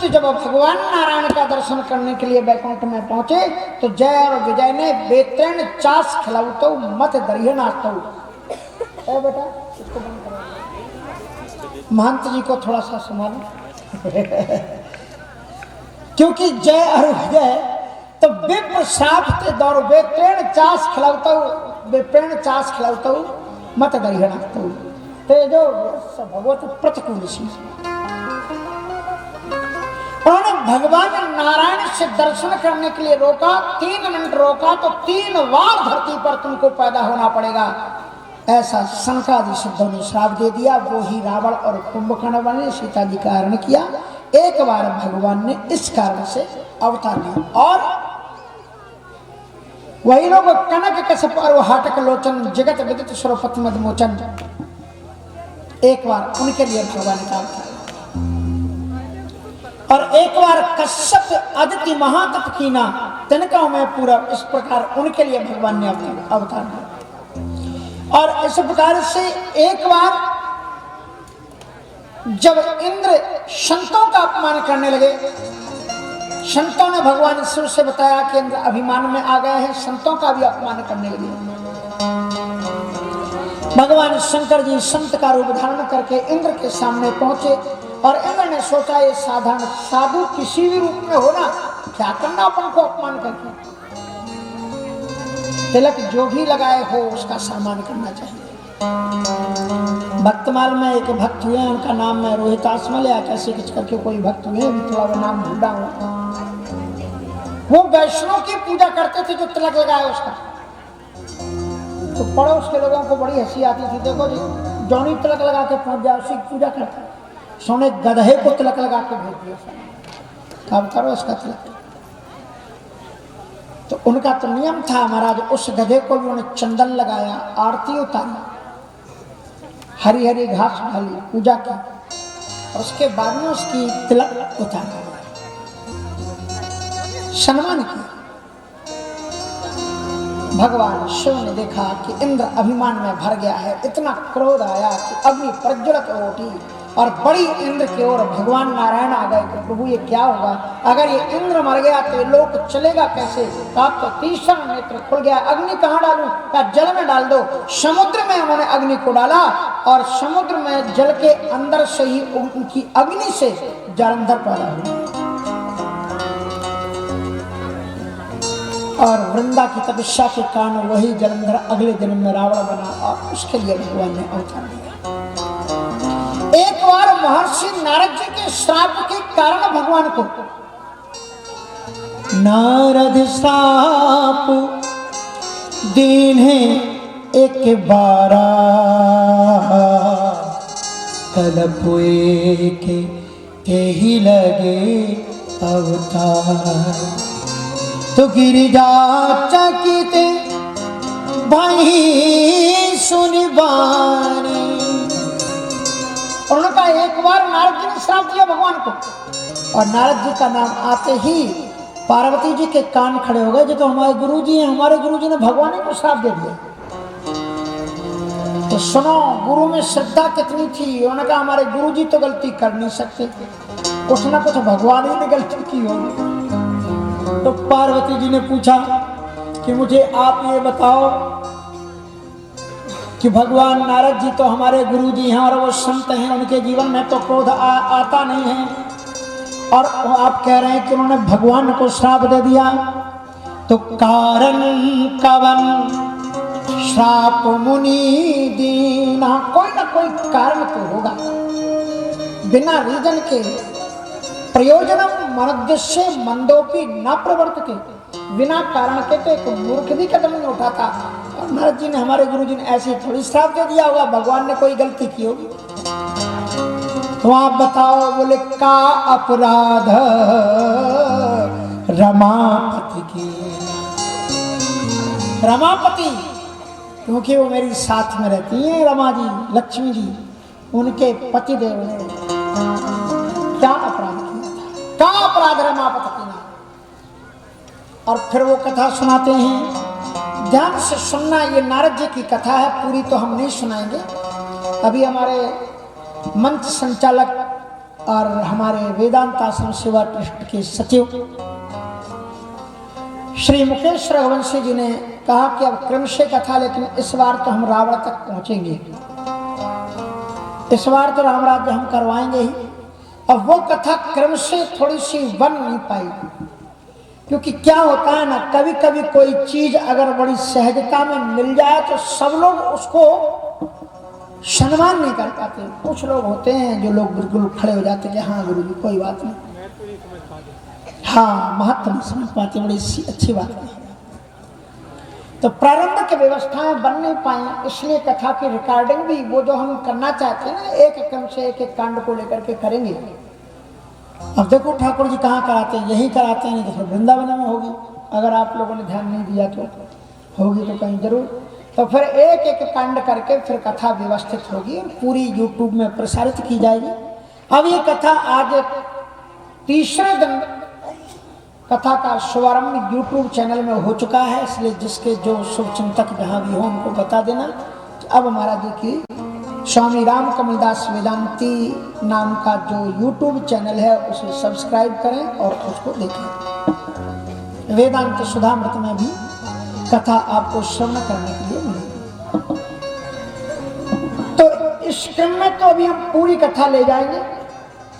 जब भगवान नारायण का दर्शन करने के लिए बैकुंठ में पहुंचे तो जय और विजय ने बेतैन चास खिलाऊ तो मत दरिहन आतो। बेटा इसको बंद करो, महंत जी को थोड़ा सा संभालो क्योंकि जय और विजय तो विप्र श्राप ते दौर बेतैन चास खिलाऊ तो बेपेण चास खिलाऊ तो मत दरिहन आतो। ते जो भगवत प्रतिकूल सी उन्होंने भगवान नारायण से दर्शन करने के लिए रोका, 3 मिनट रोका तो 3 बार धरती पर तुमको पैदा होना पड़ेगा, ऐसा शंकरादि सिद्धों ने श्राप दे दिया। वो ही रावण और कुंभकर्ण ने सीता जी का हरण किया। एक बार भगवान ने इस कारण से अवतार लिया और वही लोग कनक कश्यप और हाटक लोचन जगत विदित स्वरूपति मदमोचन, एक बार उनके लिए भगवान का अवतार और एक बार कश्यप अदिति महातप कीना तिनका में पूरा, इस प्रकार उनके लिए भगवान ने अवतार दिया। और इस प्रकार से एक बार जब इंद्र संतों का अपमान करने लगे, संतों ने भगवान शिव से बताया कि इंद्र अभिमान में आ गए हैं, संतों का भी अपमान करने लगे। भगवान शंकर जी संत का रूप धारण करके इंद्र के सामने पहुंचे और इंद्र ने सोचा ये साधारण साधु किसी भी रूप में होना, क्या करना अपन को अपमान करके, तिलक जो भी लगाए हो उसका सम्मान करना चाहिए। भक्तमाल में एक भक्त हुए, उनका नाम है रोहितासमल या कैसे कुछ करके कोई भक्त हुए, थोड़ा वो नाम भूला हुआ। वो वैष्णव की पूजा करते थे जो तिलक लगाए उसका, तो पड़ोस के लोगों को बड़ी हंसी आती थी, देखो जी जौनी तिलक लगा के पहुंच जाए उसी की पूजा करते, सोने गधे को तिलक लगा के भेज दिया, काम करो इसका तिलक। तो उनका तो नियम था महाराज, उस गधे को भी उन्होंने चंदन लगाया, आरती उतारी, हरी हरी घास डाली, पूजा की और उसके बाद में उसकी तिलक उतारा, सम्मान किया। भगवान शिव ने देखा कि इंद्र अभिमान में भर गया है, इतना क्रोध आया कि अग्नि प्रज्वलित हो उठी और बड़ी इंद्र की ओर भगवान नारायण आ गए कि प्रभु ये क्या होगा, अगर ये इंद्र मर गया तो ये लोक चलेगा कैसे। आप तो तीसरा नेत्र खुल गया, अग्नि कहाँ डालूं, क्या जल में डाल दो। समुद्र में उन्होंने अग्नि को डाला और समुद्र में जल के अंदर से ही उनकी अग्नि से जलंधर पैदा हुआ और वृंदा की तपस्या के कारण वही जलंधर अगले जन्म में रावण बना और उसके लिए भगवान ने अवतार लिया। एक बार महर्षि नारद जी के श्राप के कारण भगवान को नारद श्राप दीन है एक बारा, कलपुए के यही लगे अवतार, तो गिरिजा चकित भाई सुनि बानी। उनका एक बार नारद जी ने श्राप दिया भगवान को और नारद जी का नाम आते ही पार्वती जी के कान खड़े हो गए, जो तो हमारे गुरुजी हैं, हमारे गुरुजी ने भगवान को श्राप दे दिया। तो सुनो गुरु में श्रद्धा कितनी थी, उन्होंने कहा हमारे गुरुजी तो गलती कर नहीं सकते, कुछ ना कुछ भगवान ही ने गलती की होगी। तो पार्वती जी ने पूछा कि मुझे आप ये बताओ कि भगवान नारद जी तो हमारे गुरु जी हैं और वो संत हैं, उनके जीवन में तो क्रोध आता नहीं है, और आप कह रहे हैं कि उन्होंने भगवान को श्राप दे दिया, तो कारण कवन श्राप मुनि दीना, कोई ना कोई कारण तो होगा, बिना रीजन के प्रयोजनम मनुष्य मंदोपी न प्रवर्तते, बिना कारण के तो एक मूर्ख भी कदम नहीं उठाता। और नारद जी ने हमारे गुरु जी ने ऐसे थोड़ी श्राप दे दिया होगा, भगवान ने कोई गलती की होगी। तो आप बताओ, बोले का अपराध रमापति की, रमापति क्योंकि वो मेरी साथ में रहती हैं रमा जी, लक्ष्मी जी। उनके पतिदेव ने क्या अपराध किया था, क्या अपराध रमापति की ना। और फिर वो कथा सुनाते हैं, ध्यान से सुनना। ये नारद जी की कथा है, पूरी तो हम नहीं सुनाएंगे। अभी हमारे मंच संचालक और हमारे वेदांत आश्रम सेवा ट्रस्ट के सचिव श्री मुकेश रघुवंशी जी ने कहा कि अब क्रमशः कथा, लेकिन इस बार तो हम रावण तक पहुंचेंगे। इस बार तो राम राज्य हम करवाएंगे ही। अब वो कथा क्रमशः थोड़ी सी बन नहीं पाई, क्योंकि क्या होता है ना, कभी कभी कोई चीज अगर बड़ी सहजता में मिल जाए तो सब लोग उसको सम्मान नहीं कर पाते। कुछ लोग होते हैं जो लोग बिल्कुल खड़े हो जाते हैं कि हाँ गुरु जी कोई बात नहीं, हाँ महत्व नहीं समझ पाते, बड़ी अच्छी बात नहीं। तो प्रारंभ की व्यवस्थाएं बन नहीं पाई, इसलिए कथा की रिकॉर्डिंग भी वो जो हम करना चाहते हैं ना, एक क्रम से एक एक कांड को लेकर के करेंगे। अब देखो ठाकुर जी कहाँ कराते हैं, यहीं कराते हैं, नहीं तो फिर वृंदावन में होगी। अगर आप लोगों ने ध्यान नहीं दिया तो होगी तो कहीं जरूर। तो फिर एक एक कांड करके फिर कथा व्यवस्थित होगी और पूरी यूट्यूब में प्रसारित की जाएगी। अब ये कथा आज तीसरे दिन कथा का शुभारंभ यूट्यूब चैनल में हो चुका है, इसलिए जिसके जो शुभ चिंतक जहाँ भी हो उनको बता देना। तो अब महाराज जी की स्वामी राम कमलदास वेदांती नाम का जो यूट्यूब चैनल है उसे सब्सक्राइब करें और उसको देखें। वेदांत सुधामृत में भी कथा आपको श्रवण करने के लिए मिलेगी। तो इस क्रम में तो अभी हम पूरी कथा ले जाएंगे,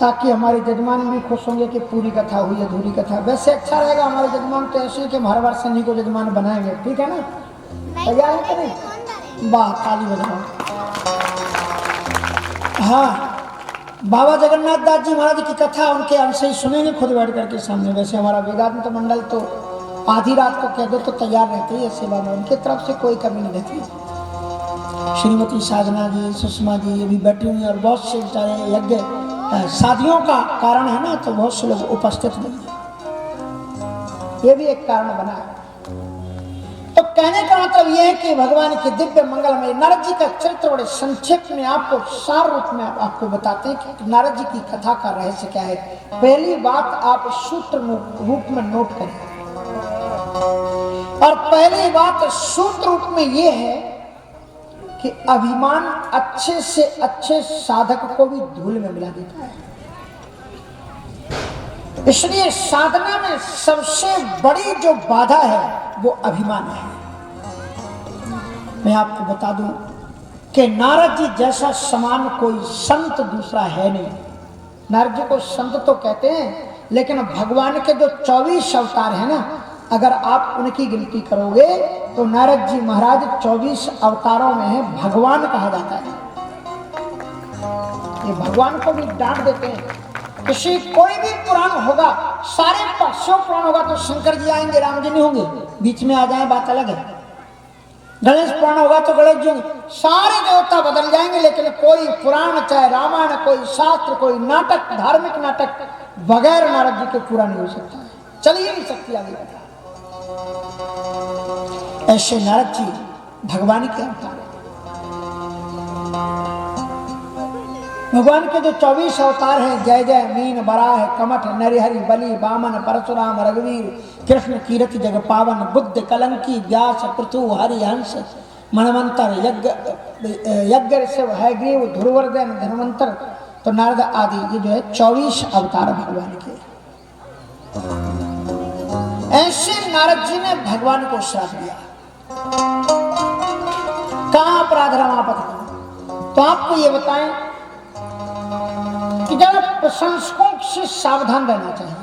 ताकि हमारे जजमान भी खुश होंगे कि पूरी कथा हुई, अधूरी कथा। वैसे अच्छा रहेगा, हमारे जजमान तो ऐसे कि हर बार शनि को जजमान बनाएंगे, ठीक है ना? तैयार है कि नहीं? वाह, ताली बजाओ। हाँ, बाबा जगन्नाथ दास जी महाराज की कथा उनके हमसे ही सुनेंगे खुद बैठ करके सामने। वैसे हमारा वेदांत मंडल तो आधी रात को कह दो तो तैयार रहती है सेवा में, उनकी तरफ से कोई कमी नहीं रहती। श्रीमती साधना जी, सुषमा जी ये भी बैठी हुई, और बहुत से बेचारे यज्ञ शादियों का कारण है ना, तो बहुत से लोग उपस्थित नहीं है, ये भी एक कारण बना है। तो कहने का मतलब यह है कि भगवान के दिव्य मंगलमय नारद जी का चरित्र बड़े संक्षेप में आपको सार रूप में आपको बताते हैं कि नारद जी की कथा का रहस्य क्या है। पहली बात आप सूत्र रूप में नोट करें, और पहली बात सूत्र रूप में यह है कि अभिमान अच्छे से अच्छे साधक को भी धूल में मिला देता है। इसलिए साधना में सबसे बड़ी जो बाधा है वो अभिमान है। मैं आपको बता दूं कि नारद जी जैसा समान कोई संत दूसरा है नहीं। नारद जी को संत तो कहते हैं, लेकिन भगवान के जो 24 अवतार है ना, अगर आप उनकी गिनती करोगे तो नारद जी महाराज 24 अवतारों में है, भगवान कहा जाता है। ये भगवान को भी डांट देते हैं। किसी कोई भी पुराण होगा, सारे 500 पुराण होगा तो शंकर जी आएंगे, राम जी नहीं होंगे, बीच में आ जाए बात अलग है। गणेश पुराण होगा तो गणेश जी होंगे, सारे देवता बदल जाएंगे, लेकिन कोई पुराण चाहे रामायण, कोई शास्त्र, कोई नाटक, धार्मिक नाटक बगैर नारद जी के पूरा नहीं हो सकता, चल ही नहीं सकती आगे कथा। ऐसे नारद जी भगवान के अवतार। भगवान के जो 24 अवतार हैं, जय जय, मीन, बराह, कमठ, नरहरि, बलि, वामन, परशुराम, रघुवीर, कृष्ण, कीरति, जग पावन, बुद्ध, कलंकी, व्यास, पृथु, हरि, हंस, मनवंतर, यज्ञ, शिव, हयग्रीव, ध्रुवर्धन, धन्वंतर, तो नारद आदि ये जो है 24 अवतार भगवान के। ऐसे नारद जी ने भगवान को श्राप दिया, कहां अपराध रमापति। तो आपको ये बताएं कि जरा प्रशंसकों से सावधान रहना चाहिए।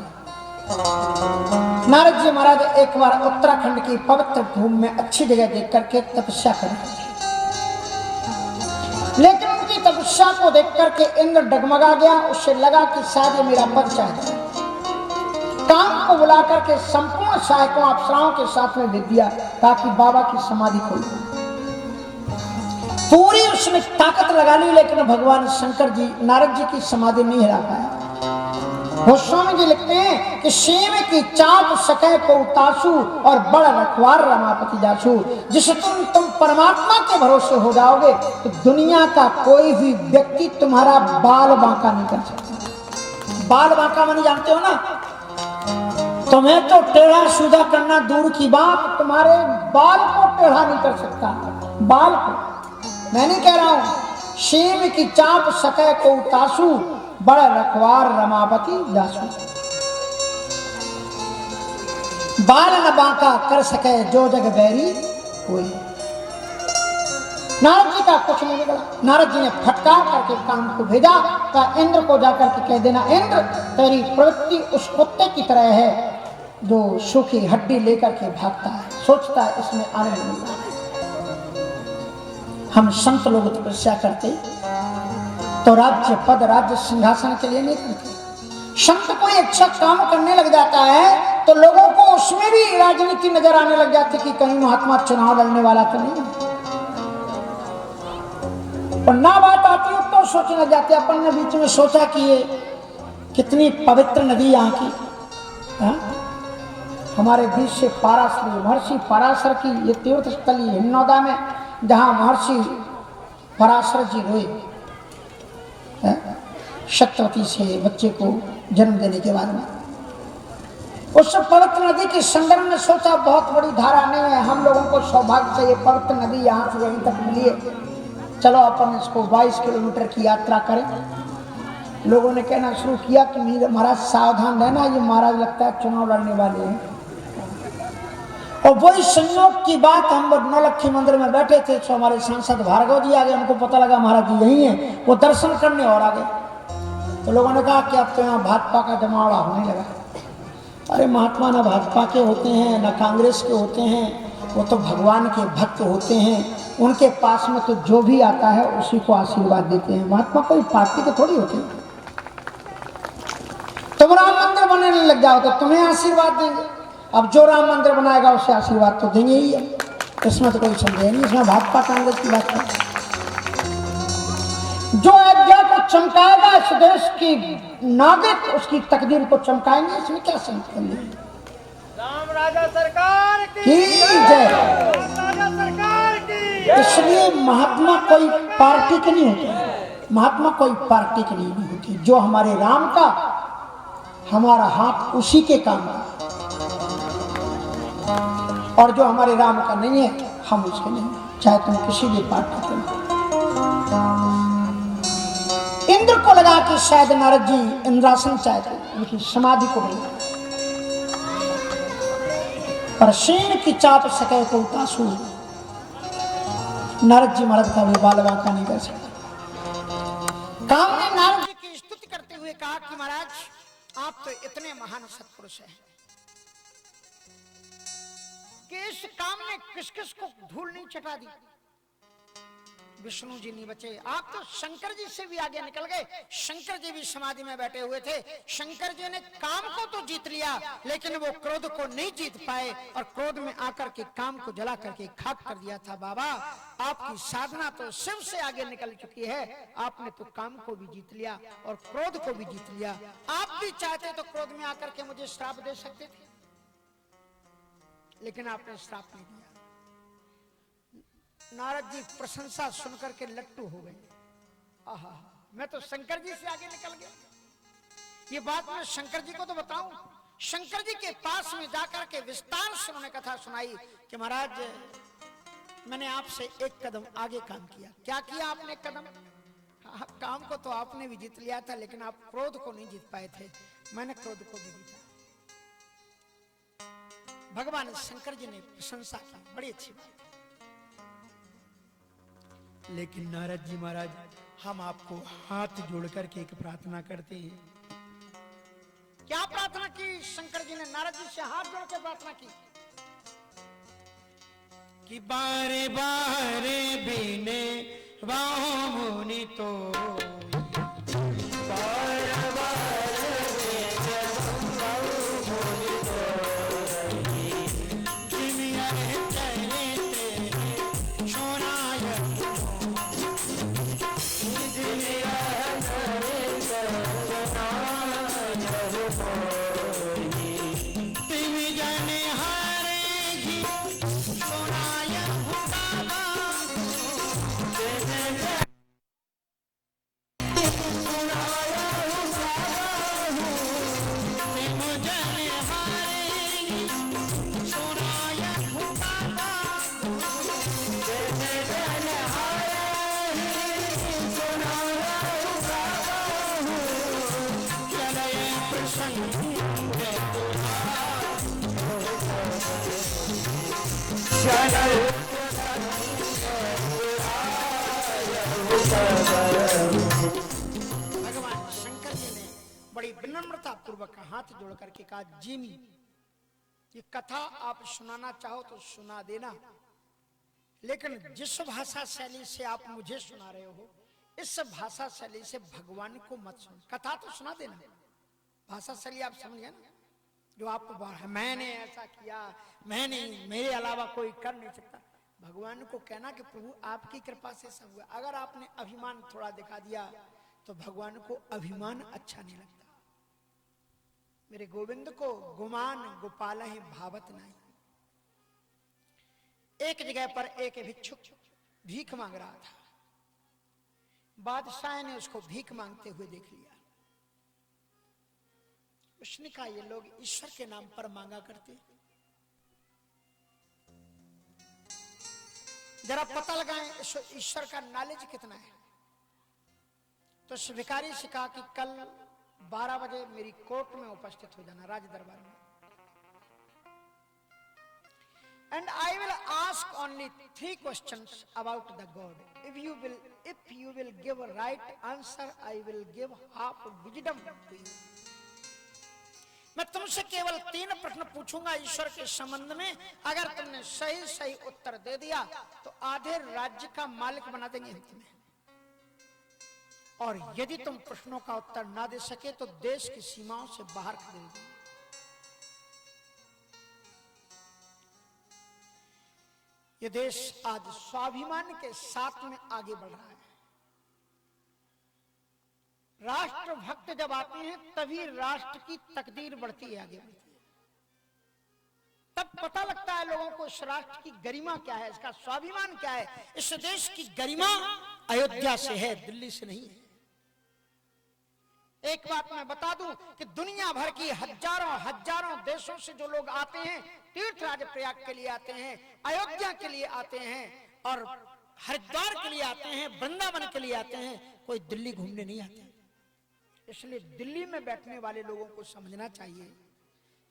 नारद जी महाराज एक बार उत्तराखंड की पवित्र भूमि में अच्छी जगह देख करके तपस्या कर रहे थे, लेकिन उनकी तपस्या को देख करके इंद्र डगमगा गया। उससे लगा कि शायद ये मेरा पद चाहता है। काम को बुला करके संपूर्ण सहायकों अप्सराओं के साथ में भेज दिया ताकि बाबा की समाधि खोल। पूरी उसने ताकत लगा ली, लेकिन भगवान शंकर जी नारद जी की समाधि नहीं हिला पाया। गोस्वामी जी लिखते हैं कि सेव की चाप सके को उतासु और बड़ रखवार रमापति जासु, जिस तुम परमात्मा के भरोसे हो जाओगे तो दुनिया का कोई भी व्यक्ति तुम्हारा बाल बांका नहीं कर सकता। बाल बांका माने जानते हो ना, तुम्हें तो टेढ़ा सीधा करना दूर की बात, तुम्हारे बाल को टेढ़ा नहीं कर सकता। बाल को मैं नहीं कह रहा हूं, शेम की चाप सके को तासू, बड़ रखवार रमावती जासू। बाल न बांका कर सके जो जग बैरी कोई। नारद जी का कुछ नहीं निकला। नारद जी ने फटकार करके काम को भेजा, कहा इंद्र को जाकर के कह देना, इंद्र तेरी प्रवृत्ति उस कुत्ते की तरह है जो सूखी हड्डी लेकर के भागता है, सोचता है इसमें आनंद मिलता है। हम संत लोग तपस्या करते तो राज्य पद राज्य सिंहासन के लिए नहीं करते। संत कोई अच्छा काम करने लग जाता है तो लोगों को उसमें भी राजनीति नजर आने लग जाती कि कहीं महात्मा चुनाव लड़ने वाला तो नहीं है। और ना बात आती तो सोचने लग जाते। अपन ने बीच में सोचा कि ये कितनी पवित्र नदी यहाँ की, हा? हमारे बीच से पाराशर, महर्षि पराशर की ये तीर्थ स्थली हिन्नौदा में, जहाँ महर्षि पराशर जी रोए सत्यवती से बच्चे को जन्म देने के बाद में। उस पवित्र नदी के संगम ने सोचा बहुत बड़ी धारा नहीं है, हम लोगों को सौभाग्य से ये पवित्र नदी यहाँ से यहीं तक मिली है, चलो अपन इसको 22 किलोमीटर की यात्रा करें। लोगों ने कहना शुरू किया कि महाराज सावधान रहना, ये महाराज लगता है चुनाव लड़ने वाले हैं। और वही संयोग की बात, हम नौलखी मंदिर में बैठे थे तो हमारे सांसद भार्गव जी आ गए, उनको पता लगा महाराज जी यही हैं, वो दर्शन करने और आ गए। तो लोगों ने कहा कि अब तो यहाँ भाजपा का जमावड़ा होने लगा। अरे महात्मा ना भाजपा के होते हैं ना कांग्रेस के होते हैं, वो तो भगवान के भक्त होते हैं, उनके पास में तो जो भी आता है उसी को आशीर्वाद देते हैं। महात्मा कोई पार्टी के थोड़ी होते हैं। तुम राम मंदिर बनाने लग जाओ तो तुम्हें आशीर्वाद देंगे, अब जो राम मंदिर बनाएगा उसे आशीर्वाद तो देंगे ही है, इसमें तो कोई संदेह नहीं। इसमें भाजपा कांग्रेस की बात है। जो अयोध्या को चमकाएगा इस देश की नागरिक उसकी तकदीर को चमकाएंगे, इसमें क्या संदेह है। राम राजा सरकार की जय। राजा सरकार की। इसलिए महात्मा कोई पार्टी के नहीं होते, महात्मा कोई पार्टी के लिए नहीं होती। जो हमारे राम का, हमारा हाथ उसी के काम का, और जो हमारे राम का नहीं है हम उसके नहीं, चाहे तुम किसी भी पार्टी के नहीं। इंद्र को लगा कि शायद नारद जी इंद्रासन चाहते, उनकी समाधि को मिला, पर शेर की चाप सके को तासू, नारद जी महाराज का भी बाल बांका नहीं कर सकता। काम ने नारद जी की स्तुति करते हुए कहा कि महाराज आप तो इतने महान सत्पुरुष हैं कि इस काम ने किस किस को धूल नहीं चटा दी। विष्णु जी नहीं बचे, आप तो शंकर जी से भी आगे निकल गए। शंकर जी भी समाधि में बैठे हुए थे। शंकर जी ने काम को तो जीत लिया लेकिन वो क्रोध को नहीं जीत पाए और क्रोध में आकर के काम को जला करके खाक कर दिया था। बाबा आपकी साधना तो शिव से आगे निकल चुकी है, आपने तो काम को भी जीत लिया और क्रोध को भी जीत लिया। आप भी चाहते तो क्रोध में आकर के मुझे श्राप दे सकते थे, लेकिन आपने श्राप नहीं दिया। नारद जी प्रशंसा सुनकर के लट्टू हो गए। आहा, मैं तो शंकर जी से आगे निकल गया। ये बात मैं शंकर जी को तो बताऊं। शंकर जी के पास में जाकर के विस्तार से उन्होंने कथा सुनाई कि महाराज मैंने आपसे एक कदम आगे काम किया। क्या किया आपने कदम? काम को तो आपने भी जीत लिया था लेकिन आप क्रोध को नहीं जीत पाए थे, मैंने क्रोध को भी जीता। भगवान शंकर जी ने प्रशंसा की, बड़ी अच्छी बात। लेकिन नारद जी महाराज हम आपको हाथ जोड़ करके एक प्रार्थना करते हैं। क्या प्रार्थना की शंकर जी ने? नारद जी से हाथ जोड़ के प्रार्थना की कि बारे बारे बिने वाह मुनि तो भगवान शंकर जी ने बड़ी विनम्रता पूर्वक हाथ जोड़ करके कहा, जिमी ये कथा आप सुनाना चाहो तो सुना देना, लेकिन जिस भाषा शैली से आप मुझे सुना रहे हो इस भाषा शैली से भगवान को मत सुन। कथा तो सुना देना, भाषा शैली आप समझ गए ना, जो आपको मैंने ऐसा किया, मैंने, मेरे अलावा कोई कर नहीं सकता। भगवान को कहना कि प्रभु आपकी कृपा से सब हुआ। अगर आपने अभिमान थोड़ा दिखा दिया तो भगवान को अभिमान अच्छा नहीं लगता। मेरे गोविंद को गुमान गोपाल ही भावत नहीं। एक जगह पर एक भिक्षुक भीख मांग रहा था, बादशाह ने उसको भीख मांगते हुए देख लिया। उसने कहा, ये लोग ईश्वर के नाम पर मांगा करते, जरा पता लगाएं ईश्वर का नॉलेज कितना है। तो उस भिखारी से कहा कि कल 12 बजे मेरी कोर्ट में उपस्थित हो जाना, राज दरबार में। And I will ask only 3 questions about the God. If you will give a right answer, I will give half wisdom to you. मैं तुमसे केवल 3 प्रश्न पूछूंगा ईश्वर के संबंध में। अगर तुमने सही सही उत्तर दे दिया तो आधे राज्य का मालिक बना देंगे हम तुम्हें, और यदि तुम प्रश्नों का उत्तर ना दे सके तो देश की सीमाओं से बाहर कर देंगे। ये देश आज स्वाभिमान के साथ में आगे बढ़ रहा है। राष्ट्र भक्त जब आते हैं तभी राष्ट्र की तकदीर बढ़ती है, आगे बढ़ती है। तब पता लगता है लोगों को इस राष्ट्र की गरिमा क्या है, इसका स्वाभिमान क्या है। इस देश की गरिमा अयोध्या से है, दिल्ली से नहीं है। एक बात मैं बता दूं कि दुनिया भर की हजारों देशों से जो लोग आते हैं, तीर्थराज प्रयाग के लिए आते हैं, अयोध्या के लिए आते हैं, और हरिद्वार के लिए आते हैं, वृंदावन के लिए आते हैं, कोई दिल्ली घूमने नहीं आते। इसलिए दिल्ली में बैठने वाले लोगों को समझना चाहिए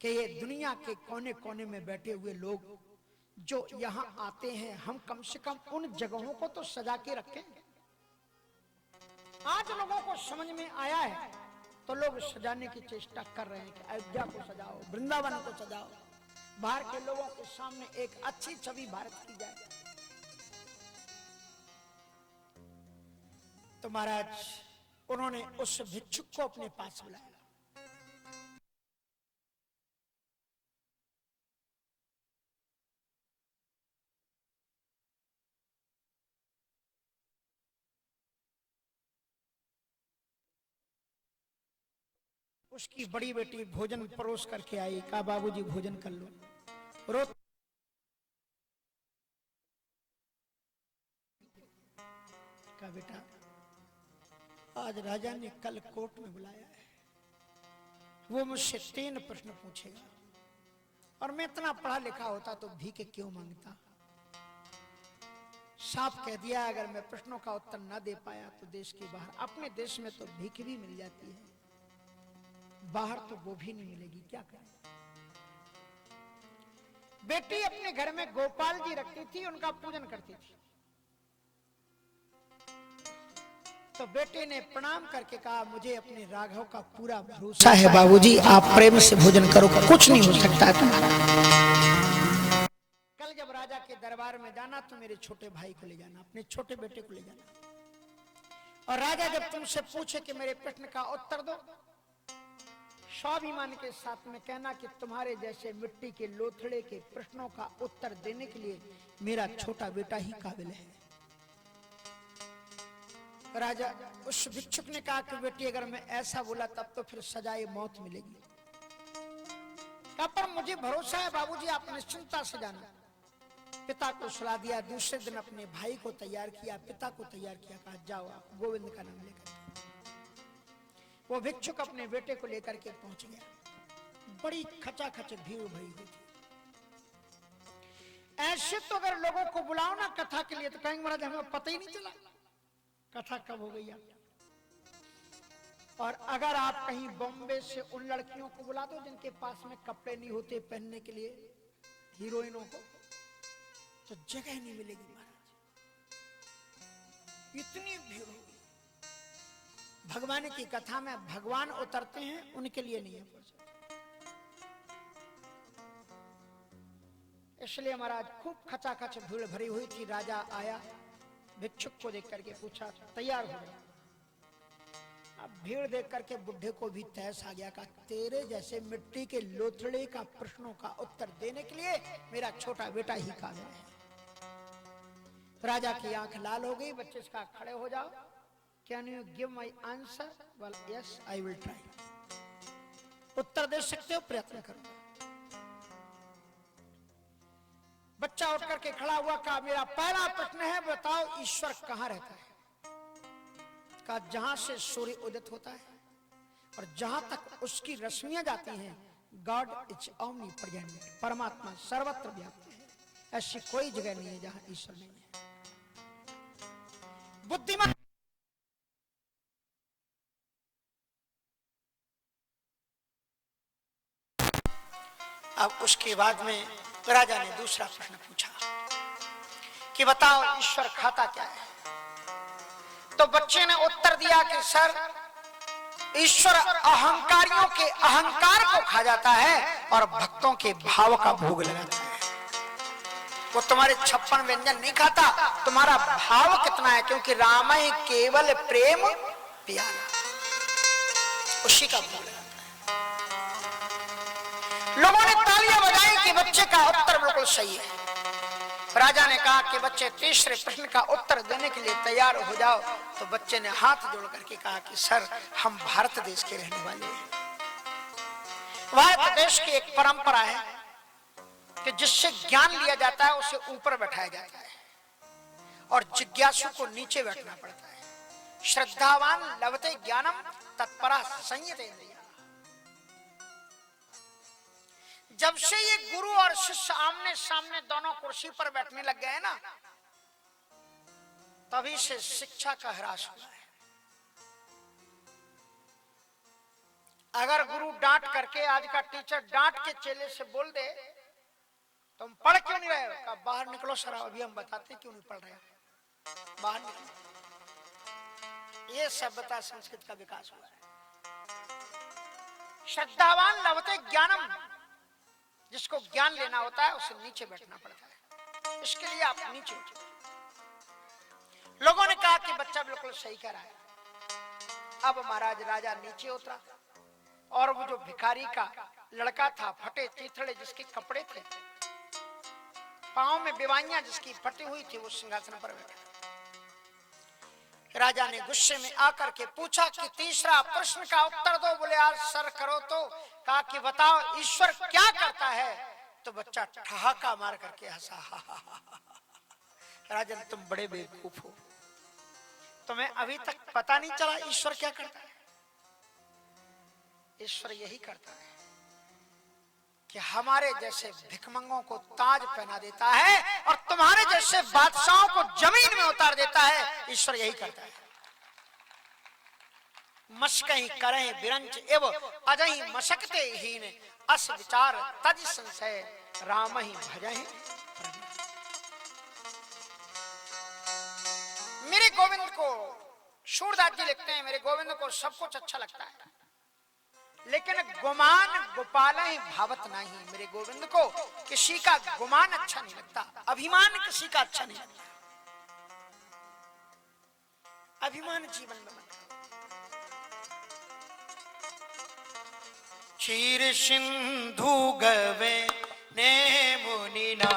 कि ये दुनिया के कोने कोने में बैठे हुए लोग जो यहाँ आते हैं, हम कम से कम उन जगहों को तो सजा के रखें। आज लोगों को समझ में आया है तो लोग सजाने की चेष्टा कर रहे हैं कि अयोध्या को सजाओ, वृंदावन को सजाओ, बाहर के लोगों के सामने एक अच्छी छवि भारत की जाए। तो महाराज उन्होंने उस भिक्षुक को अपने पास बुलाया। उसकी बड़ी बेटी भोजन परोस करके आई। कहा, बाबूजी भोजन कर लो। रो कहा, बेटा आज राजा ने कल कोर्ट में बुलाया है, वो मुझसे 3 प्रश्न पूछेगा, और मैं इतना पढ़ा लिखा होता तो भीख क्यों मांगता। साफ कह दिया, अगर मैं प्रश्नों का उत्तर ना दे पाया तो देश के बाहर, अपने देश में तो भीख भी मिल जाती है, बाहर तो वो भी नहीं मिलेगी, क्या करें। बेटी अपने घर में गोपाल जी रखती थी, उनका पूजन करती थी। तो बेटे ने प्रणाम करके कहा, मुझे अपने राघव का पूरा भरोसा है बाबूजी, आप प्रेम से भोजन करो, कुछ नहीं हो सकता है तुम्हारा। कल जब राजा के दरबार में जाना तो मेरे छोटे भाई को ले जाना, अपने छोटे बेटे को ले जाना, और राजा जब तुमसे पूछे कि मेरे प्रश्न का उत्तर दो, स्वाभिमान के साथ में कहना कि तुम्हारे जैसे मिट्टी के लोथड़े के प्रश्नों का उत्तर देने के लिए मेरा छोटा बेटा ही काबिल है। राजा उस भिक्षुक ने कहा कि बेटी अगर मैं ऐसा बोला तब तो फिर सजाए मौत मिलेगी। कहा, पर मुझे भरोसा है बाबूजी, आप निश्चिंता से जाना। पिता को सुला दिया। दूसरे दिन अपने भाई को तैयार किया, पिता को तैयार किया, कहा जाओ आप गोविंद का नाम लेकर। वो भिक्षुक अपने बेटे को लेकर के पहुंच गया। बड़ी खचाखच भीड़ भरी हुई थी। ऐसे तो अगर लोगों को बुलाओ ना कथा के लिए तो कहेंगे महाराज हमें पता ही नहीं चला कथा कब हो गई। और अगर आप कहीं बॉम्बे से उन लड़कियों को बुला दो जिनके पास में कपड़े नहीं होते पहनने के लिए, हीरोइनों को, तो जगह नहीं मिलेगी महाराज, इतनी भीड़ होगी। भगवान की कथा में भगवान उतरते हैं, उनके लिए नहीं है फुर्सत। इसलिए महाराज खूब खचाखच भीड़ भरी हुई थी। राजा आया, भिक्षुक को देख करके पूछा, तैयार हो गया। अब भीड़ देख करके बुढ़े को भी तैस आ गया का तेरे जैसे मिट्टी के लोथड़े का प्रश्नों का उत्तर देने के लिए मेरा छोटा बेटा ही काबिल है। राजा की आंख लाल हो गई। बच्चे से कहा, खड़े हो जाओ। Can you give my answer? Well yes I will try. उत्तर दे सकते हो? प्रयत्न करो। बच्चा उठ करके खड़ा हुआ, कहा मेरा पहला प्रश्न है, बताओ ईश्वर कहां रहता है? कहा जहां से सूर्य उदित होता है और जहां तक उसकी रश्मियां जाती हैं, गॉड इज ओमनी प्रेजेंट, परमात्मा सर्वत्र व्याप्त है। ऐसी कोई जगह नहीं है जहां ईश्वर नहीं है। बुद्धिमान अब उसके बाद में राजा ने दूसरा प्रश्न पूछा कि बताओ ईश्वर खाता क्या है? तो बच्चे ने उत्तर दिया कि सर, ईश्वर अहंकारियों के अहंकार को खा जाता है और भक्तों के भाव का भोग लगाता है। वो तुम्हारे 56 व्यंजन नहीं खाता, तुम्हारा भाव कितना है, क्योंकि राम ही केवल प्रेम प्यारा, उसी का भोग लगाता है। लोगों ने तालियां बजाई कि बच्चे का उत्तर बिल्कुल सही है। राजा ने कहा कि बच्चे तीसरे प्रश्न का उत्तर देने के लिए तैयार हो जाओ। तो बच्चे ने हाथ जोड़ करके कहा कि सर, हम भारत देश के रहने वाले हैं। भारत देश की एक परंपरा है कि जिससे ज्ञान लिया जाता है उसे ऊपर बैठाया जाता है और जिज्ञासु को नीचे बैठना पड़ता है। श्रद्धावान लभते ज्ञानम तत्परा संयते इंद्रियाः। जब से ये गुरु और शिष्य आमने सामने दोनों कुर्सी पर बैठने लग गए ना, तभी से शिक्षा का ह्रास हुआ है। अगर गुरु डांट करके, आज का टीचर डांट के चेले से बोल दे, तुम पढ़ क्यों नहीं रहे हो? कहा बाहर निकलो सर, अभी हम बताते क्यों नहीं पढ़ रहे हो, बाहर निकलो। ये सभ्यता संस्कृत का विकास हुआ है। श्रद्धावान लभते ज्ञानम, जिसको ज्ञान लेना होता है उसे नीचे बैठना पड़ता है। इसके लिए आप नीचे उठो। लोगों ने कहा कि बच्चा बिल्कुल सही कह रहा है। अब महाराज राजा नीचे उतरा और वो जो भिखारी का लड़का था, फटे चीथड़े जिसके कपड़े थे, पांव में बिवाइयां जिसकी फटी हुई थी, वो सिंहासन पर बैठा। राजा ने गुस्से में आकर के पूछा कि तीसरा प्रश्न का उत्तर दो। बोले आज सर करो। तो कहा कि बताओ ईश्वर क्या करता है? तो बच्चा ठहाका मार करके हंसा। राजन, तुम बड़े बेवकूफ हो, तुम्हें अभी तक पता नहीं चला ईश्वर क्या करता है? ईश्वर यही करता है कि हमारे जैसे भिखमंगों को ताज पहना देता है और तुम्हारे जैसे बादशाहों को जमीन में उतार देता है। ईश्वर यही करता है। मस्कही करें बिरंच एव अजहि मशकते हीन, अस विचार तज संशय, राम ही भजहि। मेरे गोविंद को, सूरदास जी लिखते हैं, मेरे गोविंद को सब कुछ अच्छा लगता है, लेकिन गुमान गोपाल ही भावत नहीं। मेरे गोविंद को किसी का गुमान अच्छा नहीं लगता, अभिमान किसी का अच्छा नहीं लगता। अभिमान जीवन में मत। क्षीर सिंधु गवे ने मुनिना,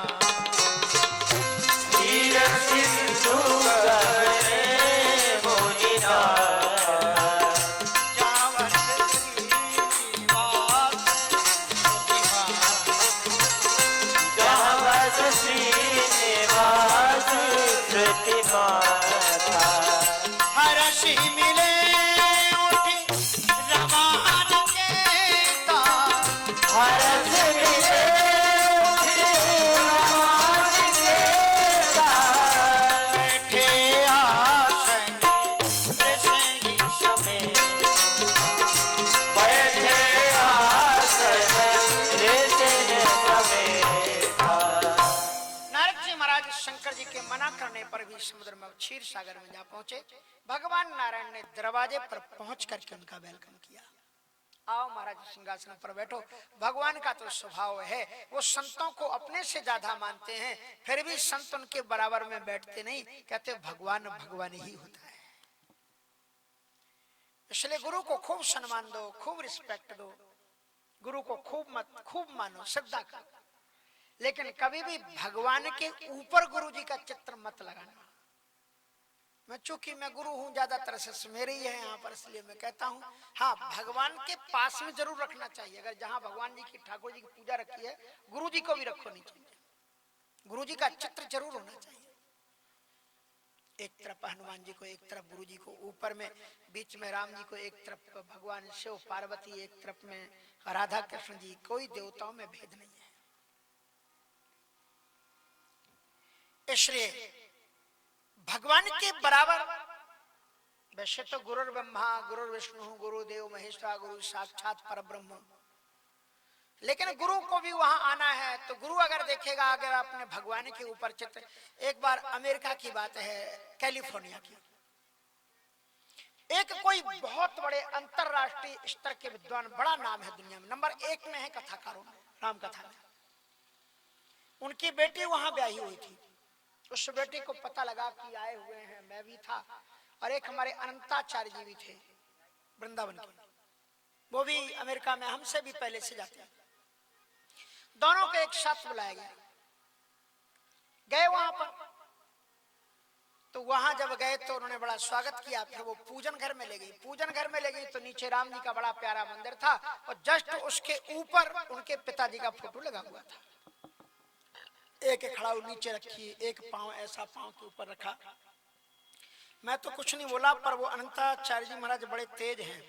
क्षीर सिंधु गवे मुनिना, हर्षि मिले उठी रमान के तार, हर्ष मिले उठी रमान के तार, बैठे आ समुद्र में, क्षीर सागर में जा पहुंचे। भगवान नारायण ने दरवाजे पर पहुंच करके उनका वेलकम किया। आओ महाराज सिंहासन पर बैठो। भगवान का तो स्वभाव है, वो संतों को अपने से ज्यादा मानते हैं, फिर भी संत उनके बराबर में बैठते नहीं, कहते भगवान भगवान ही होता है। इसलिए गुरु को खूब सम्मान दो, खूब रिस्पेक्ट दो, गुरु को खूब मानो, श्रद्धा करो, लेकिन कभी भी भगवान के ऊपर गुरु जी का चित्र मत लगाना। मैं चूंकि मैं गुरु हूं, ज्यादातर से मेरे ही है यहाँ पर, इसलिए मैं कहता हूँ हाँ, भगवान के पास में जरूर रखना चाहिए। अगर जहां भगवान जी की, ठाकुर जी की पूजा रखी है, गुरु जी को भी रखो नहीं चाहिए। गुरु जी का चित्र जरूर होना चाहिए। एक तरफ हनुमान जी को, एक तरफ गुरु जी को, ऊपर में बीच में राम जी को, एक तरफ भगवान शिव पार्वती, एक तरफ में राधा कृष्ण जी। कोई देवताओं में भेद नहीं है। इसलिए भगवान के बराबर, वैसे तो गुरुर् ब्रह्मा गुरुर् विष्णु गुरुदेव महेश्वरा गुरु साक्षात परब्रह्म, लेकिन गुरु को भी वहां आना है। तो गुरु अगर देखेगा, अगर अपने भगवान के ऊपर चित्र, एक बार अमेरिका की बात है, कैलिफोर्निया की, एक कोई बहुत बड़े अंतरराष्ट्रीय स्तर के विद्वान, बड़ा नाम है दुनिया में, नंबर 1 में है कथाकारों में, राम कथा में। उनकी बेटी वहां ब्याही हुई थी। उस बेटी को पता लगा कि आए हुए हैं, मैं भी था, और एक हमारे अनंताचार्य जी भी थे वृंदावन के, वो भी अमेरिका में हमसे भी पहले से जाते हैं। दोनों को एक साथ बुलाया गया। गए वहां पर, तो वहां जब गए तो उन्होंने बड़ा स्वागत किया। फिर वो पूजन घर में ले गई। पूजन घर में ले गई तो नीचे राम जी का बड़ा प्यारा मंदिर था, और जस्ट उसके ऊपर उनके पिताजी का फोटो लगा हुआ था। एक खड़ाऊ नीचे रखी, एक पांव ऐसा पांव के ऊपर रखा। मैं तो कुछ नहीं बोला, पर वो अनंताचार्य जी महाराज बड़े तेज हैं।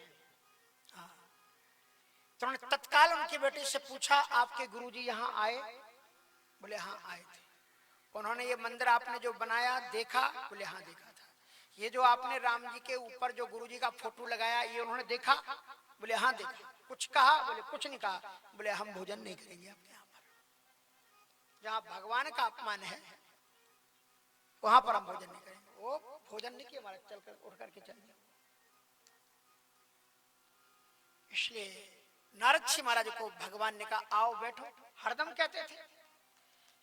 तो उन्होंने तत्काल उनकी बेटी से पूछा, आपके गुरुजी यहाँ आए? बोले हाँ आए थे। उन्होंने ये मंदिर आपने जो बनाया देखा? बोले हाँ देखा था। ये जो आपने राम जी के ऊपर जो गुरुजी का फोटो लगाया, ये उन्होंने देखा? बोले हाँ देखा। कुछ कहा? बोले कुछ नहीं कहा। बोले हम भोजन नहीं करेंगे अपने यहाँ पर, जहाँ भगवान का अपमान है वहां पर हम भोजन नहीं करेंगे। वो भोजन नहीं किया, हमारा चलकर उठ करके चल गया। इसलिए नारद जी महाराज को भगवान ने कहा आओ बैठो, हरदम कहते थे,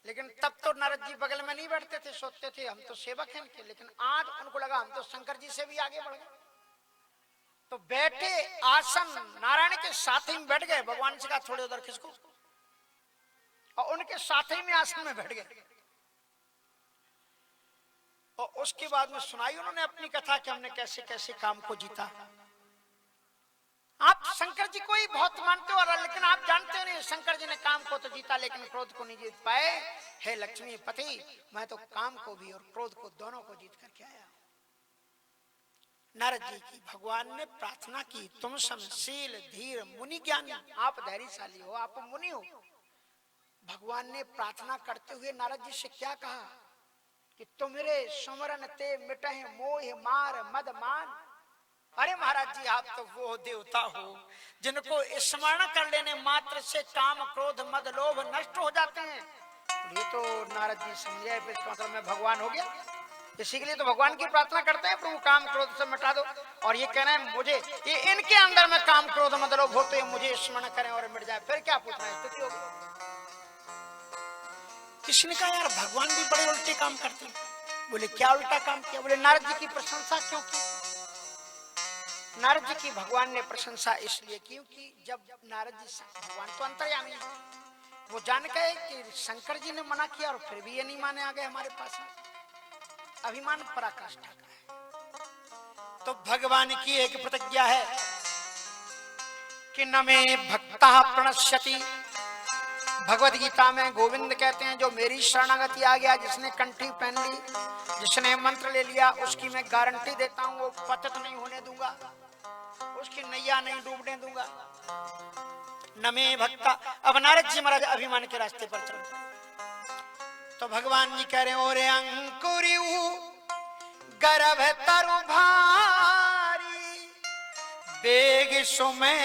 लेकिन तब तो नारद जी बगल में नहीं बैठते थे, सोचते थे हम तो सेवक हैं इनके। लेकिन आज उनको लगा हम तो शंकर जी से भी आगे बढ़ गए, तो बैठे आसन नारायण के साथ ही में बैठ गए। भगवान से कहा थोड़े उधर खिसको, और उनके साथ ही में आसन में बैठ गए। और उसके बाद में सुनाई उन्होंने अपनी कथा कि हमने कैसे कैसे काम को जीता। आप शंकर जी को ही बहुत मानते हो, लेकिन आप जानते हो नहीं शंकर जी ने काम को तो जीता लेकिन क्रोध को नहीं जीत पाए। हे लक्ष्मी पति, मैं तो काम को भी और क्रोध को दोनों को जीत करके आया। नारद जी की भगवान ने प्रार्थना की, तुम समशील धीर मुनि ज्ञानी, आप धैर्यशाली हो, आप मुनि हो। भगवान ने प्रार्थना करते हुए नारद जी से क्या कहा कि तुम्हारे सुमरन ते मिटहि मोह मार मद मान। अरे महाराज जी, आप तो वो देवता हो जिनको स्मरण कर लेने मात्र से काम क्रोध मद लोभ नष्ट हो जाते हैं। ये तो नारद जी समझे, इसका मतलब मैं भगवान हो गया। इसी के लिए तो भगवान की प्रार्थना करते हैं, प्रभु काम क्रोध से मिटा दो। और ये कहना है मुझे, ये इनके अंदर में काम क्रोध मद लोभ होते हैं, मुझे स्मरण करें और मिट जाए, फिर क्या पूछना है, स्थिति होगी। किसी ने कहा यार भगवान भी बड़े उल्टे काम करते हैं। बोले क्या उल्टा काम किया? बोले नारद जी की प्रशंसा क्यों की? नारद जी की भगवान ने प्रशंसा इसलिए की क्योंकि जब नारद जी से, भगवान तो अंतर्यामी है, वो जान गए कि शंकर जी ने मना किया और फिर भी ये नहीं माने, आ गए हमारे पास। अभिमान पराकाष्ठा का है। तो भगवान की एक प्रतिज्ञा है कि न मे भक्ता प्रणश्यति। भगवत गीता में गोविंद कहते हैं जो मेरी शरणागति आ गया, जिसने कंठी पहन ली, जिसने मंत्र ले लिया, उसकी मैं गारंटी देता हूं वो पतित नहीं होने दूंगा, उसकी नैया नहीं डूबने दूंगा। न मे भक्ता। अब नारद जी महाराज अभिमान के रास्ते पर चल पड़े। तो भगवान जी कह रहे हैं ओरे अंकुरिऊ गर्भ तरु भारी, बेग सुमे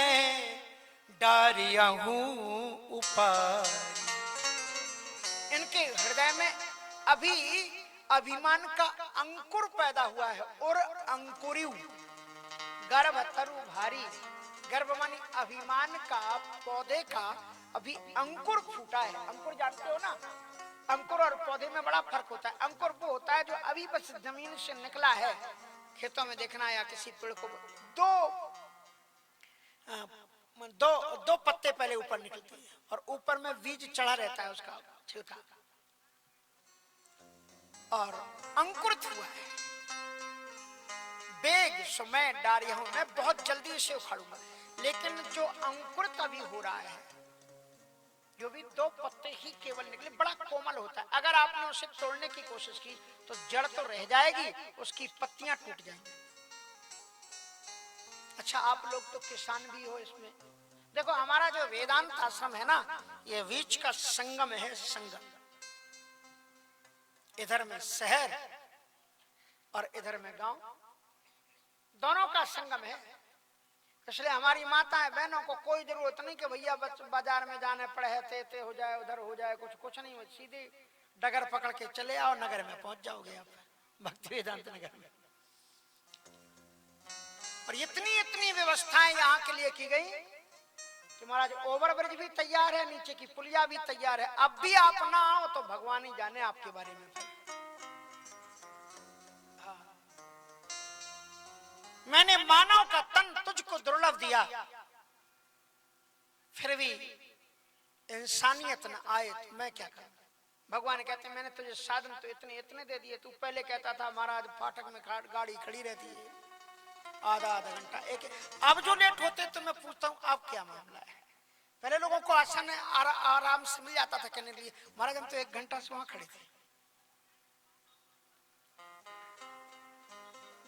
डारिया हूं ऊपर। इनके हृदय में अभी अभिमान का अंकुर पैदा हुआ है। और अंकुरिव गर्भ तरु भारी, गर्भ मानी अभिमान का पौधे का अभी अंकुर फूटा है। अंकुर जानते हो ना, अंकुर और पौधे में बड़ा फर्क होता है। अंकुर वो होता है जो अभी बस जमीन से निकला है, खेतों में देखना या किसी पेड़ को दो पत्ते पहले ऊपर निकलते हैं और ऊपर में बीज चढ़ा रहता है उसका छिलका, और अंकुरित हुआ है। बेग समय डारिया हूं, मैं बहुत जल्दी इसे उखाड़ूंगा। लेकिन जो अंकुरित अभी हो रहा है, जो भी 2 पत्ते ही केवल निकले, बड़ा कोमल होता है। अगर आपने उसे तोड़ने की कोशिश की तो जड़ तो रह जाएगी, उसकी पत्तियां टूट जाएंगी। अच्छा, आप लोग तो किसान भी हो, इसमें देखो हमारा जो वेदांत आश्रम है ना, ये बीच का संगम है। संगम, इधर में शहर और इधर में गांव, दोनों का संगम है। इसलिए हमारी माताएं बहनों को कोई जरूरत नहीं कि भैया बाजार में जाने पड़े है, ते हो जाए उधर हो जाए, कुछ नहीं, सीधे डगर पकड़ के चले आओ, नगर में पहुंच जाओगे आप, भक्ति वेदांत नगर में। और इतनी व्यवस्थाएं यहाँ के लिए की गई कि महाराज ओवरब्रिज भी तैयार है, नीचे की पुलिया भी तैयार है। अब भी आप ना आओ तो भगवान ही जाने आपके बारे में। मैंने मानव का तन तुझको दुर्लभ दिया, फिर भी इंसानियत न आए तो मैं क्या करूं। भगवान कहते हैं मैंने तुझे साधन तो इतने दे दिए। तू पहले कहता था महाराज फाटक में गाड़ी खड़ी रहती है आधा घंटा एक, अब जो लेट होते तो मैं पूछता हूं अब क्या मामला है। पहले लोगों को आसान आराम से मिल जाता था कहने के लिए महाराज हम तो 1 घंटा से वहां खड़े थे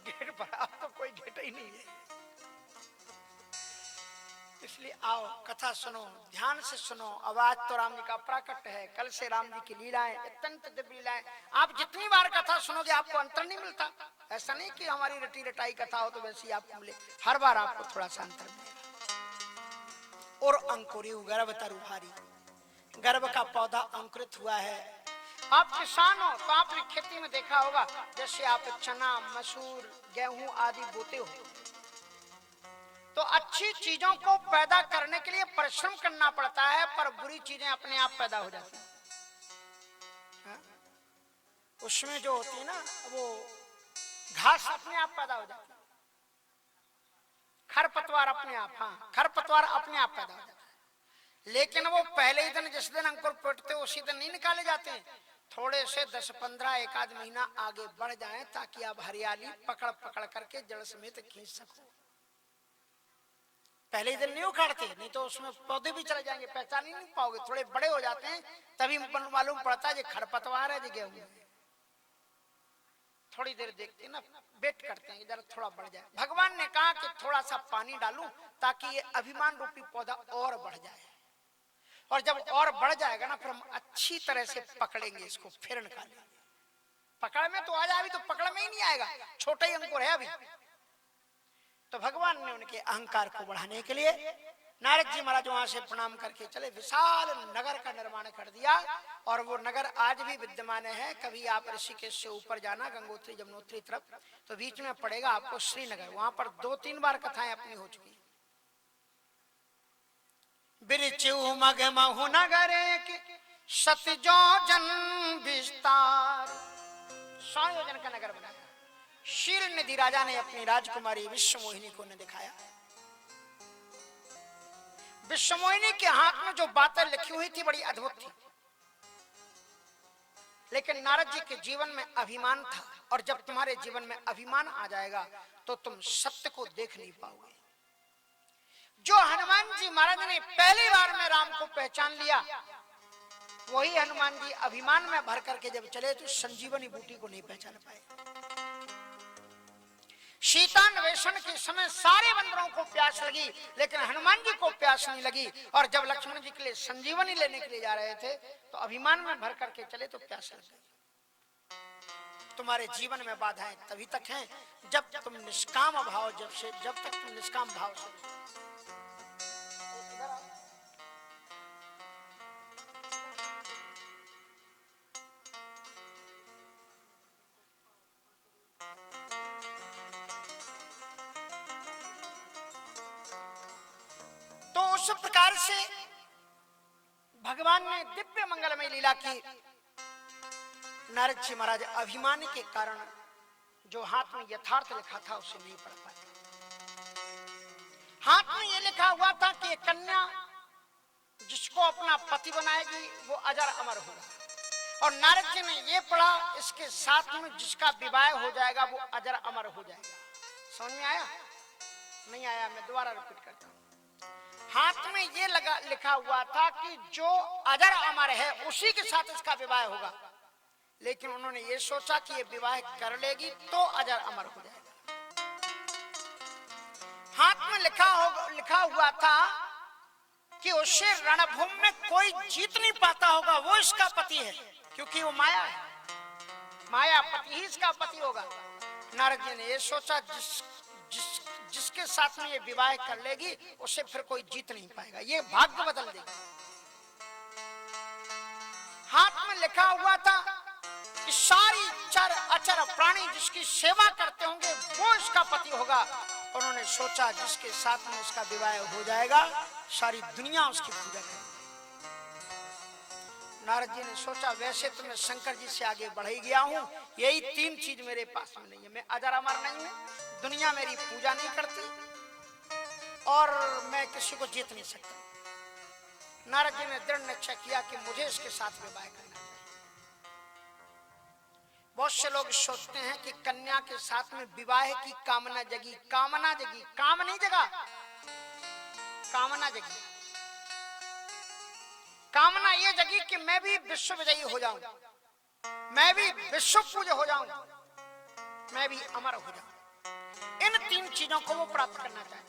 गेट पर, अब तो कोई गेट ही नहीं है। इसलिए आओ कथा सुनो, ध्यान से सुनो। आवाज तो राम जी का प्राकट है, कल से राम जी की लीलाएं, अत्यंत दिव्य लीलाएं। आप जितनी बार कथा सुनोगे आपको अंतर नहीं मिलता। ऐसा नहीं कि हमारी रटी रटाई कथा हो तो वैसे ही आपको मिले, हर बार आपको थोड़ा सा अंतर मिलेगा। और अंकुरिव गर्भ तरु भारी, गर्भ का पौधा अंकुरित हुआ है। आप किसान हो तो आपने खेती में देखा होगा, जैसे आप चना मसूर गेहूं आदि बोते हो तो अच्छी चीजों को पैदा करने के लिए परिश्रम करना पड़ता है, पर बुरी चीजें अपने आप पैदा हो जाती हैं। उसमें जो होती है ना वो घास अपने आप पैदा हो जाती है, खरपतवार अपने आप, हाँ खरपतवार अपने आप पैदा हो जाता है। लेकिन वो पहले ही दिन जिस दिन अंकुर फूटते उसी दिन नहीं निकाले जाते हैं, थोड़े से 10-15 एक आध महीना आगे बढ़ जाएं ताकि आप हरियाली पकड़ पकड़ करके जड़ समेत खींच सको। पहले ही दिन नहीं उखाड़ते, नहीं तो उसमें पौधे भी चले जाएंगे, पहचान ही नहीं पाओगे। थोड़े बड़े हो जाते हैं तभी मालूम पड़ता है ये खरपतवार है ये गेहूं। थोड़ी देर देखते ना, वेट करते हैं जरा थोड़ा बढ़ जाए। भगवान ने कहा कि थोड़ा सा पानी डालूं ताकि ये अभिमान रूपी पौधा और बढ़ जाए, और जब और बढ़ जाएगा ना फिर हम अच्छी तरह से पकड़ेंगे इसको, फिर निकालेंगे। पकड़ में तो आ जाए, अभी तो पकड़ में ही नहीं आएगा, छोटा ही अंकुर है अभी। तो भगवान ने उनके अहंकार को बढ़ाने के लिए नारद जी महाराज वहां से प्रणाम करके चले, विशाल नगर का निर्माण कर दिया। और वो नगर आज भी विद्यमान है। कभी आप ऋषिकेश से ऊपर जाना गंगोत्री जमुनोत्री तरफ तो बीच में पड़ेगा आपको श्रीनगर, वहां पर 2-3 बार कथाएं अपनी हो चुकी। बिरचू मग महु नगर सतजो जन विस्तार, 100 योजन का नगर बनाया। शील निधि राजा ने अपनी राजकुमारी विश्वमोहिनी को ने दिखाया। विश्वमोहिनी के हाथ में जो बातें लिखी हुई थी बड़ी अद्भुत थी, लेकिन नारद जी के जीवन में अभिमान था, और जब तुम्हारे जीवन में अभिमान आ जाएगा तो तुम सत्य को देख नहीं पाओगे। जो हनुमान जी महाराज ने पहली बार में राम को पहचान लिया, वही हनुमान जी अभिमान में भर करके जब चले तो संजीवनी बूटी को नहीं पहचान पाए। सीतान्वेषण के समय सारे बंदरों को प्यास लगी, लेकिन हनुमान जी को प्यास नहीं लगी। और जब लक्ष्मण जी के लिए संजीवनी लेने के लिए जा रहे थे तो अभिमान में भर करके चले तो प्यास लग गई। तुम्हारे जीवन में बाधाएं तभी तक हैं जब तुम निष्काम भाव, जब तक तुम निष्काम भाव से। उस प्रकार से भगवान ने दिव्य मंगलमय लीला की। नारद जी महाराज अभिमान के कारण जो हाथ में यथार्थ लिखा था उसे नहीं पढ़ पाए। हाथ में यह लिखा हुआ था कि कन्या जिसको अपना पति बनाएगी वो अजर अमर होगा, और नारद जी ने ये पढ़ा इसके साथ में जिसका विवाह हो जाएगा वो अजर अमर हो जाएगा। समझ में आया? नहीं आया? मैं दोबारा रिपीट करता हूं। हाथ में ये लिखा हुआ था कि जो अजर अमर है उसी के साथ इसका विवाह होगा, लेकिन उन्होंने ये सोचा कि ये विवाह कर लेगी तो अजर अमर हो जाएगा। हाथ में लिखा हुआ था कि उसे रणभूमि में कोई जीत नहीं पाता होगा, वो इसका पति है, क्योंकि वो माया है, मायापति ही इसका पति होगा। नारद जी ने ये सोचा जिसके साथ में ये विवाह कर लेगी उसे फिर कोई जीत नहीं पाएगा, ये भाग्य बदल देगी। हाथ में लिखा हुआ था कि सारी चर अचर प्राणी जिसकी सेवा करते होंगे वो इसका पति होगा। उन्होंने सोचा जिसके साथ में इसका विवाह हो जाएगा सारी दुनिया उसकी पूजा करेगी। नारद जी ने सोचा वैसे तो मैं शंकर जी से आगे बढ़ ही गया हूं, यही तीन चीज मेरे पास में नहीं है। मैं अजर अमर नहीं हूं, दुनिया मेरी पूजा नहीं करती, और मैं किसी को जीत नहीं सकता। नारद जी ने दृढ़ निश्चय किया कि मुझे इसके साथ विवाह करना चाहिए। बहुत से लोग सोचते हैं कि कन्या के साथ में विवाह की कामना जगी, काम नहीं जगा, कामना जगी। कामना ये जगी कि मैं भी विश्व विजयी हो जाऊं, मैं भी विश्व पूज्य हो जाऊं, मैं भी अमर हो जाऊं। इन तीन चीजों को वो प्राप्त करना चाहते हैं।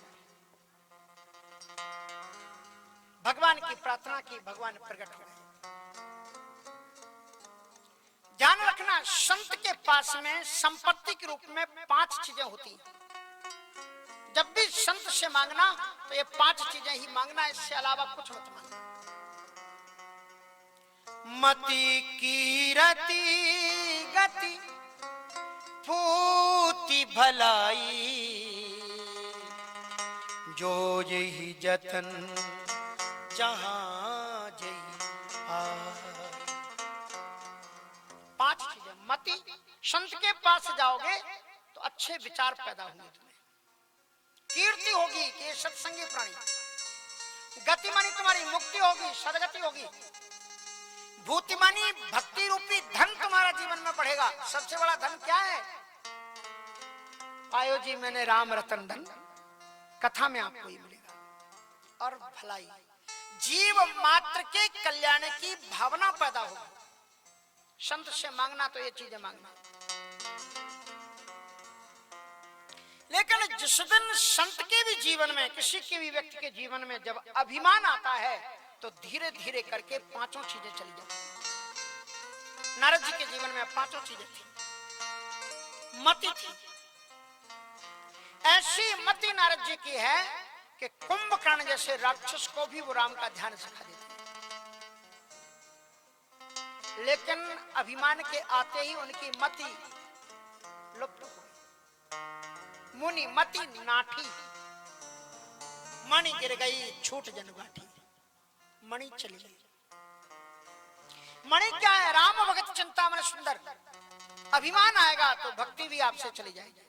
भगवान की प्रार्थना की, भगवान प्रकट हो गए। ध्यान रखना, संत के पास में संपत्ति के रूप में 5 चीजें होती हैं। जब भी संत से मांगना तो ये 5 चीजें ही मांगना, इससे अलावा कुछ मत मांगना। मति कीरति गति पूति भलाई, जो यही जतन जहां जही आए। 5 चीजें। मति, संत के पास जाओगे तो अच्छे विचार पैदा होंगे तुम्हें। कीर्ति होगी कि ये सत्संगी प्राणी। गति मानी तुम्हारी मुक्ति होगी, सदगति होगी। भूति मानी भक्ति रूपी धन तुम्हारा जीवन में बढ़ेगा। सबसे बड़ा धन क्या है? पायो जी मैंने राम रतन धन, कथा में आपको ही मिलेगा। और भलाई, जीव मात्र के कल्याण की भावना पैदा होगी। संत से मांगना तो ये चीजें मांगना। लेकिन जिस दिन संत के भी जीवन में, किसी के भी व्यक्ति के जीवन में जब अभिमान आता है तो धीरे धीरे करके 5 चीजें चली जाती। नारद जी के जीवन में 5 चीजें थी। मति थी, ऐसी मति नारद जी की है कि कुंभकर्ण जैसे राक्षस को भी वो राम का ध्यान सिखा देते। लेकिन अभिमान के आते ही उनकी मति लुप्त हो गई। मुनि मति नाठी, मणि गिर गई छूट जन गाठी, मणि चली गई। मणि क्या है? राम भगत चिंतामण सुंदर। अभिमान आएगा तो भक्ति भी आपसे चली जाएगी।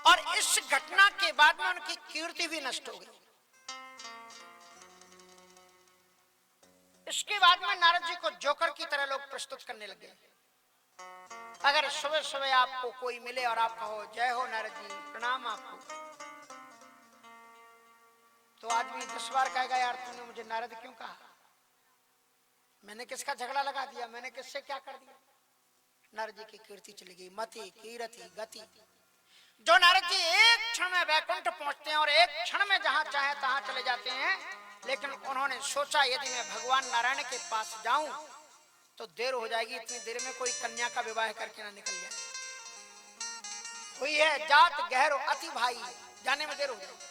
और इस घटना के बाद में उनकी कीर्ति भी नष्ट हो गई। इसके बाद में नारद जी को जोकर की तरह लोग प्रस्तुत करने लगे। अगर सुबह सुबह आपको कोई मिले और आप कहो जय हो नारद जी, प्रणाम आपको, तो आदमी 10 बार कहेगा यार तुमने मुझे नारद क्यों कहा, मैंने किसका झगड़ा लगा दिया, मैंने किससे क्या कर दिया। नारद जी की कीर्ति चली गई। मति कीरति गति। जो नारद जी एक क्षण में वैकुंठ पहुंचते हैं और एक क्षण में जहां चाहे तहां चले जाते हैं, लेकिन उन्होंने सोचा यदि मैं भगवान नारायण के पास जाऊं तो देर हो जाएगी, इतनी देर में कोई कन्या का विवाह करके ना निकल जाए। हुई है जात गहरो अति भाई, जाने में देर हो जाएगी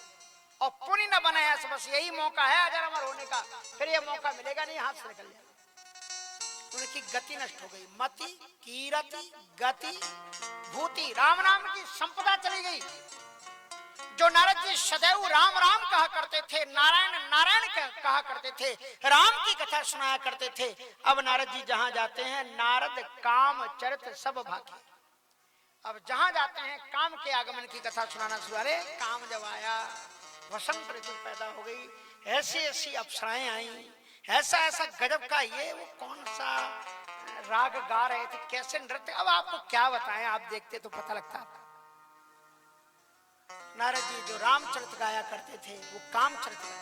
और पुण्य न बने। बस यही मौका है अजर अमर होने का, फिर यह मौका मिलेगा नहीं, हाथ से निकल जाएगा। उनकी गति नष्ट हो गई। मति कीरति गति भूति, राम नाम की संपदा चली गई। जो नारद जी सदैव राम राम कहा करते थे, नारायण नारायण कहा करते थे, राम की कथा सुनाया करते थे, अब नारद जी जहां जाते हैं नारद काम चरित सब भागे। अब जहां जाते हैं काम के आगमन की कथा सुनाना शुरू। अरे काम जब आया, वसंत ऋतु पैदा हो गई, ऐसी ऐसी अप्सराएं आई, ऐसा ऐसा गजब का, ये वो कौन सा राग गा रहे थे, कैसे नृत्य, अब आपको क्या बताएं, आप देखते तो पता लगता। नारद जी जो रामचरित गाया करते थे वो कामचरित गाया।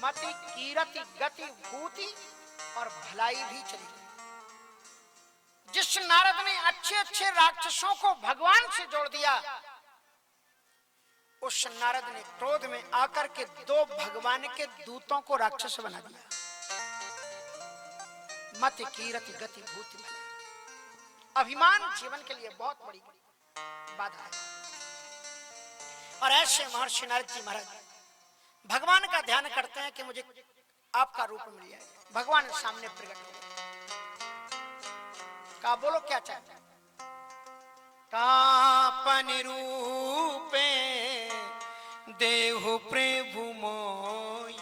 मति कीरति गति भूति और भलाई भी चली गई। जिस नारद ने अच्छे अच्छे राक्षसों को भगवान से जोड़ दिया, उस नारद ने क्रोध में आकर के दो भगवान के दूतों को राक्षस बना दिया। मति कीरति गति भूति भलाई। अभिमान जीवन के लिए बहुत बड़ी बाधा है। और ऐसे महर्षि नारद जी महाराज भगवान का ध्यान करते हैं कि मुझे आपका रूप मिल जाए। भगवान सामने प्रकट हो गए। कहा बोलो क्या चाहते हैं? तापन रूपे देहु प्रभु मोई,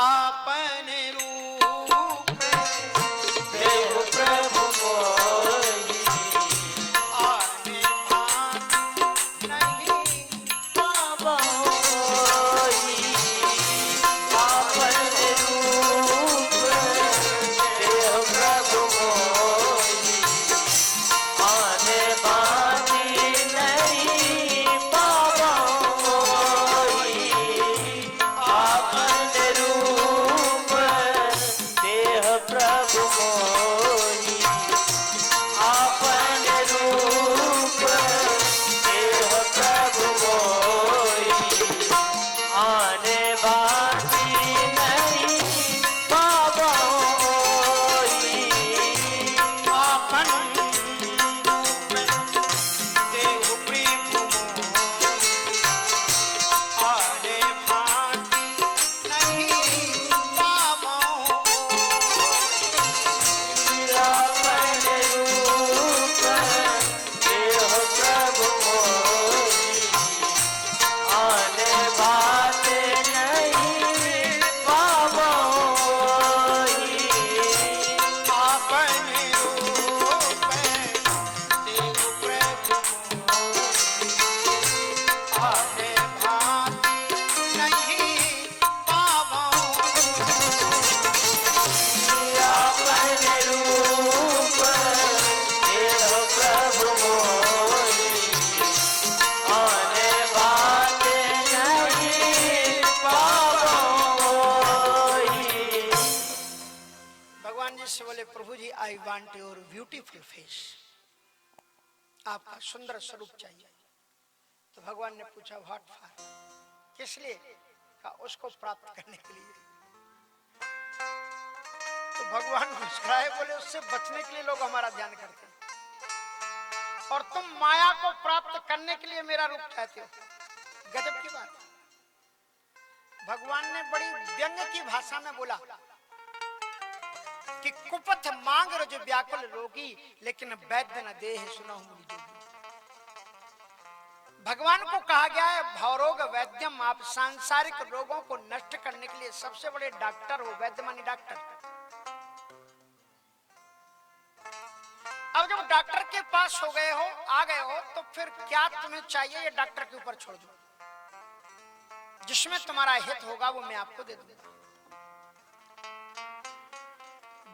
आपन रूप देहु प्रभु मोई, आने भांति नहीं पावोई, आपन रूप देहु प्रभु मोई, आने भांति नहीं पावोई, आपन रूप देह प्रभु मोई, आपन रूप देह प्रभु मोई, आने भांति नहीं पावोई, आपन रूप देह प्रभु मोई, आने भांति नहीं पावोई, आपन रूप देह प्रभु मोई, आने भांति नहीं पावोई, आपन रूप देह प्रभु मोई, आने भांति नहीं पावोई, आपन रूप देह प्रभु मोई, आने भांति नहीं पावोई। भगवान जी से बोले प्रभु जी I want your beautiful face, आपका सुंदर स्वरूप चाहिए। तो भगवान ने पूछा व्हाट फॉर, किस लिए? कहा उसको प्राप्त करने के लिए। तो भगवान मुस्कुराए, बोले उससे बचने के लिए लोग हमारा ध्यान करते हैं और तुम माया को प्राप्त करने के लिए मेरा रूप चाहते हो। गजब की बात। भगवान ने बड़ी व्यंग की भाषा में बोला कि कुपथ मांग रज व्याकुल रोगी, लेकिन वैद्य न देह सुनो मुनि जोगी। भगवान को कहा गया है भवरोग वैद्यम, आप सांसारिक रोगों को नष्ट करने के लिए सबसे बड़े डॉक्टर हो। वैद्य मानी डॉक्टर। अब जब डॉक्टर के पास हो गए हो, आ गए हो, तो फिर क्या तुम्हें चाहिए ये डॉक्टर के ऊपर छोड़ दो। जिसमें तुम्हारा हित होगा वो मैं आपको दे दूंगा।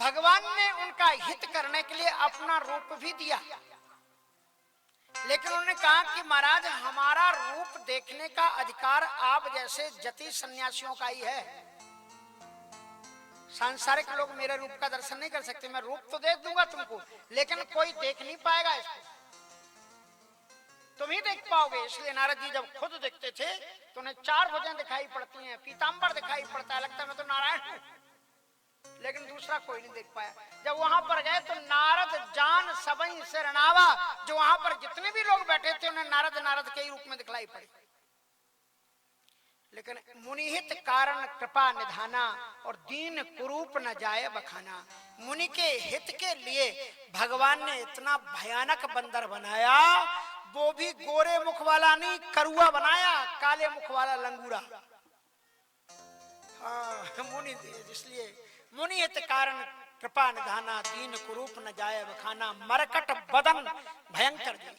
भगवान ने उनका हित करने के लिए अपना रूप भी दिया, लेकिन उन्होंने कहा कि महाराज हमारा रूप देखने का अधिकार आप जैसे जति सन्यासियों का ही है। सांसारिक लोग मेरे रूप का दर्शन नहीं कर सकते। मैं रूप तो देख दूंगा तुमको, लेकिन कोई देख नहीं पाएगा इसको, तुम ही देख पाओगे। इसलिए नारद जी जब खुद देखते थे तो उन्हें चार भुजाएं दिखाई पड़ती हैं, पीतांबर दिखाई पड़ता है, लगता है मैं तो नारायण हूं, लेकिन दूसरा कोई नहीं देख पाया। जब वहां पर गए तो नारद जान सबई शरणावा, जो वहां पर जितने भी लोग बैठे थे उन्हें नारद नारद के ही रूप में दिखलाई पड़े। लेकिन मुनिहित कारण कृपा निधाना और दीन कुरूप न जाए बखाना। मुनि के हित के लिए भगवान ने इतना भयानक बंदर बनाया वो भी गोरे मुख वाला नहीं, करुआ बनाया, काले मुख वाला लंगूरा। हाँ, मुनि इसलिए मुनि हित कारण कृपा निधाना, दीन कुरूप न जाए बखाना, मरकट बदन भयंकर जी।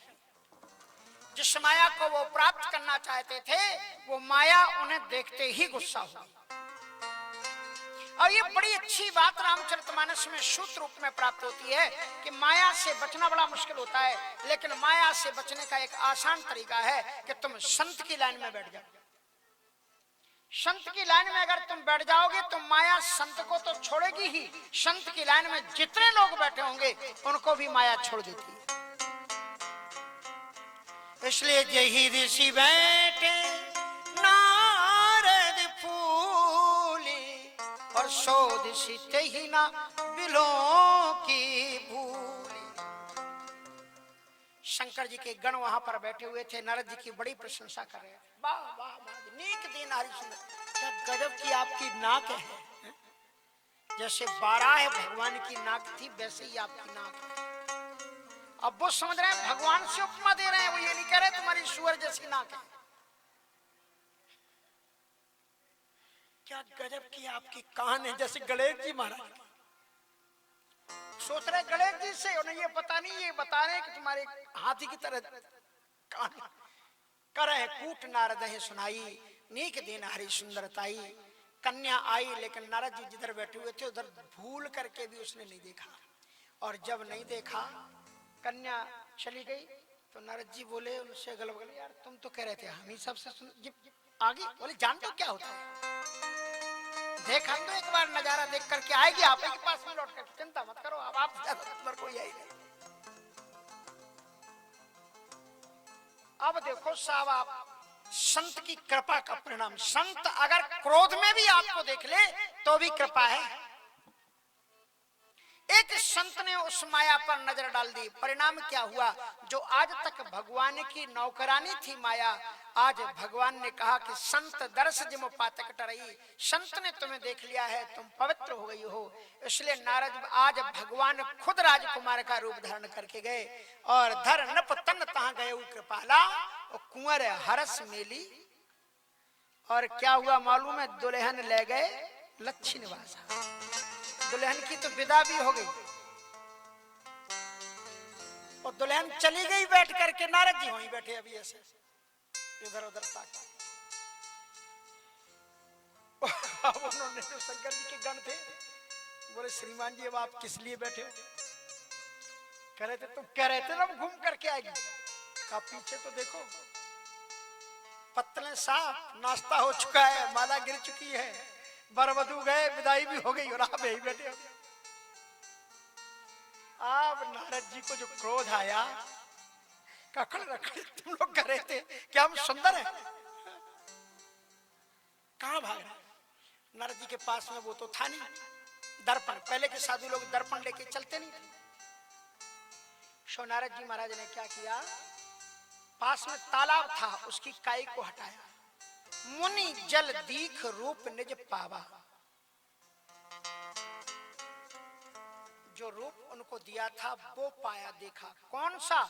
जिस माया को वो प्राप्त करना चाहते थे, वो माया उन्हें देखते ही गुस्सा हुई। और ये बड़ी अच्छी बात रामचरितमानस में सूत्र रूप में प्राप्त होती है कि माया से बचना बड़ा मुश्किल होता है, लेकिन माया से बचने का एक आसान तरीका है कि तुम संत की लाइन में बैठ जाओ। संत की लाइन में अगर तुम बैठ जाओगे तो माया संत को तो छोड़ेगी ही, संत की लाइन में जितने लोग बैठे होंगे उनको भी माया छोड़ देती है। इसलिए जही ऋषि बैठे नारद फूली, और सो दिशि ही ना बिलों की भूली। शंकर जी के गण वहां पर बैठे हुए थे, नारद जी की बड़ी प्रशंसा कर रहे थे। वाह वाह वाह, नीक दिन हरि सुंदर, क्या गजब की आपकी नाक है। जैसे बारह भगवान की नाक थी वैसे ही आपकी नाक है। अब वो समझ रहे हैं भगवान से उपमा दे रहे हैं, वो ये नहीं कह रहे तुम्हारी सुअर जैसी नाक है। क्या गजब की आपकी कान है, जैसे गणेश जी महाराज। सोच रहे गणेश जी से, उन्हें ये पता नहीं, ये बता रहे कि तुम्हारे हाथी की तरह कान। करे कूट नारद है सुनाई, नीक दिन हरि सुंदरताई। कन्या आई, लेकिन नारद जी जिधर बैठे हुए थे उधर भूल करके भी उसने नहीं देखा। और जब नहीं देखा, कन्या चली गई, तो नारद जी बोले उनसे गल बगल, यार तुम तो कह रहे थे हम ही सबसे आगे। बोले जान दो क्या होता है, देख हम तो एक बार नजारा देख करके आएगी आप ही के पास में लौट कर, चिंता मत करो, अब आप ज्यादा कोई आई नहीं। अब देखो साहब, आप संत की कृपा का परिणाम, संत अगर क्रोध में भी आपको देख ले तो भी कृपा है। एक संत ने उस माया पर नजर डाल दी, परिणाम क्या हुआ? जो आज तक भगवान की नौकरानी थी माया, आज भगवान ने कहा कि संत दर्श जिम पातक टरई, संत ने तुम्हें देख लिया है, तुम पवित्र हो गई हो। इसलिए नारद आज भगवान खुद राजकुमार का रूप धारण करके गए, और धर नप तन तहां गए कृपाला, और कुंवर हरस मेली। और क्या हुआ मालूम है? दुल्हन ले गए लच्छी निवासा। दुल्हन की तो विदा भी हो गई, और दुल्हन चली गई बैठ करके, नारद जी वहीं बैठे अभी ऐसे इधर उधर ताक। अब उन्होंने जो शंकर जी के गण थे बोले, श्रीमान जी अब आप किस लिए बैठे हो? कह रहे थे तुम कह रहे थे ना घूम करके आएगी। का पीछे तो देखो, पत्तलें साफ, नाश्ता हो चुका है, माला गिर चुकी है, बरबधू गए, विदाई भी हो गई, और आप यही बैठे हो। अब नारद जी को जो क्रोध आया, कखड़ रखड़ तुम लोग कह रहे थे कि हम सुंदर हैं, कहां भाग रहे? नारद जी के पास में वो तो था नहीं दर्पण, पहले के साधु लोग दर्पण लेके चलते नहीं थे। सो नारद जी महाराज ने क्या किया, पास में तालाब था, उसकी काई को हटाया। मुनि जल दीख रूप निज पावा, जो रूप उनको दिया था वो पाया, देखा। कौन सा?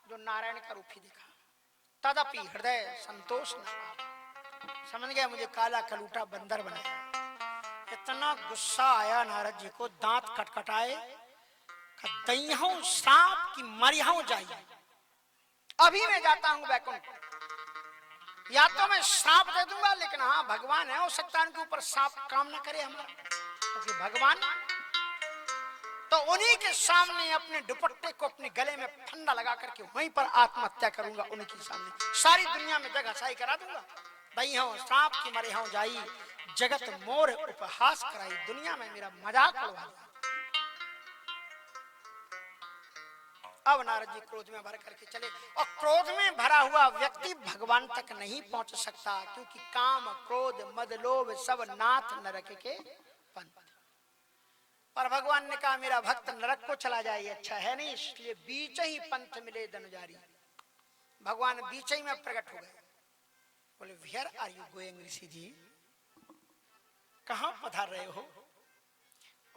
जो नारायण का रूप ही देखा। तदपि हृदय संतोष न पावा, समझ गया मुझे काला कलूटा बंदर बनाया। इतना गुस्सा आया नारद जी को, दांत खटखटाए, दईहूं सांप की मरियां जाइए, अभी मैं जाता हूं वैकुंठ, या तो मैं सांप दे दूंगा, लेकिन हाँ भगवान है, हो सकता है उनके ऊपर सांप काम न करे हमारा, क्योंकि भगवान। तो उन्हीं के सामने अपने दुपट्टे को अपने गले में फंदा लगा करके वहीं पर आत्महत्या करूंगा, उनके सामने सारी दुनिया में जगह साई करा दूंगा। दई हो सांप की मरे हो जाई, जगत मोर उपहास कराई, दुनिया में मेरा मजाक उड़वा दिया। अब नारद जी क्रोध में भर करके चले, और क्रोध में भरा हुआ व्यक्ति भगवान तक नहीं पहुंच सकता, क्योंकि काम क्रोध मद लोभ सब नाथ नरक के पंथ। पर भगवान ने कहा मेरा भक्त नरक को चला जाए अच्छा है नहीं, इसलिए बीच ही पंथ मिले धनुजारी। भगवान बीच ही में प्रकट हो गए, बोले वेयर आर यू गोइंग ऋषि जी, कहां पधार रहे हो?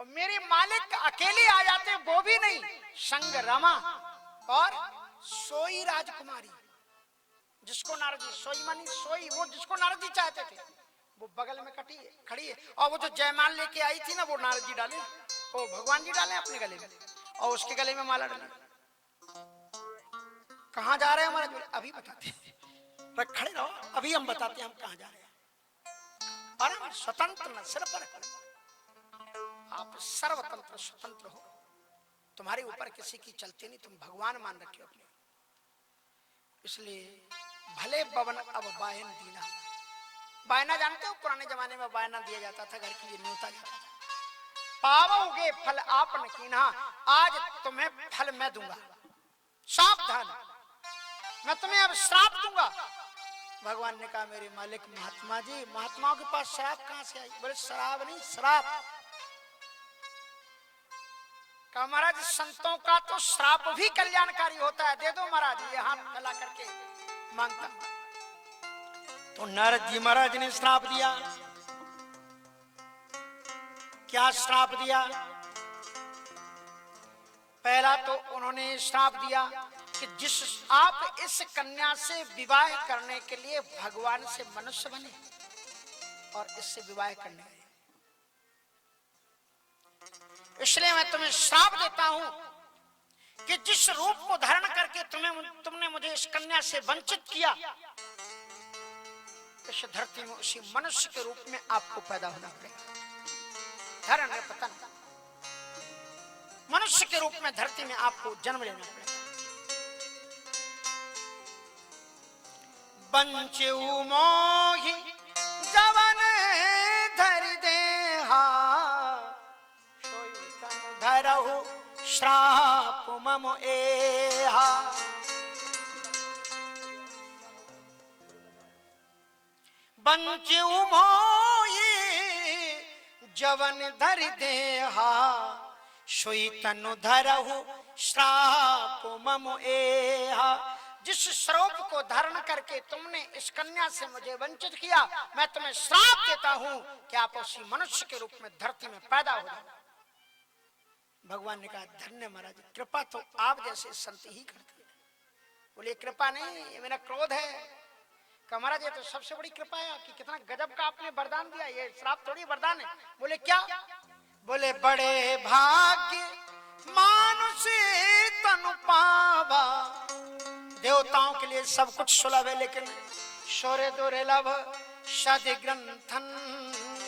और मेरे मालिक अकेले आ जाते वो भी नहीं, संग रमा और सोई राजकुमारी, जिसको नारद जी, सोई मानी सोई, वो जिसको नारद जी चाहते थे, वो बगल में खड़ी है। और वो जो जयमाल लेके आई थी ना, वो नारद जी डाले, वो भगवान जी डाले अपने गले में, और उसके गले में माला डाली। कहाँ जा रहे हैं महाराज? अभी बताते हैं, खड़े रहो, अभी हम बताते हैं हम कहाँ जा रहे हैं। परम स्वतंत्र न सिर पर, आप सर्वतंत्र स्वतंत्र हो, तुम्हारे ऊपर किसी की चलती नहीं, तुम भगवान मान रखे हो अपने। इसलिए भले बवन अब बायन दीना, बायना जानते हो, पुराने जमाने में बायना दिया जाता था, घर के लिए न्योता जाता था। पाओगे फल आप न कीना, आज तुम्हें फल मैं दूंगा, सावधान, मैं तुम्हें अब श्राप दूंगा। भगवान ने कहा मेरे मालिक महात्मा जी, महात्माओं के पास शराब कहां से आई? बोले शराब नहीं, श्राप। कहा महाराज संतों का तो श्राप भी कल्याणकारी होता है, दे दो महाराज, ये हाथ फैला करके मांगता। तो नारद जी महाराज ने श्राप दिया। क्या श्राप दिया? पहला तो उन्होंने श्राप दिया कि जिस आप इस कन्या से विवाह करने के लिए भगवान से मनुष्य बने और इससे विवाह करने आए, इसलिए मैं तुम्हें श्राप देता हूं कि जिस रूप को धारण करके तुमने मुझे इस कन्या से वंचित किया, इस धरती में उसी मनुष्य के रूप में आपको पैदा होना पड़ेगा। धरण है पतन, मनुष्य के रूप में धरती में आपको जन्म लेना पड़ेगा। बंचू मोहि जवन धर देहा, धरहु श्राप मम एहा। बंचू मोहि जवन धर देहा, सोई तनु धरहु श्राप मम एहा। जिस श्राप को धारण करके तुमने इस कन्या से मुझे वंचित किया, मैं तुम्हें श्राप देता हूं कि आप उसी मनुष्य के रूप में धरती में पैदा हो जाओ। भगवान ने कहा धन्य महाराज, कृपा तो आप जैसे संत ही करते हैं। बोले कृपा नहीं, ये मेरा क्रोध है। कहा महाराज ये तो सबसे बड़ी कृपा है आपकी, कितना गजब का आपने वरदान दिया, ये श्राप थोड़ी वरदान है। बोले क्या? बोले बड़े भाग्य मानुष तनु पावा। देवताओं के लिए सब कुछ सुलभ है, लेकिन शौर्य दुर्लभ सद ग्रंथन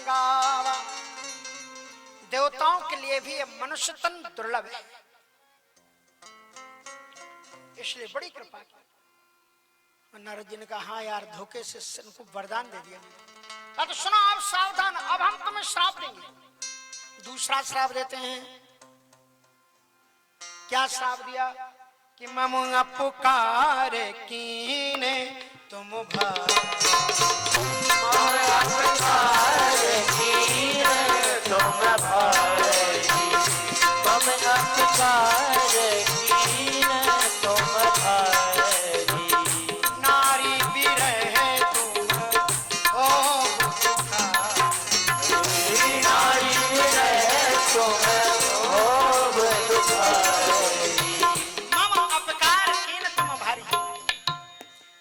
गावा। देवताओं के लिए भी ये मनुष्य तन दुर्लभ है, इसलिए बड़ी कृपा की। नारद जी ने कहा हाँ यार, धोखे से इनको वरदान दे दिया। तो सुनो आप सावधान, अब हम तुम्हें श्राप देंगे। दूसरा श्राप देते हैं। क्या श्राप दिया? कि मम पुकार कीने तुम नारी विरह तुम हो नारी विरह तुम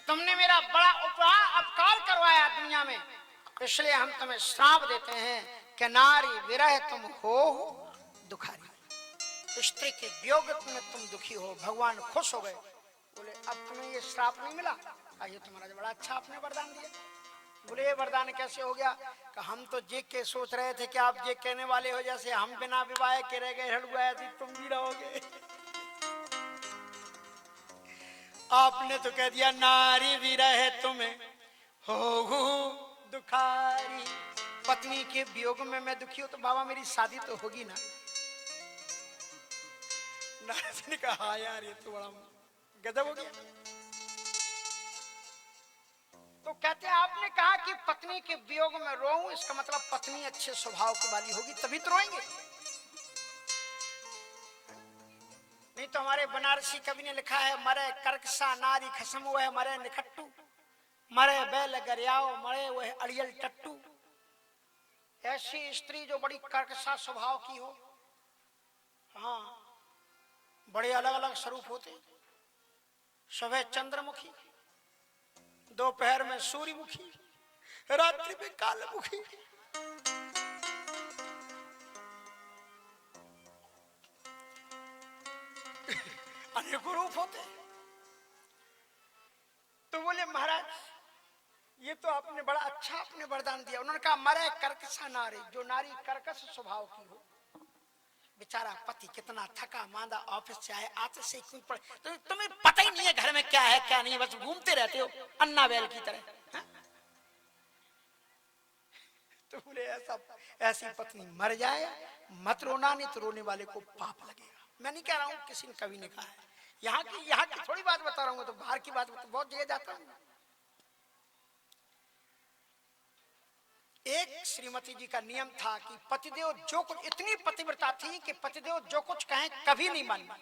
तुमने मेरा बड़ा अपकार करवाया दुनिया में, इसलिए हम तुम्हें श्राप देते हैं कि नारी विरह तुम हो दुखारी। स्त्री के वियोग में तुम दुखी हो। भगवान खुश हो गए, बोले अब तुम्हें ये श्राप नहीं मिला, ये तुम्हारा बड़ा अच्छा आपने वरदान दिया। बोले ये वरदान कैसे हो गया? कि हम तो जे के सोच रहे थे कि आप जे कहने वाले हो, जैसे हम बिना विवाह के रह गए ऐसे तुम भी रहोगे। आपने तो कह दिया नारी विरह तुम्हें हो दुखारी। पत्नी के वियोग में मैं दुखी हूं तो बाबा मेरी शादी तो होगी ना। नारद ने कहा यार ये तो बड़ा गजब हो गया। तो कहते हैं आपने कहा कि पत्नी के वियोग में रोऊं, इसका मतलब पत्नी अच्छे स्वभाव की वाली होगी तभी तो रोएंगे, नहीं तो हमारे बनारसी कवि ने लिखा है मरे कर्कसा नारी खसम वह मरे निखट्टू, मरे बैल गरियाओ मरे वह अड़ियल टट्टू। ऐसी स्त्री जो बड़ी कर्कशा स्वभाव की हो। हाँ, बड़े अलग अलग स्वरूप होते, सुबह चंद्रमुखी, दोपहर में सूर्यमुखी, रात्रि में कालमुखी। अनेकों रूप होते हैं। तो बोले महाराज ये तो आपने बड़ा अच्छा आपने वरदान दिया। उन्होंने कहा मरे कर्कशा नारी, जो नारी कर्कश स्वभाव की हो। बेचारा पति कितना थका मांदा ऑफिस से आए, आते से क्यों पड़े, तो तुम्हें पता ही नहीं है घर में क्या है क्या नहीं, बस घूमते रहते हो अन्ना बैल की तरह। हा? तो बोले ऐसी पत्नी मर जाए मत रोना, नहीं तो रोने वाले को पाप लगेगा। मैं नहीं कह रहा हूं, किसी ने कवि ने कहा है। यहाँ की थोड़ी बात बता रहा हूँ, तो बाहर की बात तो बहुत जगह जाता हूँ। एक श्रीमती जी का नियम था कि पतिदेव जो कुछ, इतनी पतिव्रता थी कि पतिदेव जो कुछ कहें कभी नहीं मानना।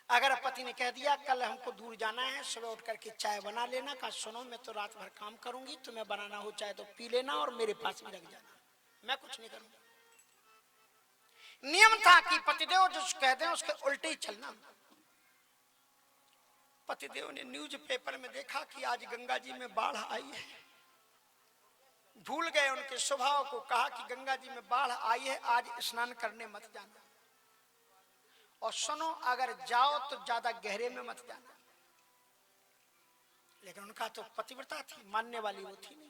अगर पति ने कह दिया कल हमको दूर जाना है, सुबह उठ करके चाय बना लेना, कहा सुनो मैं तो रात भर काम करूंगी, तुम्हें बनाना हो चाहे तो पी लेना और मेरे पास भी रख जाना, मैं कुछ नहीं करूंगा। नियम था कि पतिदेव जो कह दें उसके उल्टे ही चलना। पतिदेव ने न्यूज पेपर में देखा कि आज गंगा जी में बाढ़ आई है, भूल गए उनके स्वभाव को, कहा कि गंगा जी में बाढ़ आई है, आज स्नान करने मत जाना, और सुनो अगर जाओ तो ज्यादा गहरे में मत जाना। लेकिन उनका तो पतिव्रता थी, मानने वाली वो थी नहीं।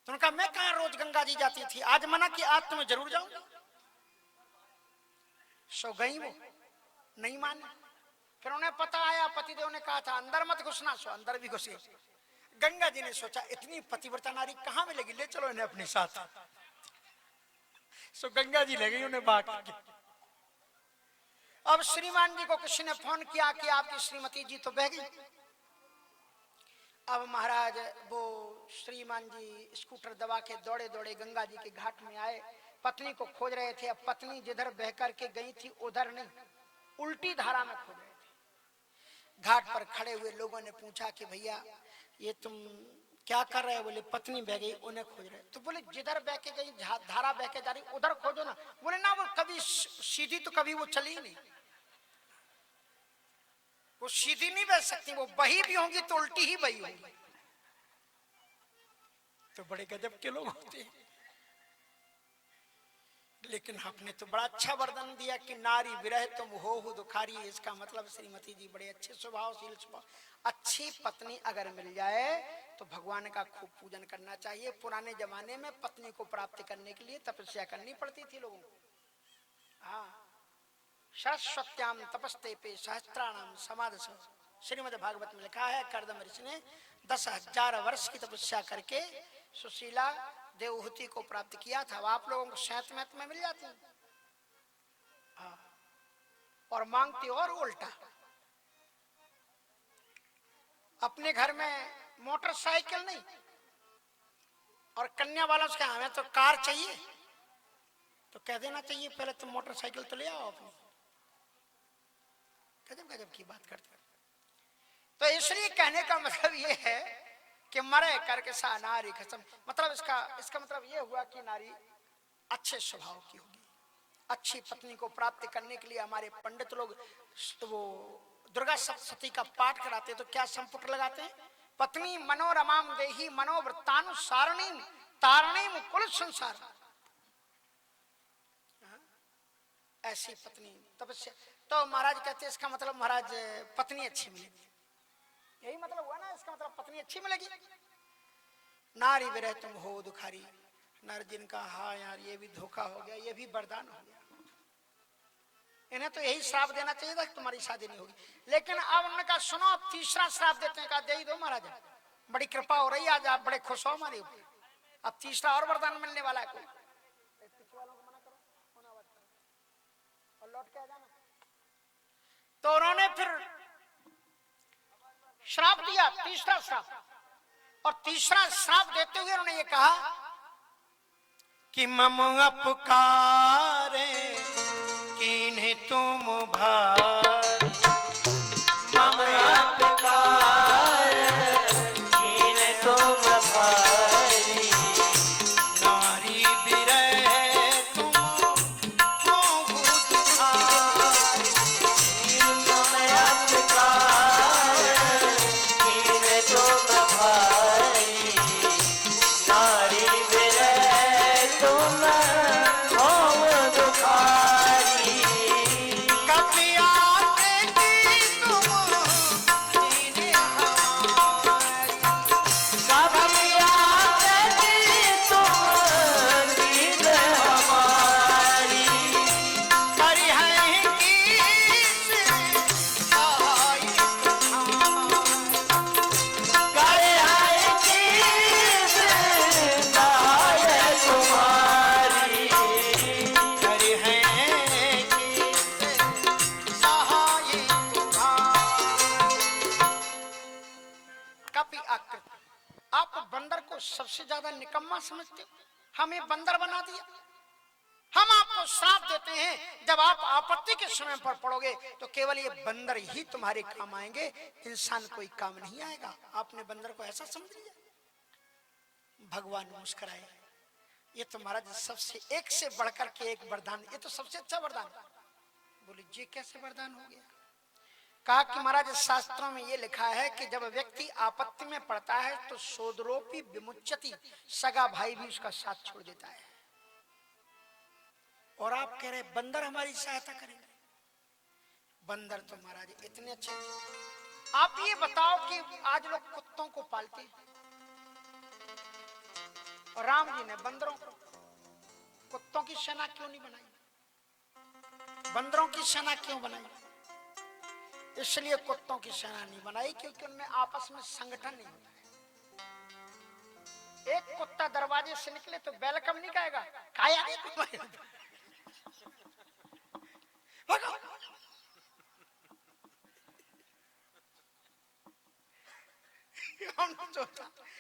तो उनका मैं कहां रोज गंगा जी जाती थी, आज मना कि आज तो मैं जरूर जाऊंगी। सो गई वो, नहीं माने। फिर उन्हें पता आया, पतिदेव ने कहा था अंदर मत घुसना, सो अंदर भी घुसे। गंगा जी ने सोचा इतनी पतिव्रता नारी कहां मिलेगी, ले चलो इन्हें अपने साथ। सो गंगा जी ले गई उन्हें बाग के। अब श्रीमान जी को किसी ने फोन किया कि आपकी श्रीमती जी तो बह गई। अब महाराज वो श्रीमान जी स्कूटर दबा के दौड़े दौड़े गंगा जी के घाट में आए, पत्नी को खोज रहे थे। अब पत्नी जिधर बह करके गई थी उधर नहीं, उल्टी धारा में खोज रहे थे। घाट पर खड़े हुए लोगों ने पूछा कि भैया ये तुम क्या कर रहे हो? बोले पत्नी बह गई, उन्हें खोज रहे। तो बोले जिधर बह के गई धारा बह के जा रही उधर खोजो ना। बोले ना वो कभी सीधी तो कभी वो चली नहीं, वो सीधी नहीं बह सकती, वो बही भी होंगी तो उल्टी ही बही होंगी। तो बड़े गजब के लोग होते हैं। लेकिन आपने तो बड़ा अच्छा वरदान दिया कि नारी विरह तुम हो दुखारी। इसका मतलब श्रीमती जी बड़े अच्छे स्वभावशील स्वभाव, अच्छी पत्नी अगर मिल जाए तो भगवान का खूब पूजन करना चाहिए। पुराने जमाने में पत्नी को प्राप्त करने के लिए तपस्या करनी पड़ती थी लोगों को। हाँ, सरस्वत्याम तपस्ते पे सहस्त्राणाम समादस, श्रीमद् भागवत में लिखा है कर्दम ऋषि ने 10,000 वर्ष की तपस्या करके सुशीला देवहूति को प्राप्त किया था। आप लोगों को शैतमैत में मिल जाती है। हाँ, और मांगती और उल्टा। अपने घर में मोटरसाइकिल नहीं और कन्या वालों से हमें तो कार चाहिए, तो कह देना चाहिए पहले तुम मोटरसाइकिल तो ले आओ अपनी। गजब गजब की बात करते हैं। तो इसलिए कहने का मतलब ये है कि मरे करके सा नारी कसम, मतलब इसका मतलब ये हुआ कि नारी अच्छे स्वभाव की होगी। अच्छी पत्नी को प्राप्त करने के लिए हमारे पंडित लोग वो दुर्गा सप्तशती का पाठ कराते तो क्या संपुट लगाते हैं? पत्नी मनोरमाम देही मनोवृत्तानुसारिणी तारणीम कुल संसार। ऐसी पत्नी तपस्या। तो महाराज कहते हैं इसका मतलब महाराज पत्नी अच्छी मिलेगी, यही मतलब हुआ ना। इसका मतलब पत्नी अच्छी मिलेगी। नारी विरह तुम हो दुखारी। नर जिनका हाँ यार ये भी धोखा हो गया, ये भी वरदान हो गया। इन्हें तो यही श्राप देना चाहिए था कि तुम्हारी शादी नहीं होगी। लेकिन अब उन्होंने कहा सुनो अब तीसरा श्राप देते हैं। कहा दे ही दो महाराज, बड़ी कृपा हो रही है आज, आप बड़े खुश हो हमारे ऊपर। अब तीसरा और वरदान मिलने वाला है। कोई और लौट के आ जाना। तो उन्होंने फिर श्राप दिया, तीसरा श्राप। और तीसरा श्राप देते हुए उन्होंने ये कहा कि मम अपकारे किन्हीं तुम भारी, मम अपकारे किन्हीं तुम भारी, नारी विरह तुम हो दुखारी, मम सबसे ज्यादा निकम्मा समझते हो, हमें बंदर बना दिया। हम आपको श्राप देते हैं, जब आप आपत्ति के समय पर पड़ोगे तो केवल ये बंदर ही तुम्हारे काम आएंगे, इंसान कोई काम नहीं आएगा। आपने बंदर को ऐसा समझ लिया। भगवान मुस्कुराए, ये तो महाराज सबसे एक से बढ़कर के एक वरदान, ये तो सबसे अच्छा वरदान। बोले ये कैसे वरदान हो गया? कहा कि महाराज शास्त्रों में ये लिखा है कि जब व्यक्ति आपत्ति में पड़ता है तो सोदरोपी विमुच्यति, सगा भाई भी उसका साथ छोड़ देता है। और आप कह रहे बंदर हमारी सहायता करेंगे? बंदर तो महाराज इतने अच्छे। आप ये बताओ कि आज लोग कुत्तों को पालते हैं, और राम जी ने बंदरों को, कुत्तों की सेना क्यों नहीं बनाई? बंदरों की सेना क्यों बनाई? इसलिए कुत्तों की सेना नहीं बनाई क्योंकि उनमें आपस में संगठन नहीं होता है। एक कुत्ता दरवाजे से निकले तो वेलकम नहीं कहेगा, खाया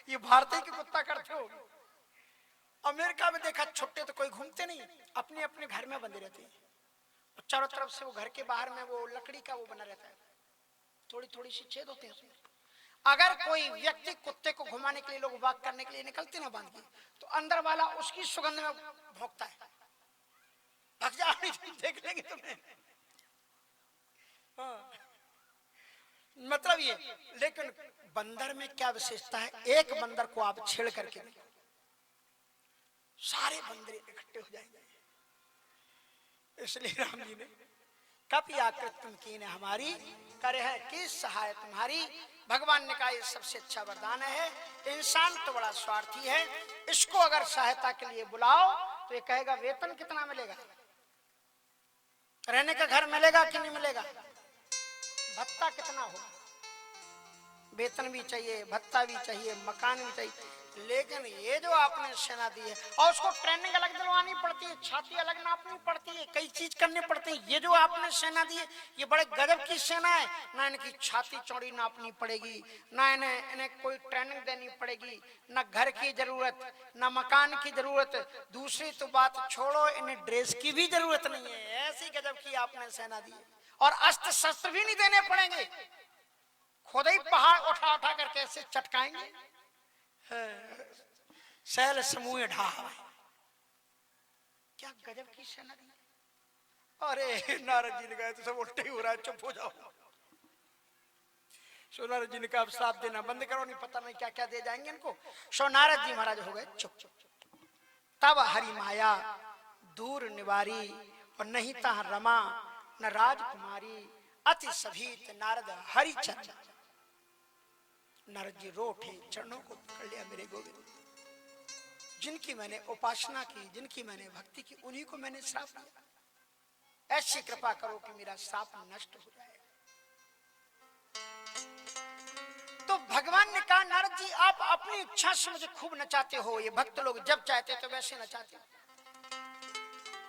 ये भारतीय के कुत्ता करते हो। अमेरिका में देखा छुट्टे तो कोई घूमते नहीं, अपने अपने घर में बंधे रहते हैं। चारों तरफ से वो घर के बाहर में वो लकड़ी का वो बना रहता है, थोड़ी थोड़ी सी छेद होते हैं उसमें। अगर कोई व्यक्ति कुत्ते को घुमाने के लिए, लोग वॉक करने के लिए निकलते ना बांध के, तो अंदर वाला उसकी सुगंध में भोंकता है, भग जा देख लेंगे तुम्हें। हाँ। मतलब ये, लेकिन बंदर में क्या विशेषता है? एक बंदर को आप छेड़ करके देखो, सारे बंदर इकट्ठे हो जाएंगे। इसलिए राम जी ने कपि आकृत तुम कीन हमारी, करे है कि सहाय तुम्हारी। भगवान ने कहा ये सबसे अच्छा वरदान है। इंसान तो बड़ा स्वार्थी है, इसको अगर सहायता के लिए बुलाओ तो ये कहेगा वेतन कितना मिलेगा, रहने का घर मिलेगा कि नहीं मिलेगा, भत्ता कितना हो। वेतन भी चाहिए, भत्ता भी चाहिए, मकान भी चाहिए। लेकिन ये जो आपने सेना दी है, और उसको ट्रेनिंग अलग दिलवानी पड़ती है, छाती अलग नापनी पड़ती है, कई चीज करनी पड़ती है। ये जो आपने सेना दी है ये बड़े गजब की सेना है। ना इनकी छाती चौड़ी नापनी पड़ेगी, ना इन्हें कोई ट्रेनिंग देनी पड़ेगी, ना घर की जरूरत, ना मकान की जरूरत। दूसरी तो बात छोड़ो, इन्हें ड्रेस की भी जरूरत नहीं है। ऐसी गजब की आपने सेना दी है। और अस्त्र शस्त्र भी नहीं देने पड़ेंगे, खुद ही पहाड़ उठा उठा करके ऐसे चटकाएंगे। शैल समूह ढाहा, क्या गजब की सेना दी। अरे नारद जी ने कहा तो सब उल्टे ही हो रहा है, चुप हो जाओ। सो नारद जी ने कहा अब श्राप देना बंद करो, नहीं पता नहीं क्या क्या दे जाएंगे इनको। सो नारद जी महाराज हो गए चुप। तब हरि माया दूर निवारी, और नहीं ता रमा न राजकुमारी, अति सभीत नारद हरि चरण। नारद जी रो उठे, चरणों को पकड़ लिया। मेरे गोविंद, जिनकी मैंने उपासना की, जिनकी मैंने भक्ति की, उन्हीं को मैंने श्राप दिया। ऐसी कृपा करो कि मेरा श्राप नष्ट हो जाए। तो भगवान ने कहा नारद जी आप अपनी इच्छा से मुझे खूब नचाते हो, ये भक्त लोग जब चाहते तो वैसे नचाते हो।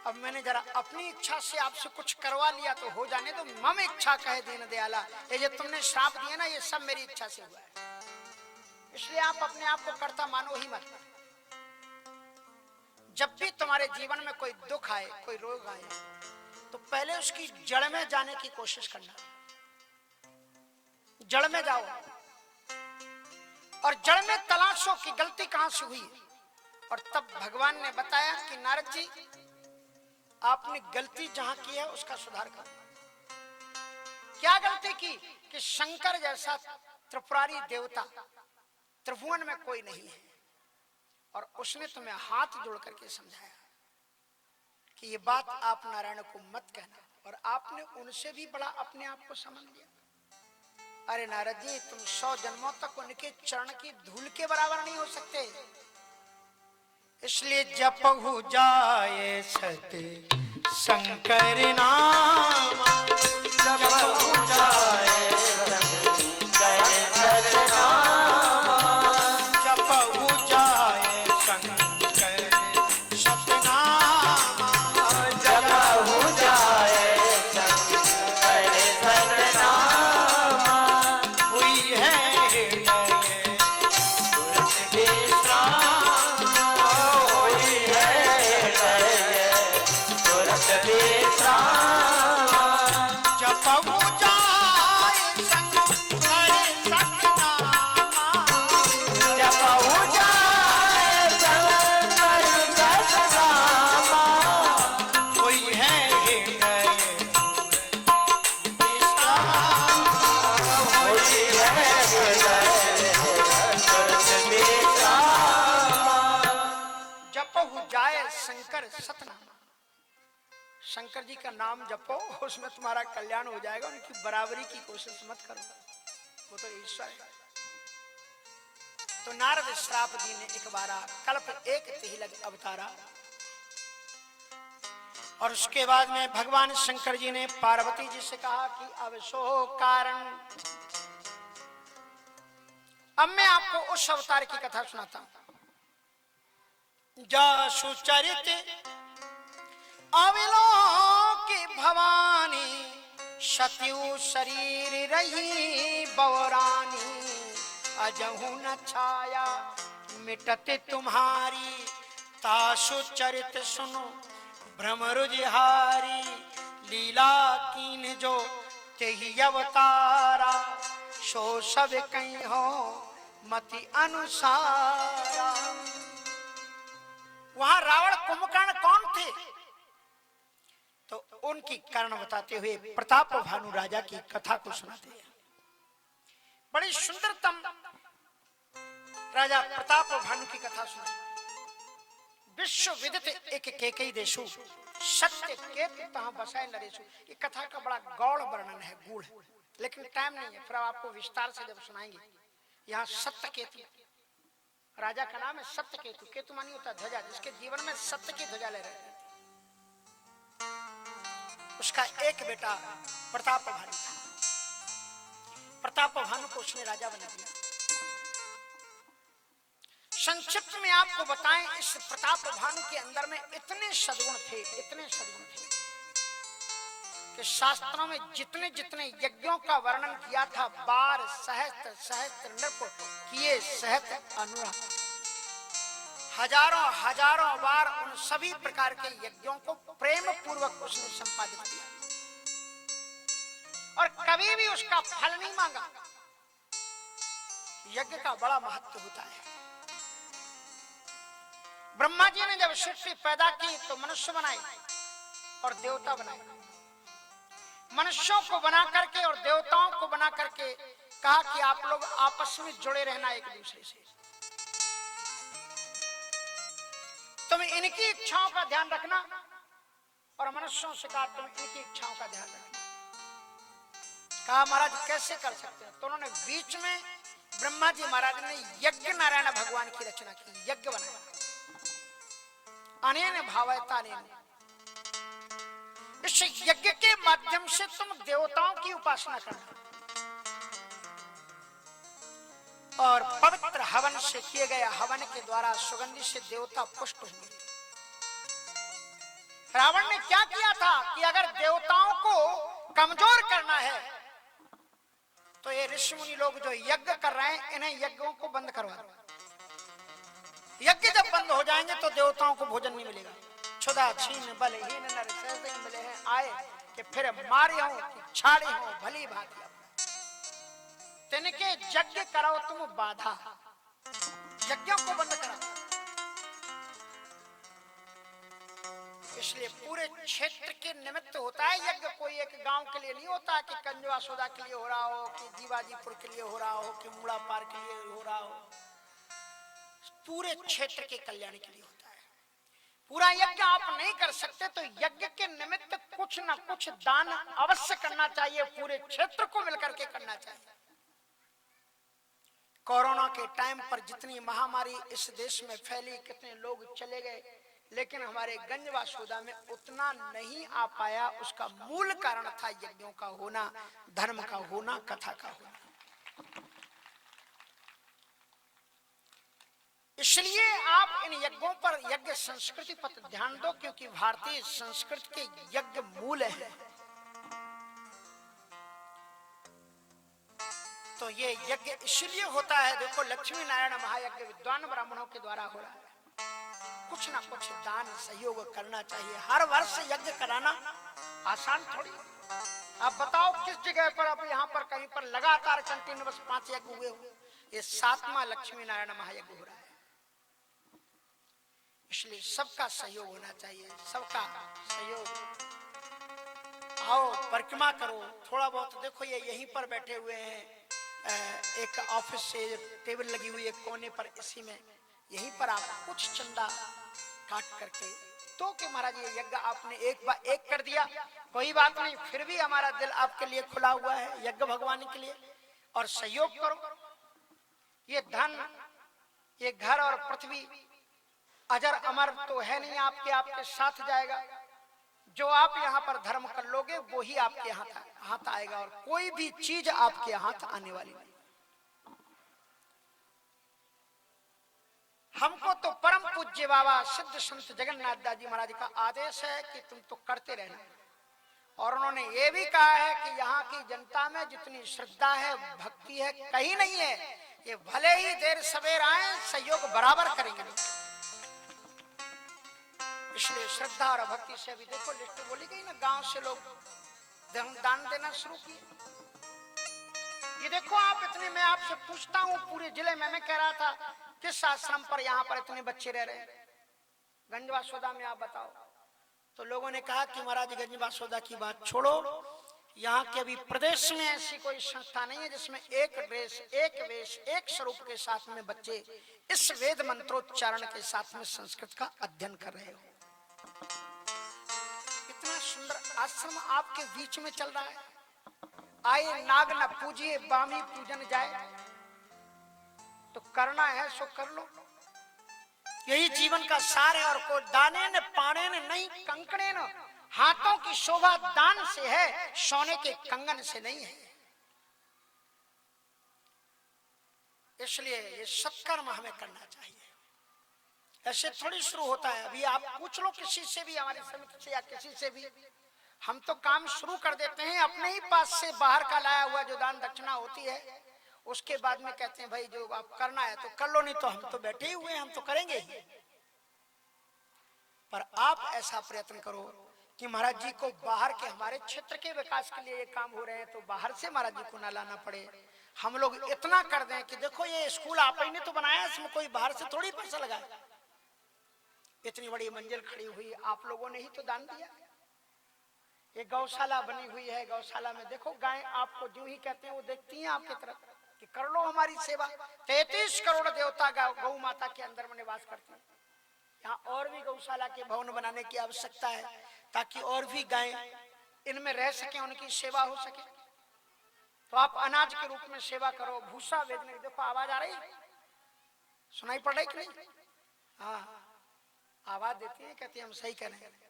अब मैंने जरा अपनी इच्छा से आपसे कुछ करवा लिया तो हो जाने दो। मम इच्छा कहे दीन दयाला, ये जो तुमने श्राप दिए ना ये सब मेरी इच्छा से हुआ है। इसलिए आप अपने आप को कर्ता मानो ही मत। जब भी तुम्हारे जीवन में कोई दुख आए, कोई रोग आए, तो पहले उसकी जड़ में जाने की कोशिश करना। जड़ में जाओ और जड़ में तलाशो कि गलती कहां से हुई। और तब भगवान ने बताया कि नारद जी आपने गलती जहां की है उसका सुधार करो। क्या गलती की? कि शंकर जैसा त्रिपुरारी देवता त्रिभुवन में कोई नहीं है, और उसने तुम्हें हाथ जोड़ करके समझाया कि ये बात आप नारायण को मत कहना, और आपने उनसे भी बड़ा अपने आप को समझ लिया। अरे नारद जी तुम 100 जन्मों तक उनके चरण की धूल के बराबर नहीं हो सकते। इसलिए जपहु जाए सत्य शंकर नाम, जपहु जाए शंकर नाम, जपहु जाए शंकर सतनाम, जपहु जाए शंकर सतनाम। हुई है हृदय शंकर सतनाम, शंकर जी का नाम जपो, उसमें तुम्हारा कल्याण हो जाएगा। उनकी बराबरी की कोशिश मत करो, वो तो ईश्वर है। तो नारद श्राप दीने एक बारा, कल्प एक तिलक अवतारा। और उसके बाद में भगवान शंकर जी ने पार्वती जी से कहा कि अब सो कारण, अब मैं आपको उस अवतार की कथा सुनाता हूं। जासु चरित अविलोकी भवानी, सत्यु शरीर रही बवरानी, अजहू न छाया मिटते तुम्हारी, तासु चरित सुनो भ्रमरुजिहारी, लीला कीन जो तेहि अवतारा, सो सब कहीं हो मति अनुसारा। वहां रावण कुंभकर्ण कौन थे? तो उनकी कारण बताते हुए प्रताप भानु राजा की कथा को सुनाते हैं। बड़ी सुंदरतम राजा प्रताप भानु की कथा सुनाई। विश्व विदित एक केकई देशु, सत्य केत तहां बसाए नरेशु। ये कथा का बड़ा गौड़ वर्णन है, गूढ़, लेकिन टाइम नहीं है, फिर आपको विस्तार से जब सुनाएंगे। यहाँ सत्य केतु राजा का नाम है, सत्य केतु। केतु मानी होता ध्वजा, जिसके जीवन में सत्य की ध्वजा ले रहे। उसका एक बेटा प्रताप भानु था। प्रताप भानु को उसने राजा बना दिया। संक्षिप्त में आपको बताएं, इस प्रताप भानु के अंदर में इतने सद्गुण थे, इतने सद्गुण थे कि शास्त्रों में जितने जितने यज्ञों का वर्णन किया था, 12 सहस्त्र सहस्त्र नृप किए सहस्त्र अनुराग, हजारों हजारों बार उन सभी प्रकार के यज्ञों को प्रेम पूर्वक उसने संपादित किया और कभी भी उसका फल नहीं मांगा। यज्ञ का बड़ा महत्व होता है। ब्रह्मा जी ने जब सृष्टि पैदा की तो मनुष्य बनाए और देवता बनाए। मनुष्यों को बना करके और देवताओं को बना करके कहा कि आप लोग आपस में जुड़े रहना एक दूसरे से, तुम इनकी इच्छाओं का ध्यान रखना और मनुष्यों से कहा तुम इनकी इच्छाओं का ध्यान रखना। कहा महाराज कैसे कर सकते हैं? तो उन्होंने बीच में ब्रह्मा जी महाराज ने यज्ञ नारायण भगवान की रचना की, यज्ञ बनाया। अनेन भावयता अनेन, इस यज्ञ के माध्यम से तुम देवताओं की उपासना करना और पवित्र हवन से किए गए हवन के द्वारा सुगंधि से देवता पुष्ट होंगे। रावण ने क्या किया था कि अगर देवताओं को कमजोर करना है तो ये ऋषि मुनि लोग जो यज्ञ कर रहे हैं, इन्हें यज्ञों को बंद करवा दो। यज्ञ जब बंद हो जाएंगे तो देवताओं को भोजन नहीं मिलेगा। क्षुधा छीन बलहीन नर सहजे मिले हैं आए, कि फिर मारे हो कि छाड़े हो भली भांति तिनके यज्ञ कराओ तुम बाधा, यज्ञों को बंद कराओ। इसलिए पूरे क्षेत्र के निमित्त होता है यज्ञ, कोई एक गांव के लिए नहीं होता कि कंजवा सोदा के लिए हो रहा हो, कि जीवाजीपुर के लिए हो रहा हो, कि मुड़ा पार के लिए हो रहा हो। पूरे क्षेत्र के कल्याण के लिए होता है। पूरा यज्ञ आप नहीं कर सकते तो यज्ञ के निमित्त कुछ ना कुछ दान अवश्य करना चाहिए, पूरे क्षेत्र को मिलकर के करना चाहिए। कोरोना के टाइम पर जितनी महामारी इस देश में फैली, कितने लोग चले गए, लेकिन हमारे गंजवा सोदा में उतना नहीं आ पाया। उसका मूल कारण था यज्ञों का होना, धर्म का होना, कथा का होना। इसलिए आप इन यज्ञों पर, यज्ञ संस्कृति पर ध्यान दो, क्योंकि भारतीय संस्कृति के यज्ञ मूल है। तो ये यज्ञ इसलिए होता है, देखो लक्ष्मी नारायण महायज्ञ विद्वान ब्राह्मणों के द्वारा हो रहा है। कुछ ना कुछ दान सहयोग करना चाहिए। हर वर्ष यज्ञ कराना आसान थोड़ी। आप बताओ किस जगह पर, अब यहाँ पर कहीं पर लगातार कंटिन्यूअस 5 यज्ञ हुए हुए, ये 7वां लक्ष्मी नारायण महायज्ञ हो रहा है। इसलिए सबका सहयोग होना चाहिए, सबका सहयोग। आओ परिक्रमा करो, थोड़ा बहुत देखो ये यहीं पर बैठे हुए हैं, एक ऑफिस से टेबल लगी हुई है कोने पर, इसी में यहीं पर आप कुछ चंदा काट करके तो कि महाराज ये यज्ञ आपने एक बार एक कर दिया, कोई बात नहीं, फिर भी हमारा दिल आपके लिए खुला हुआ है यज्ञ भगवान के लिए, और सहयोग करो। ये धन, ये घर और पृथ्वी अजर अमर तो है नहीं, आपके साथ जाएगा। जो आप यहाँ पर धर्म कर लोगे वो ही आपके हाथ आएगा, और कोई भी चीज आपके हाथ आने वाली नहीं। हमको तो परम पूज्य बाबा सिद्ध संत जगन्नाथ दास जी महाराज का आदेश है कि तुम तो करते रहना, और उन्होंने ये भी कहा है कि यहाँ की जनता में जितनी श्रद्धा है, भक्ति है, कहीं नहीं है। ये भले ही देर सवेर आए, सहयोग बराबर करेंगे लोग। इसलिए श्रद्धा और भक्ति से अभी देखो लिस्ट बोली गई ना, गांव से लोग दान देना शुरू किए। ये देखो आप इतने, मैं आपसे पूछता हूँ पूरे जिले में, मैं कह रहा था किस आश्रम पर यहाँ पर इतने बच्चे रह रहे हैं गंजवासोदा में, आप बताओ। तो लोगों ने कहा कि महाराज गंजवासोदा की बात छोड़ो, यहाँ के अभी प्रदेश में ऐसी कोई संस्था नहीं है जिसमें एक ड्रेस, एक वेश, एक स्वरूप के साथ में बच्चे इस वेद मंत्रोच्चारण के साथ में संस्कृत का अध्ययन कर रहे हो। इतना सुंदर आश्रम आपके बीच में चल रहा है। आए नाग न पूजिए, बामी पूजन जाए। तो करना है सो कर लो, यही जीवन का सार है। और को दाने न पाने न नहीं, कंकड़े न, हाथों की शोभा दान से है, सोने के कंगन से नहीं है। इसलिए ये सत्कर्म हमें करना चाहिए। ऐसे थोड़ी शुरू होता है। अभी आप पूछ लो किसी से भी, हमारे समिति से या किसी से भी, हम तो काम शुरू कर देते हैं अपने ही पास से, बाहर का लाया हुआ जो दान दक्षिणा होती है, उसके बाद में कहते हैं भाई जो आप करना है तो कर लो, नहीं तो हम तो बैठे ही हुए हैं, हम तो करेंगे ही। पर आप ऐसा प्रयत्न करो कि महाराज जी को बाहर के, हमारे क्षेत्र के विकास के लिए ये काम हो रहे हैं, तो बाहर से महाराज जी को ना लाना पड़े। हम लोग इतना कर दें कि देखो ये स्कूल आप ही ने तो बनाया, इसमें कोई बाहर से थोड़ी पैसा लगाया। इतनी बड़ी मंजिल खड़ी हुई आप लोगों ने ही तो दान दिया। ये गौशाला बनी हुई है, गौशाला में देखो गाय आपको जो ही कहते हैं वो देखती हैं आपकी तरफ कि कर लो हमारी सेवा। 33 करोड़ देवता गौ माता के अंदर में निवास करते हैं। यहाँ और भी गौशाला के भवन बनाने की आवश्यकता है, ताकि और भी गायें इनमें रह सके, उनकी सेवा हो सके। तो आप अनाज के रूप में सेवा करो, भूसा भेजने की, देखो आवाज आ रही, सुनाई पड़ रही कि नहीं? हाँ, आवाज देती है, कहती है हम सही कह रहे हैं।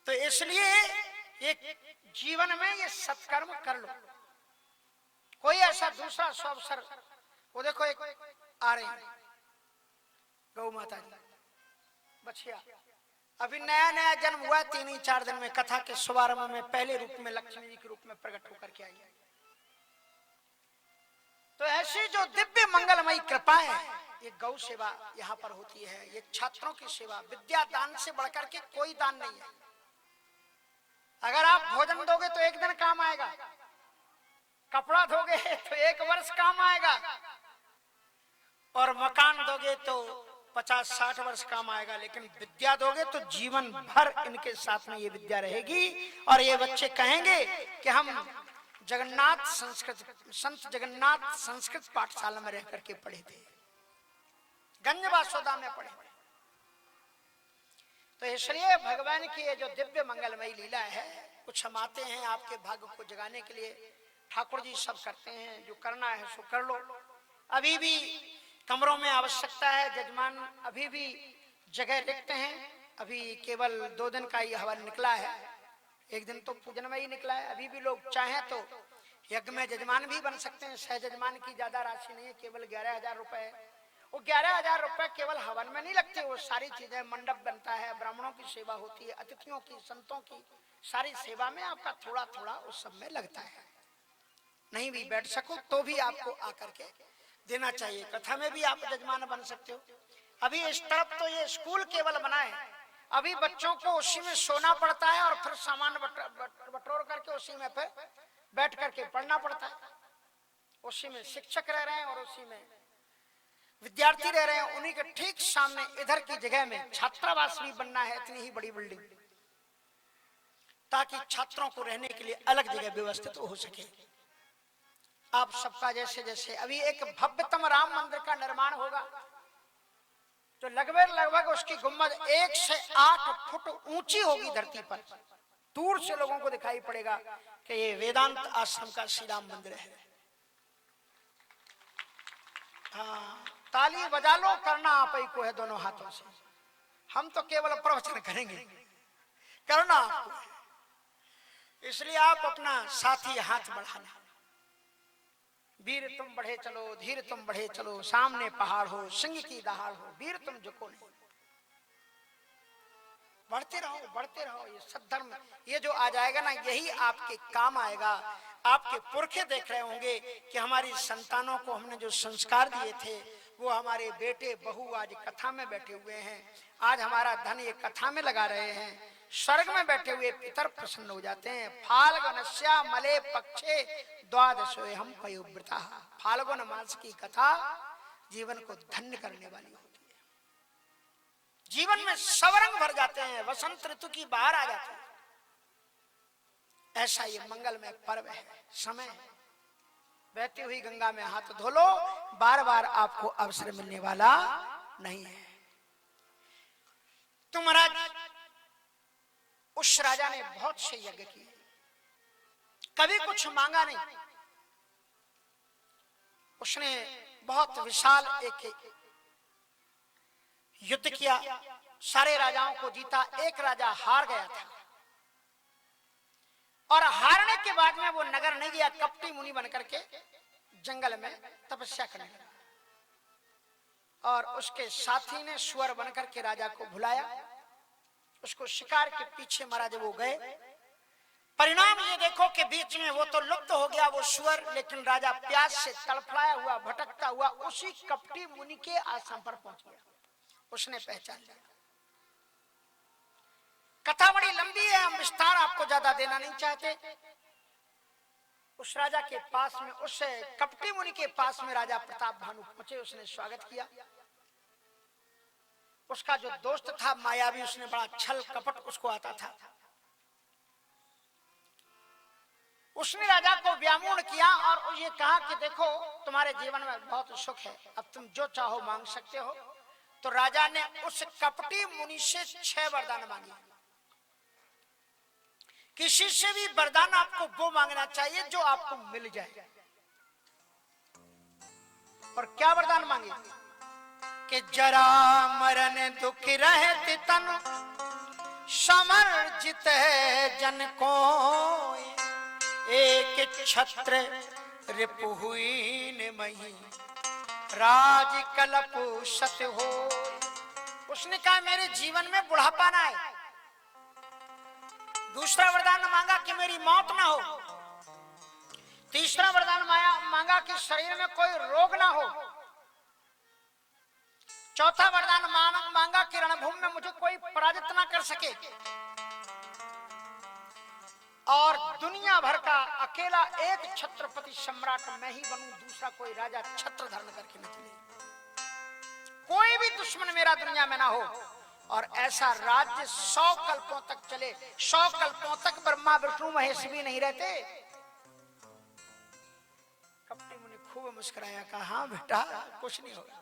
तो इसलिए एक जीवन में ये सत्कर्म कर लो। कोई ऐसा दूसरा अवसर, वो देखो एक आ रही गौ माता जी बछिया, अभी नया नया जन्म हुआ, 3-4 दिन में कथा के शुभारंभ में पहले रूप में लक्ष्मी जी के रूप में प्रकट होकर के आई है। तो ऐसी जो दिव्य मंगलमयी कृपाएं, ये गौ सेवा यहाँ पर होती है, ये छात्रों की सेवा, विद्या दान से बढ़कर के कोई दान नहीं है। अगर आप भोजन दोगे तो एक दिन काम आएगा, कपड़ा दोगे तो 1 वर्ष काम आएगा, और मकान दोगे तो 50-60 वर्ष काम आएगा। लेकिन विद्या दोगे तो जीवन भर इनके साथ में ये विद्या रहेगी, और ये बच्चे कहेंगे कि हम जगन्नाथ संत जगन्नाथ संस्कृत पाठशाला में रह करके पढ़े थे, गंजवासोदा में पढ़े। तो इसलिए भगवान की ये जो दिव्य मंगलमयी लीला है, कुछ हम आते हैं आपके भाग्य को जगाने के लिए, ठाकुर जी सब करते हैं, जो करना है सो कर लो। अभी भी कमरों में आवश्यकता है, जजमान अभी भी जगह देखते हैं। अभी केवल 2 दिन का ही हवन निकला है, 1 दिन तो पूजन में ही निकला है। अभी भी लोग चाहें तो यज्ञ में जजमान भी बन सकते हैं। सह जजमान की ज्यादा राशि नहीं है, केवल 11,000 रुपए। वो 11,000 रुपए केवल हवन में नहीं लगते, वो सारी चीजें, मंडप बनता है, ब्राह्मणों की सेवा होती है, अतिथियों की, संतों की सारी सेवा में आपका थोड़ा थोड़ा उस सब में लगता है। नहीं भी बैठ सको तो भी आपको आकर के देना चाहिए। कथा में भी आप जजमान बन सकते हो। अभी इस तरफ तो ये स्कूल केवल बना है, अभी बच्चों को उसी में सोना पड़ता है, और फिर सामान बटोर करके उसी में फिर बैठ करके पढ़ना पड़ता है। उसी में शिक्षक रह रहे हैं और उसी में विद्यार्थी रह रहे हैं। उन्हीं के ठीक सामने इधर की जगह में छात्रावास भी बनना है, इतनी ही बड़ी बिल्डिंग, ताकि छात्रों को रहने के लिए अलग जगह व्यवस्थित हो सके। आप सबका जैसे जैसे अभी एक भव्यतम राम मंदिर का निर्माण होगा, तो लगभग उसकी गुम्बद 1 से 8 फुट ऊंची होगी धरती पर। दूर से लोगों को दिखाई पड़ेगा कि ये वेदांत आश्रम का श्री राम मंदिर है। हाँ, ताली बजा लो, करना आप ही को है दोनों हाथों से। हम तो केवल प्रवचन करेंगे, करना आपको है। इसलिए आप अपना साथी हाथ बढ़ाना। वीर तुम बढ़े चलो, धीर तुम बढ़े चलो, सामने पहाड़ हो, सिंह की दहाड़ हो, वीर तुम झुको नहीं। बढ़ते रहो। ये सद्धर्म, ये जो आ जाएगा ना, यही आपके काम आएगा। आपके पुरखे देख रहे होंगे कि हमारी संतानों को हमने जो संस्कार दिए थे, वो हमारे बेटे बहू आज कथा में बैठे हुए हैं। आज हमारा धन ये कथा में लगा रहे हैं। स्वर्ग में बैठे हुए पितर प्रसन्न हो जाते हैं। फाल्गुनस्या मले पक्षे द्वादशों हम पयोव्रता। फाल्गुन मास की कथा जीवन को धन्य करने वाली होती है। जीवन में सवरंग भर जाते हैं, वसंत ऋतु की बाहर आ जाते हैं। ऐसा ये मंगलमय पर्व है, समय है। बहती हुई गंगा में हाथ धो लो, बार बार आपको अवसर मिलने वाला नहीं है। तो महाराज, उस राजा ने बहुत से यज्ञ किए, कभी कुछ मांगा नहीं। उसने बहुत विशाल एक युद्ध किया, सारे राजाओं को जीता। एक राजा हार गया था और हारने के बाद में वो नगर नहीं गया, कपटी मुनि बनकर के जंगल में तपस्या करने लगा। और उसके साथी ने सुअर बनकर के राजा को भुलाया। उसको शिकार के पीछे महाराज वो गए। परिणाम ये देखो कि बीच में वो तो लुप्त हो गया वो सुअर, लेकिन राजा प्यास से तड़फड़ाया हुआ, भटकता हुआ उसी कपटी मुनि के आश्रम पर पहुंच गया। उसने पहचान लिया। कथा बड़ी लंबी है, हम विस्तार आपको ज्यादा देना नहीं चाहते। उस राजा के पास में, उस कपटी मुनि के पास में राजा प्रताप भानु पहुंचे। उसने स्वागत किया। उसका जो दोस्त था मायावी, उसने बड़ा छल कपट उसको आता था। उसने राजा को व्यामोह किया और ये कहा कि देखो, तुम्हारे जीवन में बहुत सुख है, अब तुम जो चाहो मांग सकते हो। तो राजा ने उस कपटी मुनि से 6 वरदान मांगे। किसी से भी वरदान आपको वो मांगना चाहिए जो आपको मिल जाए। और क्या वरदान मांगे कि जरा मरण दुख रहते तन, समर्जित है जन को, एक छत्र रिपुहीन मही, राज कलप सत हो। उसने कहा मेरे जीवन में बुढ़ापा ना आए। दूसरा वरदान मांगा कि मेरी मौत ना हो। तीसरा वरदान मांगा कि शरीर में कोई रोग ना हो। चौथा वरदान मांगा कि रणभूमि में मुझे कोई पराजित ना कर सके। और दुनिया भर का अकेला एक छत्रपति सम्राट मैं ही बनूं, दूसरा कोई राजा छत्र धारण करके न चले। कोई भी दुश्मन मेरा दुनिया में ना हो। और ऐसा राज्य 100 कल्पों तक चले। 100 कल्पों तक ब्रह्मा विष्णु महेश भी नहीं रहते। कपटी मुनि खूब मुस्कुराया, कहा हाँ बेटा, कुछ नहीं होगा।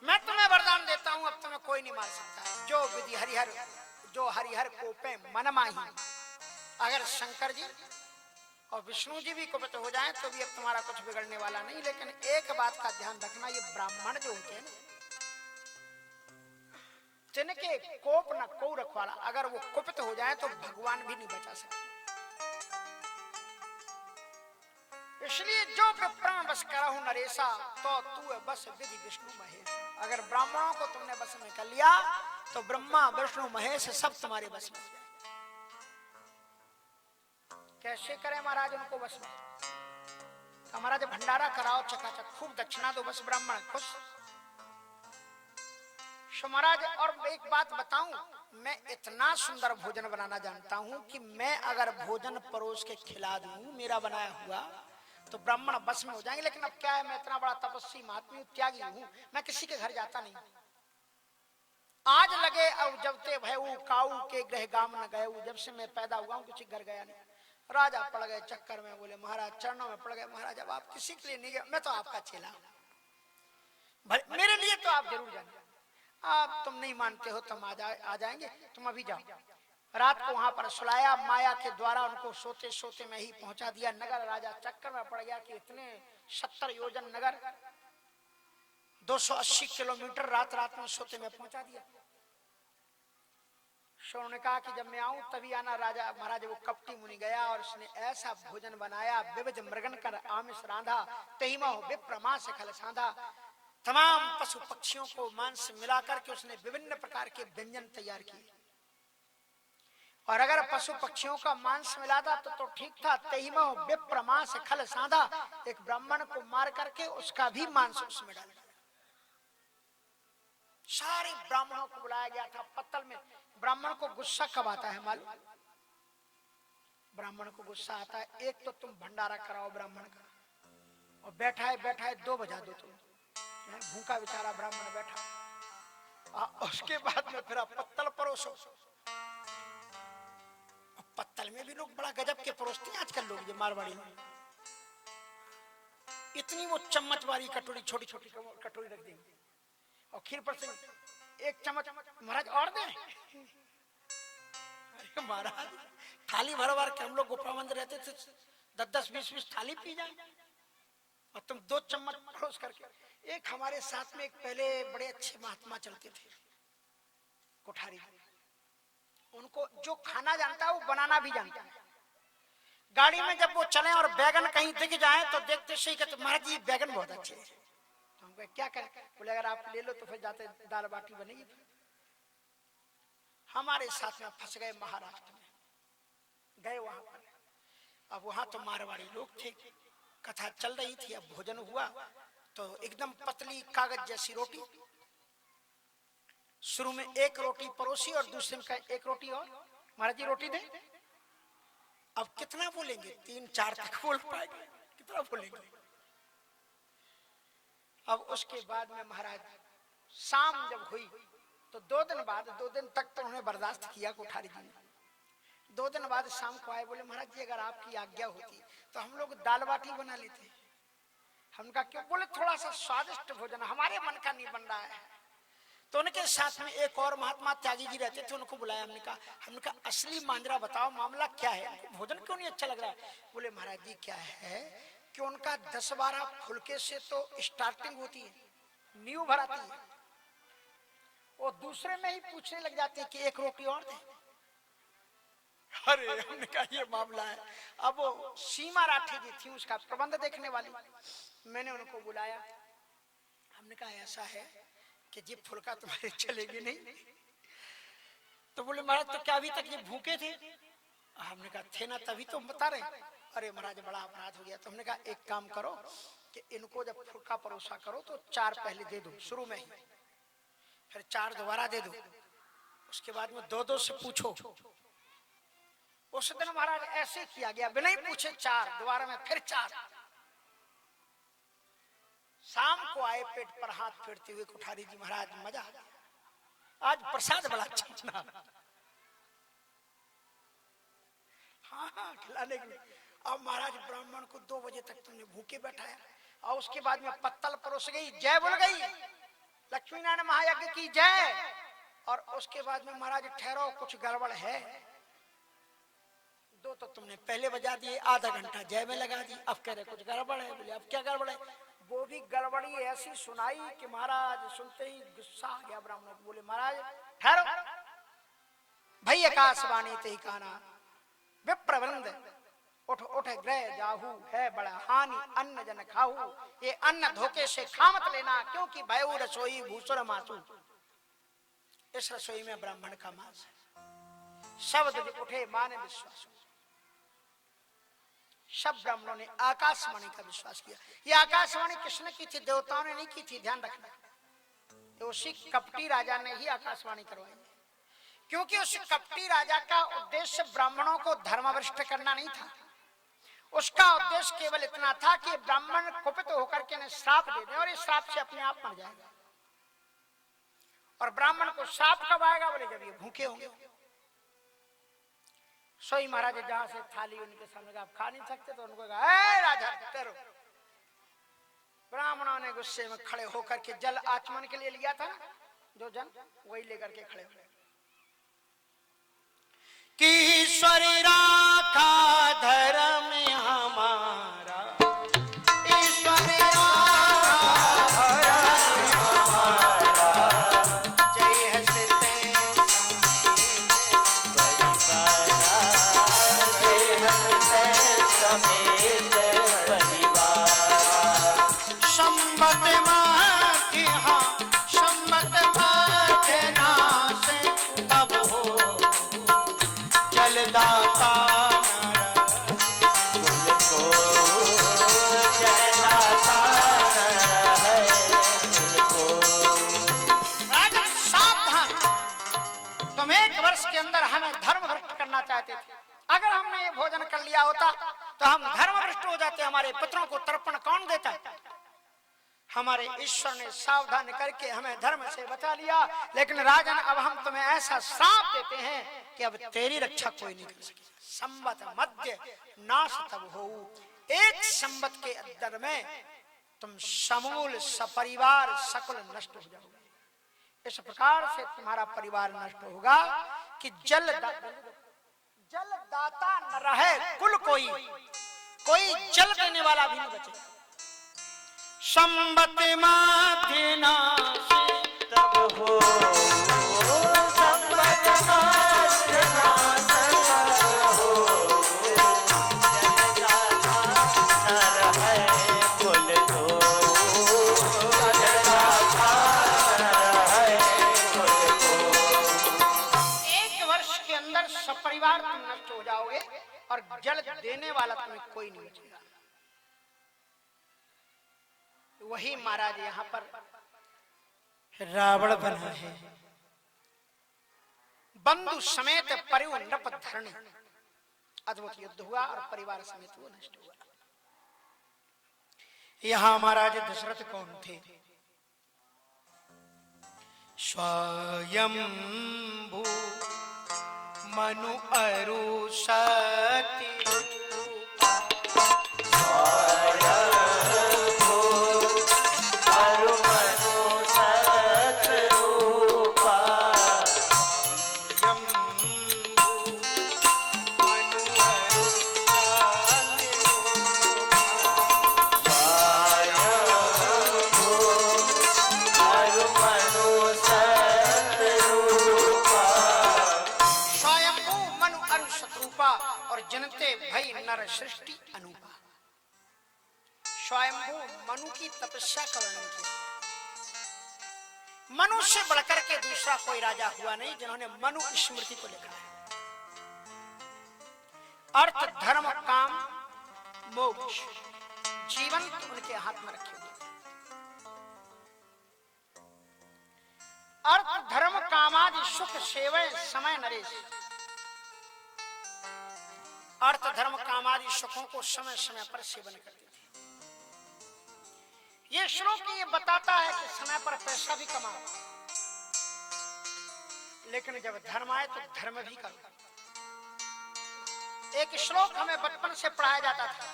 मैं तुम्हें वरदान देता हूं, अब तुम्हें कोई नहीं मार सकता। जो विधि हरिहर, जो हरिहर कोपे मन माही। अगर शंकर जी और विष्णु जी भी कुपित हो जाएं तो भी अब तुम्हारा कुछ बिगड़ने वाला नहीं। लेकिन एक बात का ध्यान रखना, ये ब्राह्मण जो होते हैं ना, जिनके कोप न को रखवाला, अगर वो कुपित हो जाए तो भगवान भी नहीं बचा सकते। इसलिए जो विप्रण बस करहु नरेशा, तो तू बस विधि विष्णु महेश। अगर ब्राह्मणों को तुमने बस में कर लिया तो ब्रह्मा विष्णु महेश सब तुम्हारे बस में। कैसे करें महाराज उनको बस में? तो महाराज भंडारा कराओ चकाचक, खूब दक्षिणा दो, बस ब्राह्मण खुश। महाराज और एक बात बताऊं, मैं इतना सुंदर भोजन बनाना जानता हूं कि मैं अगर भोजन परोस के खिला दूं मेरा बनाया हुआ, तो ब्राह्मण बस में हो जाएंगे। लेकिन अब क्या है, मैं इतना बड़ा तपस्वी महात्मा त्यागी हूं, मैं किसी के घर जाता नहीं। आज लगे अब जबते भयऊ काऊ के ग्रह गाम न गए। जब से मैं पैदा हुआ हूं किसी घर गया नहीं। राजा पड़ गए चक्कर में, बोले महाराज चरणों में पड़ गए। महाराज अब आप किसी के लिए नहीं गए, मैं तो आपका चेला हूं। मेरे लिए तो आप जरूर जाना। आप तुम नहीं मानते हो तो हम आ जाएंगे, तुम अभी जाओ। रात को वहां पर सुलाया, माया के द्वारा उनको सोते सोते में ही पहुंचा दिया नगर। राजा चक्कर में पड़ गया कि इतने 70 योजन नगर, 280 किलोमीटर रात रात में सोते में पहुंचा दिया। शोर ने कहा कि जब मैं आऊं तभी आना। राजा महाराज वो कपटी मुनि गया और उसने ऐसा भोजन बनाया, विविध मृगन कर आमिष रांधा, तही मह विप्रमा से खल साधा। तमाम पशु पक्षियों को मांस मिलाकर के उसने विभिन्न प्रकार के व्यंजन तैयार किए। और अगर पशु पक्षियों का मांस मिलाता तो ठीक था। तही मह विप्रमा से खल साधा, एक ब्राह्मण को मार करके उसका भी मांस उसमें डाल दिया। सारे ब्राह्मणों को बुलाया गया था पत्तल में। ब्राह्मण को गुस्सा कब आता है मालूम? ब्राह्मण को गुस्सा आता है, एक तो तुम भंडारा कराओ ब्राह्मण का, और बैठा है 2 बजा दो तुम, भूखा बेचारा ब्राह्मण बैठा। उसके बाद में फिर आप पत्तल परोसो। पत्तल में भी लोग बड़ा गजब के परोसते हैं आजकल लोग, जो मारवाड़ी में इतनी वो चम्मच वाली कटोरी, छोटी छोटी कटोरी रख देंगे और खीर पर से 1 चम्मच महाराज और दें। अरे महाराज थाली भर भर के हम लोग गोपा मंदिर रहते थे, 10-10, 20-20 थाली पी जाए और तुम 2 चम्मच परोस करके। एक हमारे साथ में एक पहले बड़े अच्छे महात्मा चलते थे कोठारी, उनको जो खाना जानता है वो बनाना भी जानता है। गाड़ी में जब वो चले और बैगन कहीं दिख जाए तो देखते सही कहते महाराज जी बैगन बहुत अच्छे हैं। तो हम क्या करें? बोले अगर आप ले लो तो फिर जाते दाल बाटी बनेगी। हमारे साथ में फंस गए महाराष्ट्र में, गए वहां पर। अब वहां तो मारवाड़ी लोग थे, कथा चल रही थी। अब भोजन हुआ तो एकदम पतली कागज जैसी रोटी, शुरू में 1 रोटी परोसी और दूसरे में 1 रोटी और, महाराज जी रोटी दे। अब कितना बोलेंगे? 3-4 तक बोल पाएंगे, कितना बोलेंगे? अब उसके बाद में महाराज शाम जब हुई तो 2 दिन बाद, 2 दिन तक तो उन्होंने बर्दाश्त किया कोठारी जी ने। 2 दिन बाद शाम को आए, बोले महाराज जी अगर आपकी आज्ञा होती तो हम लोग दाल बाटी बना लेते। हम कहा क्यों? बोले थोड़ा सा स्वादिष्ट भोजन हमारे मन का नहीं बन रहा है। तो उनके साथ में एक और महात्मा त्यागी जी रहते थे, उनको बुलाया। हमने कहा असली मांजरा बताओ, मामला क्या है, भोजन क्यों नहीं अच्छा लग रहा है? बोले महाराज जी क्या है कि उनका 10-12 फुलके से तो स्टार्टिंग होती है, नींव भर आती है, वो दूसरे में ही पूछने लग जाते हैं कि 1 रोटी और दे। अरे हमने कहा ये मामला है। अब वो सीमा राठी जी थी उसका प्रबंध देखने वाली, मैंने उनको बुलाया। हमने कहा ऐसा है कि जी फुलका तुम्हारे चलेगी नहीं। तो बोले महाराज तो क्या अभी तक ये भूखे थे? हमने कहा थे ना, तभी तो बता रहे। अरे महाराज बड़ा अपराध हो गया। तो हमने कहा एक काम करो कि इनको जब फुलका परोसा करो तो 4 पहले दे दो शुरू में ही, फिर 4 दोबारा दे दो, उसके बाद में 2-2 से पूछो। उस दिन महाराज ऐसे किया गया, बिना ही पूछे 4, दोबारा में फिर 4। शाम को आए पेट पर हाथ फेरते हुए कोठारी जी, महाराज मजा आ गया, आज प्रसाद बड़ा अच्छा बना। हाँ खिलाने के लिए। अब महाराज ब्राह्मण को 2 बजे तक तुमने भूखे बैठाया और उसके बाद में पत्तल परोस गई, जय बोल गई, लक्ष्मी नारायण महायज्ञ की जय। और उसके बाद में महाराज ठहरो कुछ गड़बड़ है। 2 तो तुमने पहले बजा दिए, आधा घंटा जय में लगा दी, अब कह रहे कुछ गड़बड़ है। बोले अब क्या गड़बड़ है? वो भी गड़बड़ी ऐसी सुनाई कि महाराज सुनते ही गुस्सा आ गया ब्राह्मणों को। बोले महाराज ठहरो, भई आकाशवाणी ते काना विप्रवृंद उठ उठ ग्रह जाहू, है बड़ा हानि अन्न जन खाहू, ये अन्न धोखे से खा मत लेना, क्योंकि भयउ रसोई भूसुर मासू। इस रसोई में ब्राह्मण का मांस है। शब्द उठे माने विश्वास। सब ब्राह्मणों ने आकाशवाणी का विश्वास किया। ये आकाशवाणी किसने की थी? देवताओं ने नहीं की थी, ध्यान रखना। तो उसी कपटी राजा ने ही आकाशवाणी करवाई, क्योंकि उस कपटी राजा का उद्देश्य ब्राह्मणों को धर्मभ्रष्ट करना नहीं था। उसका उद्देश्य केवल इतना था कि ब्राह्मण कुपित होकर के श्राप दे दें और इस श्राप से अपने आप मर जाएगा। और ब्राह्मण को श्राप कब आएगा? बोले जब ये भूखे होंगे। सोई महाराज जहां से थाली उनके सामने आप खा नहीं सकते तो उनको कहा राजा ठहरो, ब्राह्मणों ने गुस्से में खड़े होकर के जल आचमन के लिए लिया था, जो जन वही लेकर के खड़े हुए कि ईश्वरी राखा धर्म हमारा, ईश्वरी राखा धर्म हमारा, जय है संबत माँ हाँ संबत माँ के नाश तब हो जलदाता सावधान, तुम 1 वर्ष के अंदर हमें धर्म भ्रष्ट करना चाहते थे। अगर हमने ये भोजन कर लिया होता तो हम धर्म भ्रष्ट हो जाते। हमारे पितरों को तर्पण कौन देता है? हमारे ईश्वर ने सावधान करके हमें धर्म से बचा लिया। लेकिन राजन, अब हम तुम्हें ऐसा श्राप देते हैं कि अब तेरी रक्षा कोई नहीं कर सकेगा। संबत मध्य नाश तब हो, 1 संबत के अंदर में तुम समूल सपरिवार सकुल नष्ट हो जाओगे। इस प्रकार से तुम्हारा परिवार नष्ट होगा कि जलदाता न रहे कुल, कोई जल देने वाला भी नहीं बचेगा। संबत माध्य नाश तब हो, संबत माध्य नाश तब हो, जलदाता न रहे कुल को, जलदाता न रहे कुल को। 1 वर्ष के अंदर सपरिवार तुम नष्ट हो जाओगे और जल देने वाला तुम्हें कोई नहीं बचेगा। वही महाराज यहाँ पर रावण बना है, बंधु समेत परिव नृप धरणी। अद्भुत युद्ध हुआ और परिवार समेत वो नष्ट हुआ। यहाँ महाराज दशरथ कौन थे? स्वयंभू मनु अरु सती, नर सृष्टि अनुपा। स्वयंभू मनु की तपस्या का वर्णन किया। मनु से बढ़कर के दूसरा कोई राजा हुआ नहीं जिन्होंने मनु स्मृति को लिखा है। अर्थ धर्म काम मोक्ष जीवन उनके हाथ में रखे हुए। अर्थ धर्म कामादि सुख सेवय समय नरेश। अर्थ धर्म कामादि सुखों को समय समय पर सेवन करते थे। ये श्लोक ये बताता है कि समय पर पैसा भी कमाओ, लेकिन जब धर्म आए तो धर्म भी करो। एक श्लोक हमें बचपन से पढ़ाया जाता था,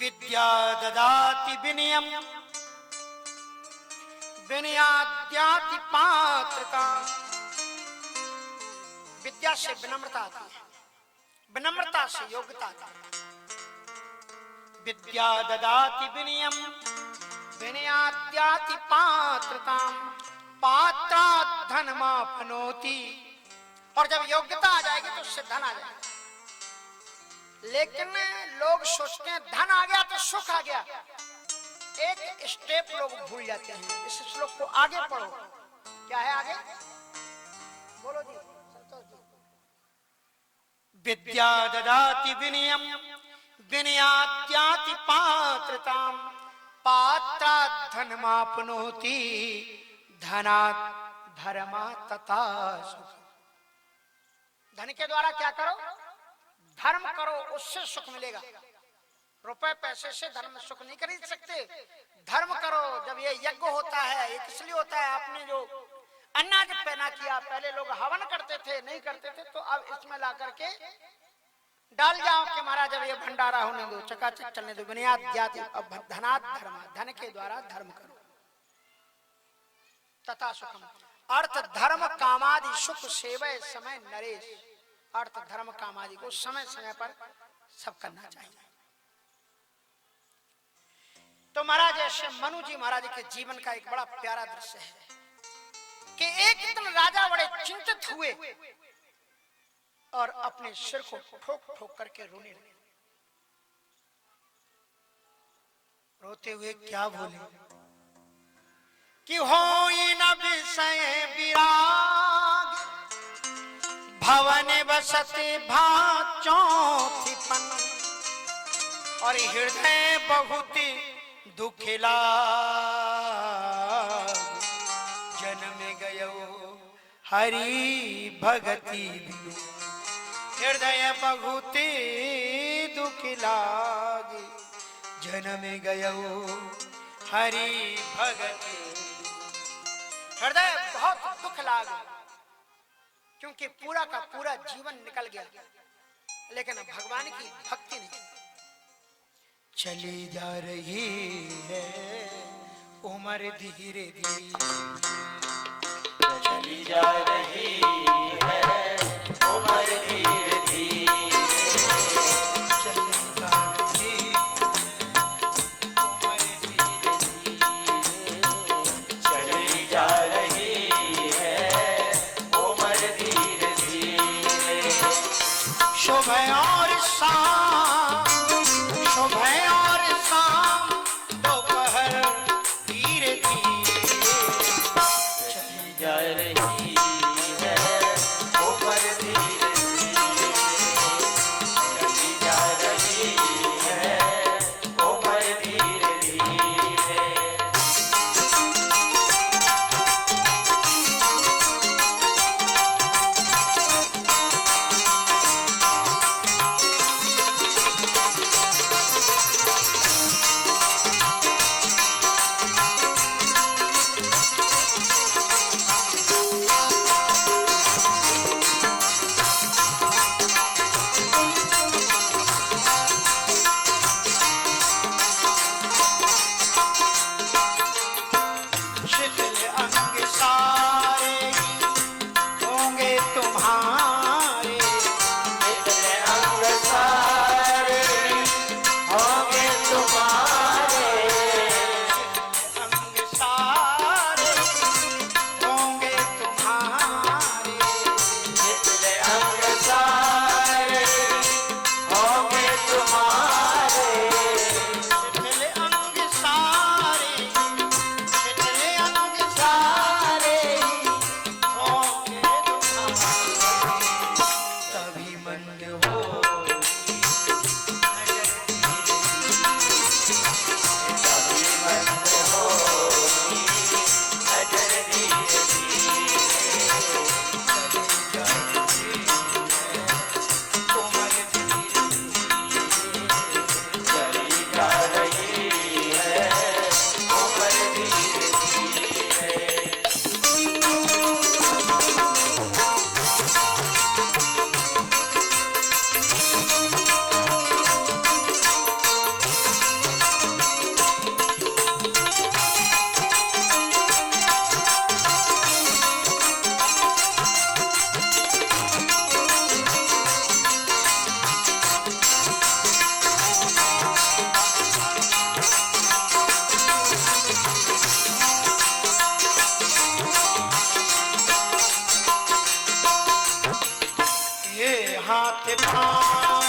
विद्या ददाति विनयम विनयाद्याति पात्रता। विद्या से विनम्रता आती है, विनम्रता से योग्यता आती है। विद्या ददाति विनयम विनयाद्याति पात्रता पात्रा धनमापनोति। और जब योग्यता आ जाएगी तो उससे धन आ जाएगा। लेकिन लोग सोचते हैं धन आ गया तो सुख आ गया। एक स्टेप लोग भूल जाते हैं। इस श्लोक को आगे पढ़ो, क्या है आगे बोलो जी संतोष जी। विद्या ददाति विनयम विनयाद्याति पात्रताम पात्रा धनमापनोति धनात् धर्मा तथा सुख। धन के द्वारा क्या करो? धर्म करो, उससे सुख मिलेगा। रुपए पैसे से धर्म सुख नहीं खरीद सकते। धर्म करो। जब ये यज्ञ होता है ये किस लिए होता है? आपने जो अनाज पैदा किया, पहले लोग हवन करते थे, नहीं करते थे, तो अब इसमें ला करके डाल जाओ कि महाराज जब ये भंडारा होने दो, चकाचक चलने दो, बुनियाद जाति अब धनात् धर्म, धन के द्वारा धर्म करो। तथा सुखम अर्थ धर्म कामादि सुख सेवय समय नरेश, अर्थ धर्म कामादि को समय समय पर सब करना चाहिए। तो महाराज ऐसे मनु जी महाराज के जीवन का एक बड़ा प्यारा दृश्य है कि एक दिन राजा बड़े चिंतित हुए और अपने सिर को ठोक ठोक करके रोने लगे। रोते हुए क्या बोले कि होई न विषय विराग, भवन बसते भाचौथी पन, और हृदय बहुत दुखिला, जन्म गयो हरि भगति भी, हृदय बहुत दुखी लागे, जन्म गयो हरि भगति। हृदय बहुत दुख लागे क्योंकि पूरा का पूरा जीवन निकल गया, लेकिन भगवान की भक्ति नहीं। चली जा रही है उम्र धीरे धीरे, चली जा रही है उम्र धीरे धीरे, चली जा रही उम्र धीरे धीरे, चली जा रही है उम्र धीरे धीरे, शुभ और शाम, शुभ और शाम, दोपहर धीरे धीरे, चली जा रही है उम्र धीरे धीरे, चली जा रही है उम्र धीरे धीरे। शिथिल अंग सारे होंगे तुम्हारे, इतने अंग सारे होंगे तुम्हारे, अंग सारे होंगे तुम्हारे, इतने अंग सारे होंगे तुम्हारे, शिथिल अंग सारे, शिथिल अंग सारे होंगे तुम्हारे, तभी मंद हो नजर तभी मंद हो नजर धीरे धीरे, चली जा रही है उम्र धीरे धीरे। ये हाथ पाँव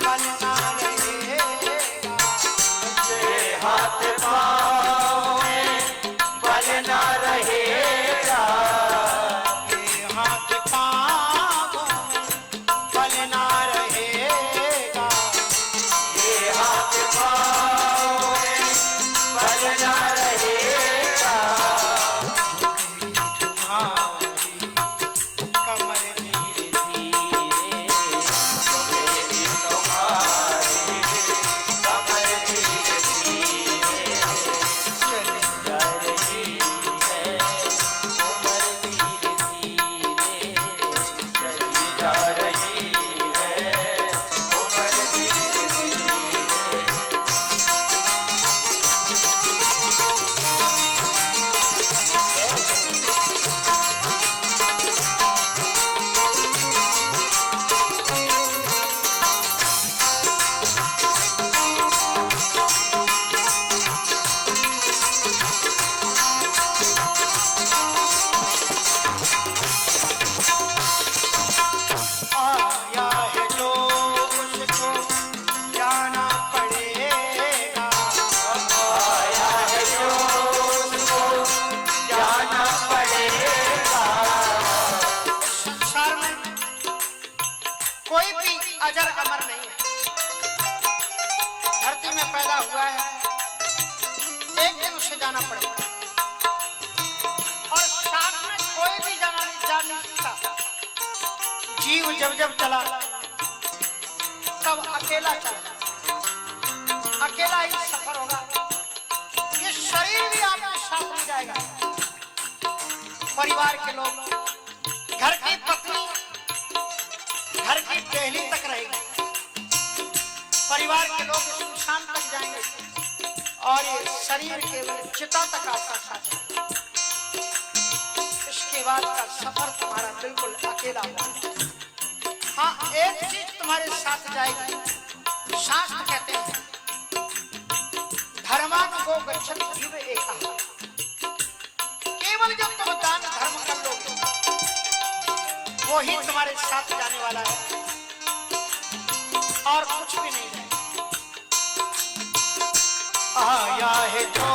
बल ना रहेगा, ये हाथ पाँव में बल ना रहेगा, ये हाथ पाँव बल ना रहेगा, ये हाथ पाँव में बल ना रहेगा, तुम्हारी कमर धीरे धीरे मेरी तुम्हारी कमर धीरे धीरे, अजर अमर नहीं है, धरती में पैदा हुआ है, एक दिन उसे जाना पड़ेगा और साथ में कोई भी जा नहीं सकता। जीव जब जब चला तब अकेला चला, अकेला ही सफर होगा। ये शरीर भी आपके साथ नहीं जाएगा। परिवार के लोग, घर की पत्नी घर की पहली तक रहेगी, परिवार के लोग शमशान तक जाएंगे और ये शरीर केवल चिता तक आपका साथ है। इसके बाद का सफर तुम्हारा बिल्कुल अकेला होगा। हाँ, एक चीज तुम्हारे साथ जाएगी, शास्त्र कहते हैं धर्मानुगो गच्छति जीव एकः। केवल जब तुम दान धर्म कर लोगे वो ही तुम्हारे साथ जाने वाला है और कुछ भी नहीं है। आया है जो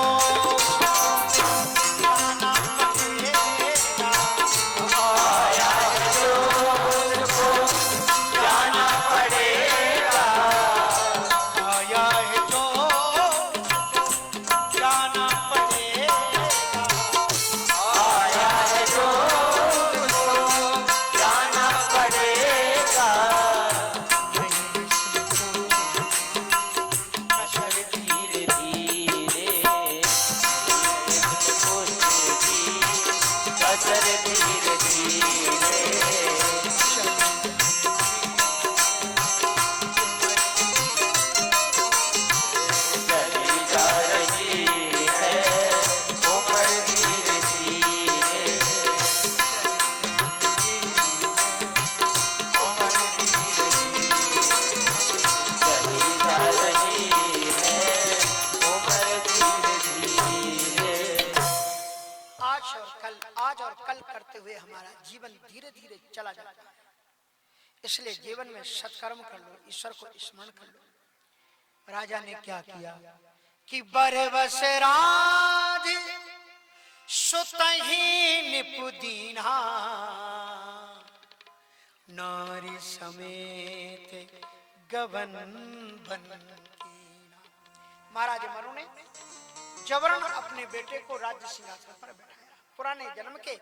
चला जाता है। इसलिए जीवन में सत्कर्म कर लो, ईश्वर को स्मरण कर लो। राजा ने क्या किया कि बरबस राज सुतहि निपुदीना, नारी समेत गवन बन कीना। महाराज मनु ने जबरन अपने बेटे को राज्य सिंहासन पर बैठाया। पुराने जन्म के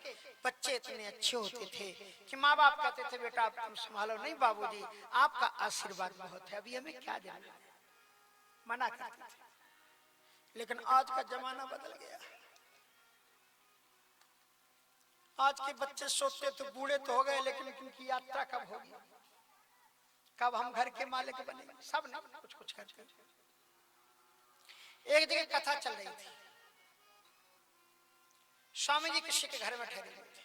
बच्चे इतने अच्छे होते थे कि माँ बाप कहते थे बेटा आप तुम संभालो, नहीं बाबूजी आपका आशीर्वाद बहुत है, अभी हमें क्या देना, मना करते थे। लेकिन आज का जमाना बदल गया। आज के बच्चे सोचते तो बूढ़े तो हो गए, लेकिन उनकी यात्रा कब होगी, कब हम घर के मालिक बनेंगे, सब ना कुछ कुछ करके। एक जगह कथा चल रही थी, स्वामी जी किसी के घर में ठहरे हुए थे।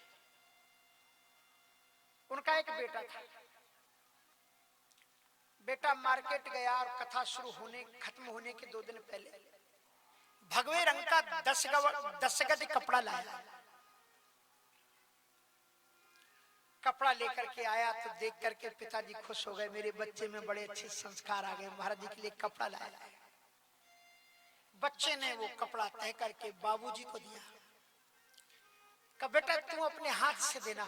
उनका एक बेटा था। बेटा मार्केट गया और कथा शुरू होने खत्म होने के 2 दिन पहले भगवे रंग का 10 गज कपड़ा लाया। कपड़ा लेकर के आया तो देख करके पिताजी खुश हो गए, मेरे बच्चे में बड़े अच्छे संस्कार आ गए, महाराज जी के लिए कपड़ा लाया। बच्चे ने वो कपड़ा तय करके बाबूजी को दिया। कहा बेटा तू अपने हाथ से देना।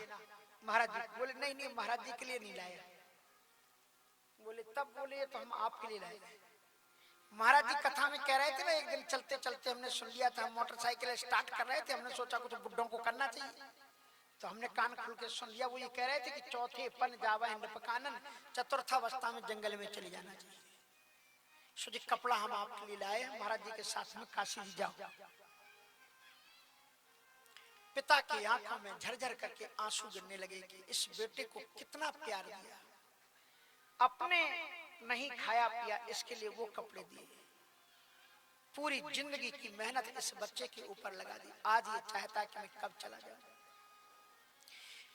महाराज जी बोले नहीं नहीं महाराज जी के लिए नहीं लाया। बोले तब बोले तो हम आपके लिए लाए। महाराज जी कथा में कह रहे थे ना, एक दिन चलते चलते हमने सुन लिया था, मोटरसाइकिल स्टार्ट कर रहे थे, हमने सोचा कुछ बुड्ढों को करना चाहिए, तो हमने कान खुल के सुन लिया। वो ये कह रहे थे कि चौथे पन जावा नृपकानन, चतुर्थावस्था में जंगल में चले जाना चाहिए। सो जी कपड़ा हम आपके लिए लाए, महाराज जी के साथ में काशी जी जाओ। पिता की आंखों में झरझर करके आंसू गिरने लगे कि इस बेटे को कितना प्यार दिया, अपने नहीं खाया पिया, इसके लिए वो कपड़े दिए, पूरी जिंदगी की मेहनत इस बच्चे के ऊपर लगा दी, आज ये चाहता है कि मैं कब चला जाऊं।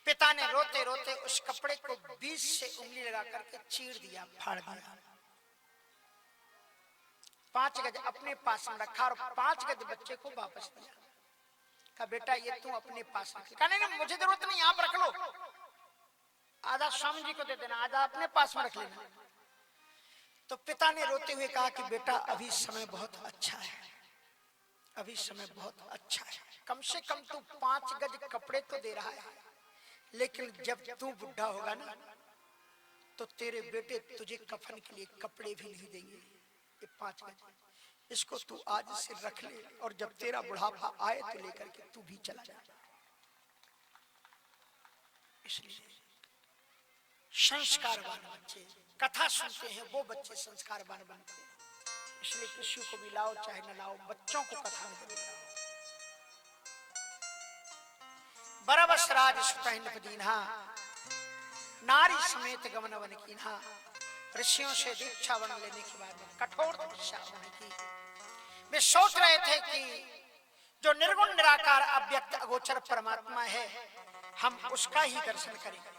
पिता ने रोते रोते उस कपड़े को बीच से उंगली लगा करके चीर दिया, फाड़ दिया। 5 गज अपने पास में रखा और 5 गज बच्चे को वापस दिया। कहा बेटा ये तू अपने पास रख। कहा नहीं मुझे जरूरत नहीं, आप रख लो, आधा स्वामी जी को दे देना, आधा अपने पास में रख लेना। तो पिता ने रोते हुए कहा कि बेटा अभी समय बहुत अच्छा है, अभी समय बहुत अच्छा है, कम से कम तू 5 गज कपड़े तो दे रहा है, लेकिन जब तू बुढ़ा होगा ना तो तेरे बेटे तुझे कफन के लिए कपड़े भी नहीं देंगे। ये 5 गज, इसको तू आज से रख ले और जब तेरा बुढ़ापा आए तो लेकर के तू भी चला जा। इसलिए संस्कारवान बच्चे कथा सुनते हैं, वो बच्चे संस्कारवान बनते हैं। इसलिए किसी को भी लाओ चाहे न लाओ, बच्चों को कथा में जरूर लाओ। बरबस राज सुतहिन दीन्हा, नारी समेत गमन वन कीन्हा। ऋषियों से दीक्षा वन लेने के बाद कठोर तपस्या की। वे सोच रहे थे कि जो निर्गुण निराकार अव्यक्त अगोचर परमात्मा है, हम उसका ही दर्शन करेंगे।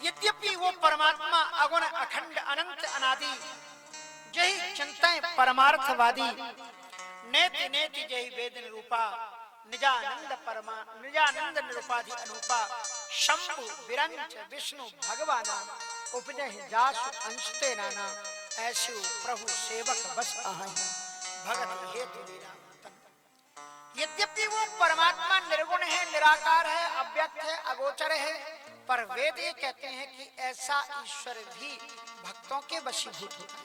यद्यपि वो परमात्मा अगुण अखंड अनंत अनादि, यही चिंताएं परमार्थवादी। नेति नेति जही वेद निरूपा, निजानंद निरूपाधि अनुपा। शंभु विरंच विष्णु भगवाना, उपजहि जासु अंशते नाना। ऐसे प्रभु सेवक बस आहै, भगत हेतु लीला तन। यद्यपि वो परमात्मा निर्गुण है, निराकार है, अव्यक्त है, अगोचर है, पर वेद ये कहते हैं कि ऐसा ईश्वर भी भक्तों के वशीभूत होता है।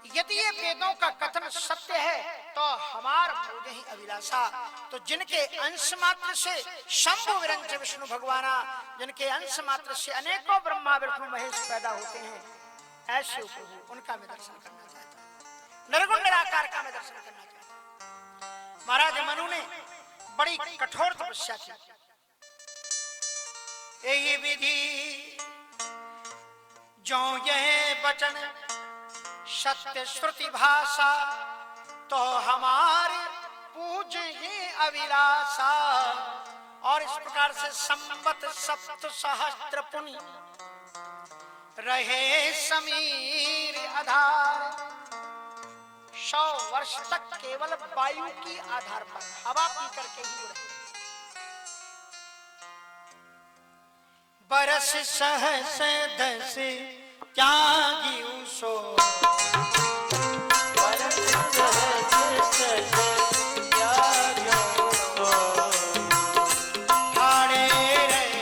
यदि ये वेदों का कथन सत्य है तो हमार ही अभिलाषा, तो जिनके अंश मात्र से शंभु विरंच विष्णु भगवाना, जिनके अंश मात्र से अनेकों ब्रह्मा विष्णु महेश पैदा होते हैं, ऐसे प्रभु उनका मैं दर्शन करना चाहता हूँ। निर्गुण निराकार का मैं दर्शन करना चाहता हूँ। महाराज मनु ने बड़ी कठोर तपस्या की। यही विधि जो यह वचन सत्य श्रुति भाषा, तो हमारी पूज ही अभिलाषा। और इस प्रकार से संवत 7 सहस्त्र पुनि रहे समीर आधार। 100 वर्ष तक केवल वायु की आधार पर हवा पी करके ही रहे। बरस सहस दस त्यागी सो, बरस सहस दस त्यागी सो। हारे रहे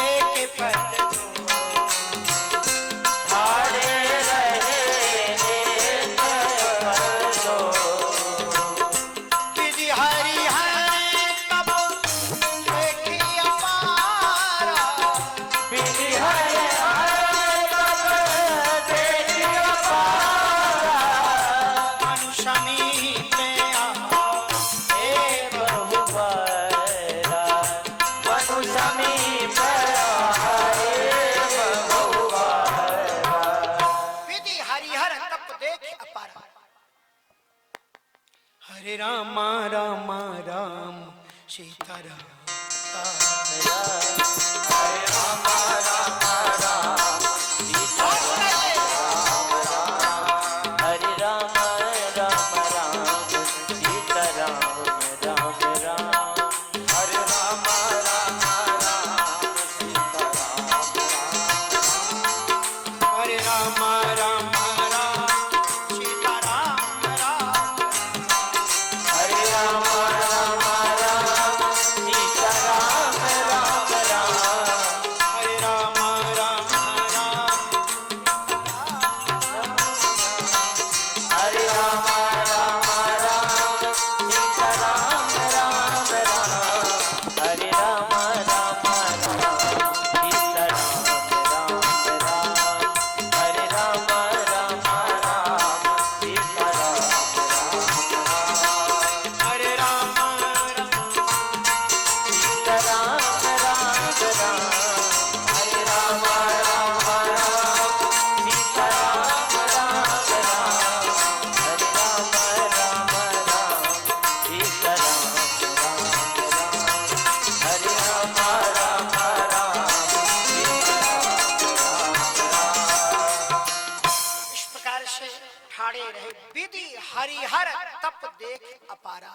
एक पद को, हारे रहे एक पद को। विधि हरि हरि तब देखी अपारा। विधि हरि हरि तब देखी अपारा। मनु समीप आवा, हे प्रभु बरा, मनु समीप आए प्रभु बरा। विधि हरिहर तप देख अपारा। हरे राम राम राम सीता राम। हरे राम राम राम सीता राम राम। हरे राम राम राम सीता राम राम राम। हरे राम राम राम सीता राम राम। हरे राम राम राम सीता राम राम। हरे राम राम राम सीता राम राम राम। हरे राम राम राम हरे राम राम राम सीता राम राम राम। हरे राम राम राम सीता राम राम राम। हरे राम राम राम सीता राम राम राम। हरे राम राम सीता राम राम राम। हरे राम राम राम सीता राम राम राम। हरे राम राम राम सीता राम राम राम। हरे राम राम राम सीता राम राम। इस प्रकार से ठाड़े रहे। विधि हरिहर तप देख अपारा।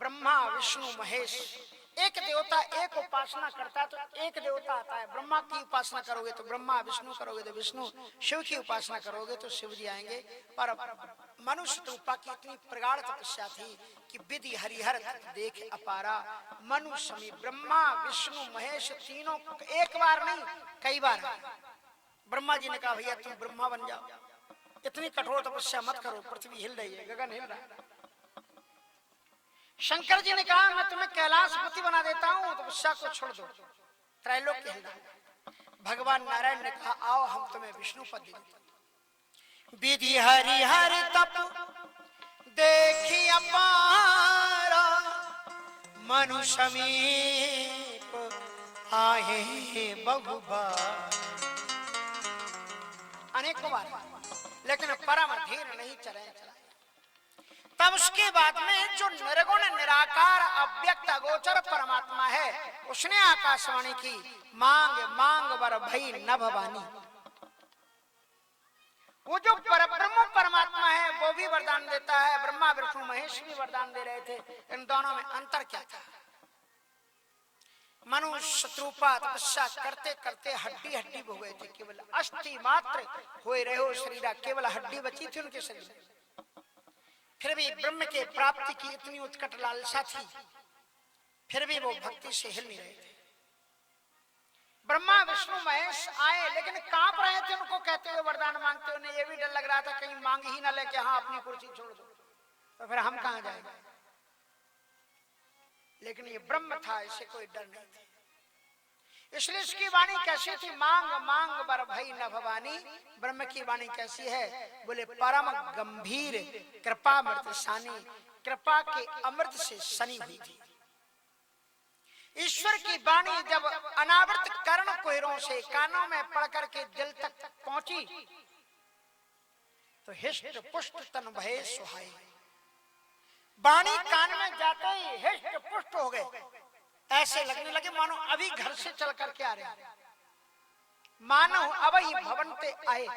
ब्रह्मा विष्णु महेश, एक देवता एक उपासना करता है तो एक देवता आता है। ब्रह्मा की उपासना करोगे तो ब्रह्मा, विष्णु करोगे तो विष्णु, शिव की उपासना करोगे तो शिव जी आएंगे। पर मनुष्य रूपा की इतनी प्रगाढ़ तपस्या थी कि विधि हरिहर देख अपारा। मनुष्य में ब्रह्मा विष्णु महेश तीनों एक बार नहीं कई बार। ब्रह्मा जी ने कहा भैया तुम ब्रह्मा बन जाओ, इतनी कठोर तपस्या मत करो, पृथ्वी हिल रही है, गगन हिल रहा है। शंकर जी ने कहा मैं तुम्हें कैलाशपति बना देता हूं, तपस्या को छोड़ दो, त्रैलोक्य हिल रहा है। भगवान नारायण ने कहा आओ हम तुम्हें विष्णु पद दे देते। विधि हरिहर तप देखी अपारा, मनु समीप आए बहुबार। अनेकों बार, लेकिन परम धीर नहीं चले। तब उसके बाद में जो निर्गुण निराकार अव्यक्त अगोचर परमात्मा है, उसने आकाशवाणी की मांग मांग वर भई न भवानी। वो जो परब्रह्म परमात्मा है वो भी वरदान देता है, ब्रह्मा विष्णु महेश भी वरदान दे रहे थे। इन दोनों में अंतर क्या था? मनुष्य शत्रुपा तपस्या करते करते हड्डी हड्डी हो गए थे, केवल अस्थि मात्र होए रहे हो शरीर, केवल हड्डी बची थी उनके शरीर में। फिर भी ब्रह्म के प्राप्ति की इतनी उत्कट लालसा थी, फिर भी वो भक्ति से हिल नहीं रहे थे। ब्रह्मा विष्णु महेश आए लेकिन कांप रहे थे उनको कहते हुए, वरदान मांगते हुए। उन्हें ये भी डर लग रहा था कहीं मांग ही ना ले कि हाँ अपनी कुर्सी छोड़ दो, तो फिर हम कहां जाएंगे। लेकिन ये ब्रह्म था, इसे कोई डर नहीं था। इसलिए इसकी वाणी कैसी थी? मांग मांग बर भई न भवानी। ब्रह्म की वाणी कैसी है? बोले परम गंभीर कृपा अमृत सानी, कृपा के अमृत से सनी हुई थी। ईश्वर की वाणी जब अनावृत कर्ण कुहरों से कानों में पड़ करके दिल तक पहुंची तो हिष्ट पुष्ट तन भये सुहाई। वाणी कान में जाते ही हिष्ट पुष्ट हो गए, ऐसे लगने लगे मानो अभी घर से चल करके आ रहे हैं, मानो अब ही भवन पे आए।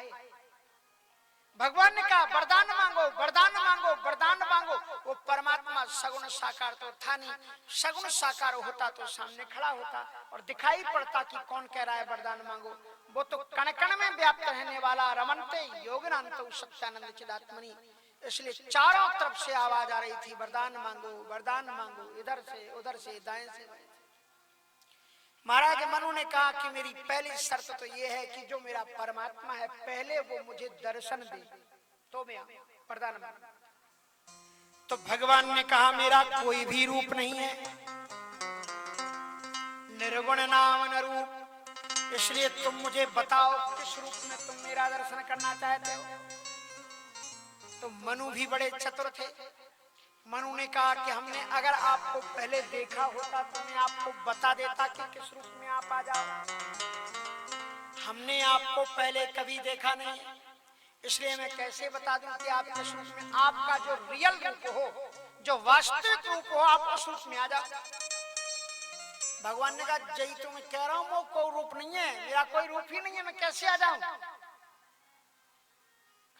भगवान ने कहा वरदान मांगो वरदान मांगो वरदान मांगो। वो परमात्मा सगुण साकार तो था नहीं, सगुण साकार होता तो सामने खड़ा होता और दिखाई पड़ता कि कौन कह रहा है वरदान मांगो। वो तो कण कण में व्याप्त रहने वाला रमनते योगनांतो सत्यानंद चिदात्मनि। इसलिए चारों तरफ से आवाज आ रही थी वरदान मांगो वरदान मांगो, इधर से उधर से दाएं से। महाराज मनु ने कहा कि मेरी पहली शर्त तो ये है कि जो मेरा परमात्मा है पहले वो मुझे दर्शन दे तो मैं वरदान मांगू। तो भगवान ने कहा मेरा कोई भी रूप नहीं है, निर्गुण नाम न रूप, इसलिए तुम मुझे बताओ किस रूप में तुम मेरा दर्शन करना चाहते हो। तो मनु भी बड़े चतुर थे। मनु ने कहा कि हमने अगर आपको पहले देखा होता तो मैं आपको बता देता कि किस रूप में आप आ जाओ। हमने आपको पहले कभी देखा नहीं, इसलिए मैं कैसे बता दूं कि आप किस रूप में। आपका जो रियल रूप हो, जो वास्तविक रूप हो, आप उस रूप में आ जाओ। भगवान ने कहा जय तो मैं कह रहा हूं वो कोई रूप नहीं है, मेरा कोई रूप ही नहीं है, मैं कैसे आ जाऊं।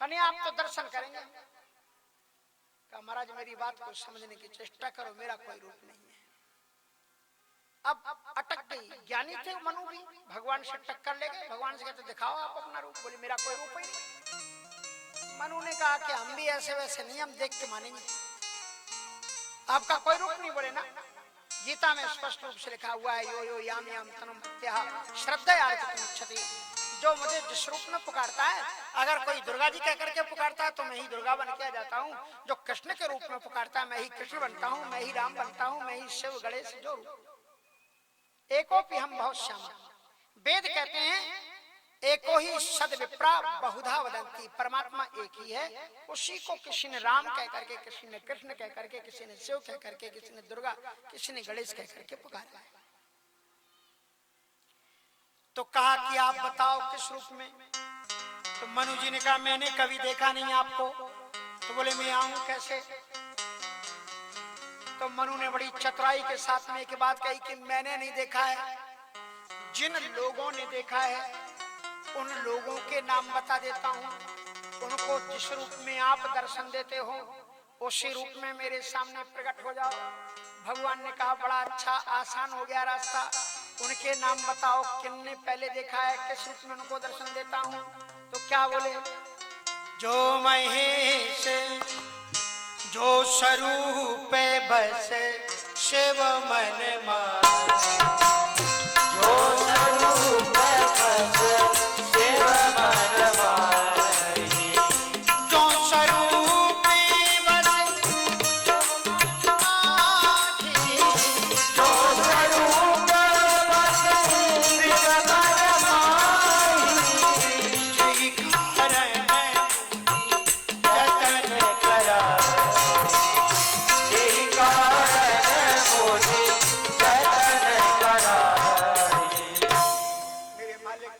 कहीं आप तो दर्शन करेंगे। कहा महाराज मेरी बात को समझने की चेष्टा करो, मेरा कोई रूप नहीं है। अब अटक गई। ज्ञानी थे मनु भी, भगवान से टक्कर ले गए। भगवान से कहते दिखाओ आप अपना रूप। बोले मेरा कोई रूप ही नहीं। मनु ने कहा कि हम भी ऐसे वैसे नहीं, हम देख के मानेंगे, आपका कोई रूप नहीं। बोले ना, गीता में स्पष्ट रूप से लिखा हुआ है यो यो याम याम तनुम श्रद्धया। जो मुझे जिस रूप में पुकारता है, अगर कोई दुर्गा जी कह करके पुकारता है तो मैं ही दुर्गा बन के आ जाता हूँ। जो कृष्ण के रूप में पुकारता है मैं ही कृष्ण बनता हूँ, मैं ही राम बनता हूँ, मैं ही शिव गणेश। जो रूप एकोपि हम बहुत श्यामा। वेद कहते हैं एको ही सद विप्रा बहुधा वदंती। परमात्मा एक ही है, उसी को किसी ने राम कह करके, किसी ने कृष्ण कह करके, किसी ने शिव कह करके, किसी ने दुर्गा, किसी ने गणेश कह करके पुकारा है। तो कहा कि आप बताओ किस रूप में। तो मनु जी ने कहा मैंने कभी देखा नहीं आपको। तो बोले मैं आऊं कैसे। तो मनु ने बड़ी चतुराई के साथ में एक बात कही कि मैंने नहीं देखा है, जिन लोगों ने देखा है उन लोगों के नाम बता देता हूं। उनको जिस रूप में आप दर्शन देते हो उसी रूप में मेरे सामने प्रकट हो जाओ। भगवान ने कहा बड़ा अच्छा, आसान हो गया रास्ता। उनके नाम बताओ, किन्ने पहले देखा है, किस रूप में उनको दर्शन देता हूं। तो क्या बोले, जो महेश जो स्वरूप बस शिव मन मान, जो स्वरूप बस शिव मन माही, जो स्वरूप बस माही, जो स्वरूप बस शिव मन माही, श्री कारण जतन करा, यही कारण मुझे जतन करा। मेरे मालिक,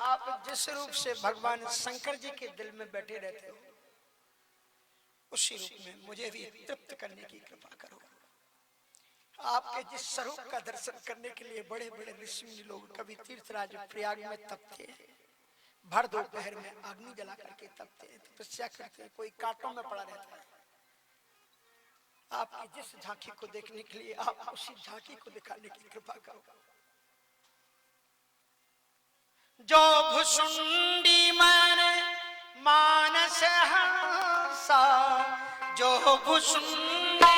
आप जिस रूप से भगवान शंकर जी के दिल में बैठे रहते हो, उसी रूप में मुझे भी तृप्त करने की कृपा करो। आपके जिस स्वरूप का दर्शन करने के लिए बड़े बड़े ऋषि मुनि लोग कभी तीर्थराज प्रयाग में तपते हैं, भर दोपहर में अग्नि जला करके तपते हैं, तपस्या करते हैं, कोई कांटों में पड़ा रहता है। आपकी जिस झांकी को देखने के लिए आप उसी झांकी को दिखाने की कृपा करो। जो भुसुंडी मन मानस हंसा, जो भुसुंडी